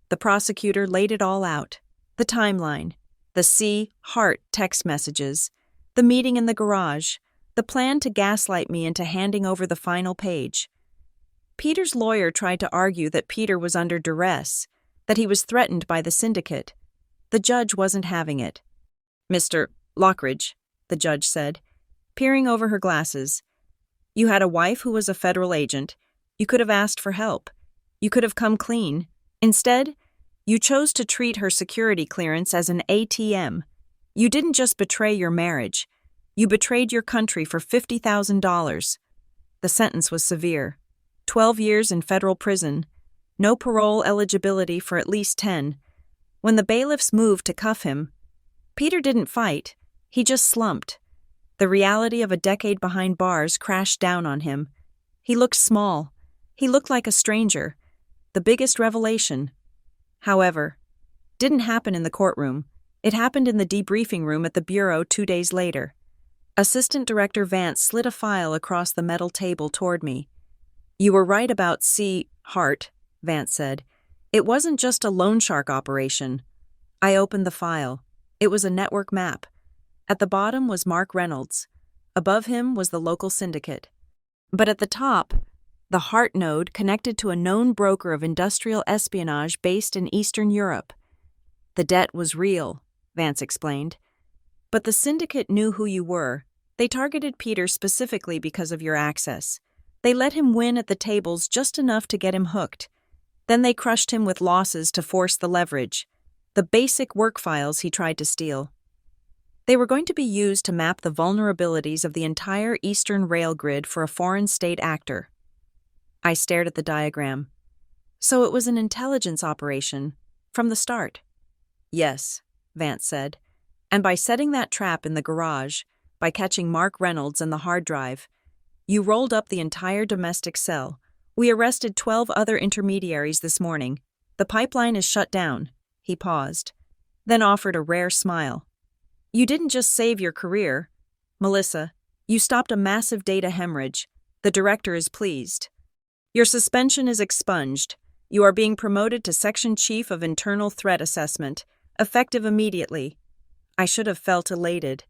The prosecutor laid it all out: the timeline, the heart text messages, the meeting in the garage, the plan to gaslight me into handing over the final page. Peter's lawyer tried to argue that Peter was under duress, that he was threatened by the syndicate. The judge wasn't having it. "Mr. Lockridge," the judge said, peering over her glasses, "you had a wife who was a federal agent. You could have asked for help. You could have come clean. Instead, you chose to treat her security clearance as an ATM. You didn't just betray your marriage. You betrayed your country for $50,000. The sentence was severe. 12 years in federal prison, no parole eligibility for at least 10. When the bailiffs moved to cuff him, Peter didn't fight, he just slumped. The reality of a decade behind bars crashed down on him. He looked small. He looked like a stranger. The biggest revelation, however, didn't happen in the courtroom. It happened in the debriefing room at the bureau 2 days later. Assistant Director Vance slid a file across the metal table toward me. "You were right about Hart," Vance said. "It wasn't just a loan shark operation." I opened the file. It was a network map. At the bottom was Mark Reynolds. Above him was the local syndicate. But at the top, the Hart node connected to a known broker of industrial espionage based in Eastern Europe. The debt was real, Vance explained. But the syndicate knew who you were. They targeted Peter specifically because of your access. They let him win at the tables just enough to get him hooked. Then they crushed him with losses to force the leverage. The basic work files he tried to steal. They were going to be used to map the vulnerabilities of the entire Eastern rail grid for a foreign state actor. I stared at the diagram. So it was an intelligence operation, from the start. Yes, Vance said. And by setting that trap in the garage, by catching Mark Reynolds and the hard drive, you rolled up the entire domestic cell. We arrested 12 other intermediaries this morning. The pipeline is shut down. He paused, then offered a rare smile. You didn't just save your career, Melissa. You stopped a massive data hemorrhage. The director is pleased. Your suspension is expunged. You are being promoted to Section Chief of Internal Threat Assessment, effective immediately. I should have felt elated.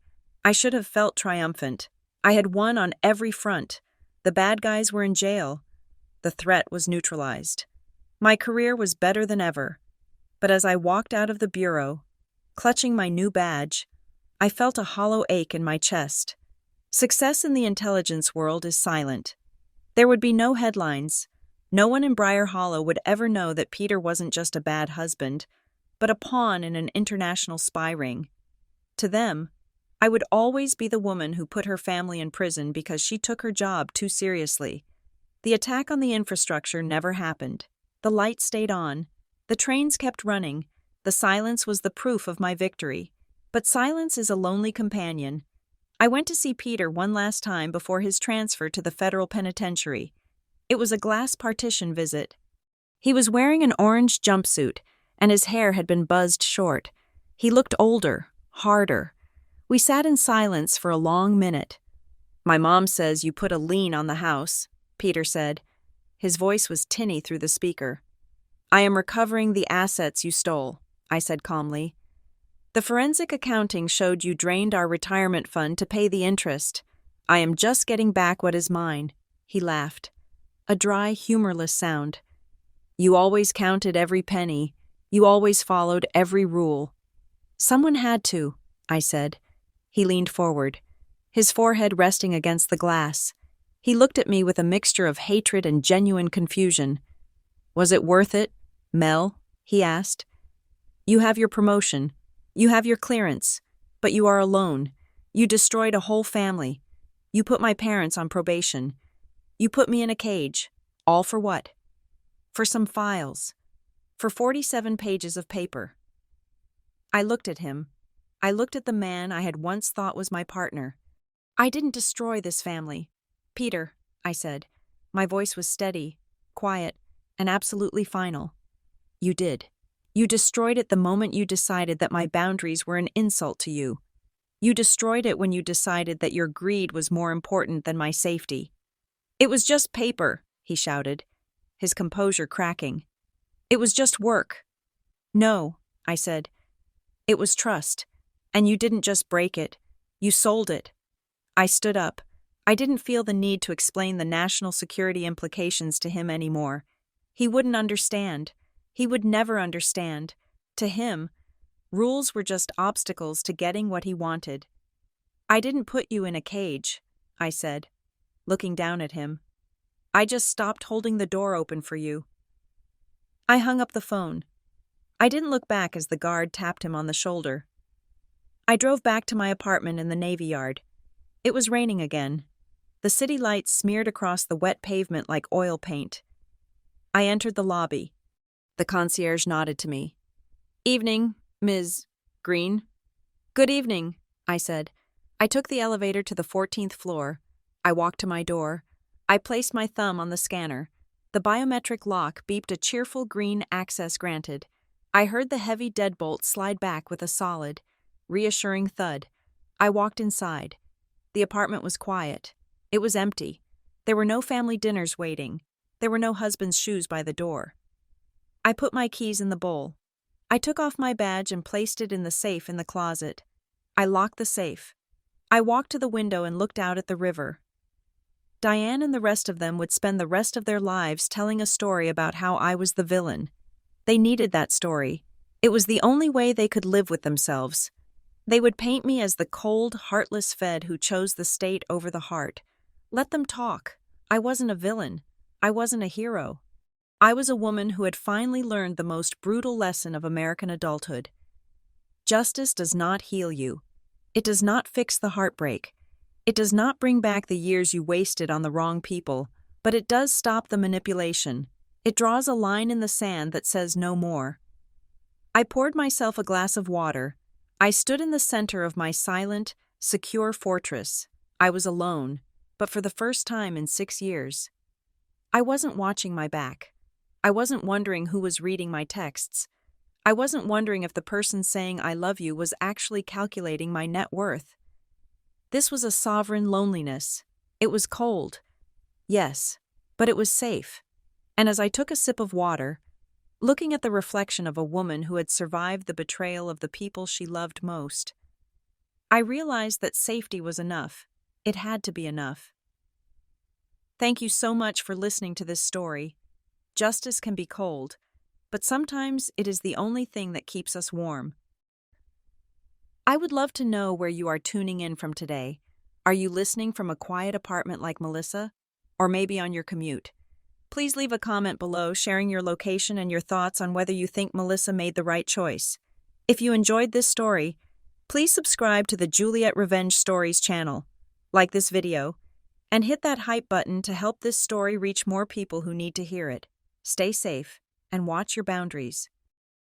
I should have felt triumphant. I had won on every front. The bad guys were in jail. The threat was neutralized. My career was better than ever. But as I walked out of the bureau, clutching my new badge, I felt a hollow ache in my chest. Success in the intelligence world is silent. There would be no headlines. No one in Briar Hollow would ever know that Peter wasn't just a bad husband, but a pawn in an international spy ring. To them, I would always be the woman who put her family in prison because she took her job too seriously. The attack on the infrastructure never happened. The lights stayed on. The trains kept running. The silence was the proof of my victory. But silence is a lonely companion. I went to see Peter one last time before his transfer to the federal penitentiary. It was a glass partition visit. He was wearing an orange jumpsuit, and his hair had been buzzed short. He looked older, harder. We sat in silence for a long minute. My mom says you put a lien on the house, Peter said. His voice was tinny through the speaker. I am recovering the assets you stole, I said calmly. The forensic accounting showed you drained our retirement fund to pay the interest. I am just getting back what is mine. He laughed. A dry, humorless sound. You always counted every penny. You always followed every rule. Someone had to, I said. He leaned forward, his forehead resting against the glass. He looked at me with a mixture of hatred and genuine confusion. Was it worth it, Mel? He asked. You have your promotion. You have your clearance. But you are alone. You destroyed a whole family. You put my parents on probation. You put me in a cage. All for what? For some files. For 47 pages of paper. I looked at him. I looked at the man I had once thought was my partner. I didn't destroy this family. Peter, I said. My voice was steady, quiet, and absolutely final. You did. You destroyed it the moment you decided that my boundaries were an insult to you. You destroyed it when you decided that your greed was more important than my safety. It was just paper, he shouted, his composure cracking. It was just work. No, I said. It was trust. And you didn't just break it. You sold it. I stood up. I didn't feel the need to explain the national security implications to him anymore. He wouldn't understand. He would never understand. To him, rules were just obstacles to getting what he wanted. I didn't put you in a cage, I said, looking down at him. I just stopped holding the door open for you. I hung up the phone. I didn't look back as the guard tapped him on the shoulder. I drove back to my apartment in the Navy Yard. It was raining again. The city lights smeared across the wet pavement like oil paint. I entered the lobby. The concierge nodded to me. Evening, Ms. Green. Good evening, I said. I took the elevator to the 14th floor. I walked to my door. I placed my thumb on the scanner. The biometric lock beeped a cheerful green access granted. I heard the heavy deadbolt slide back with a solid, reassuring thud. I walked inside. The apartment was quiet. It was empty. There were no family dinners waiting. There were no husband's shoes by the door. I put my keys in the bowl. I took off my badge and placed it in the safe in the closet. I locked the safe. I walked to the window and looked out at the river. Diane and the rest of them would spend the rest of their lives telling a story about how I was the villain. They needed that story. It was the only way they could live with themselves. They would paint me as the cold, heartless Fed who chose the state over the heart. Let them talk. I wasn't a villain. I wasn't a hero. I was a woman who had finally learned the most brutal lesson of American adulthood. Justice does not heal you. It does not fix the heartbreak. It does not bring back the years you wasted on the wrong people, but it does stop the manipulation. It draws a line in the sand that says no more. I poured myself a glass of water. I stood in the center of my silent, secure fortress. I was alone, but for the first time in 6 years. I wasn't watching my back. I wasn't wondering who was reading my texts. I wasn't wondering if the person saying I love you was actually calculating my net worth. This was a sovereign loneliness. It was cold. Yes, but it was safe. And as I took a sip of water, looking at the reflection of a woman who had survived the betrayal of the people she loved most, I realized that safety was enough. It had to be enough. Thank you so much for listening to this story. Justice can be cold, but sometimes it is the only thing that keeps us warm. I would love to know where you are tuning in from today. Are you listening from a quiet apartment like Melissa? Or maybe on your commute? Please leave a comment below sharing your location and your thoughts on whether you think Melissa made the right choice. If you enjoyed this story, please subscribe to the Juliet Revenge Stories channel, like this video, and hit that hype button to help this story reach more people who need to hear it. Stay safe and watch your boundaries.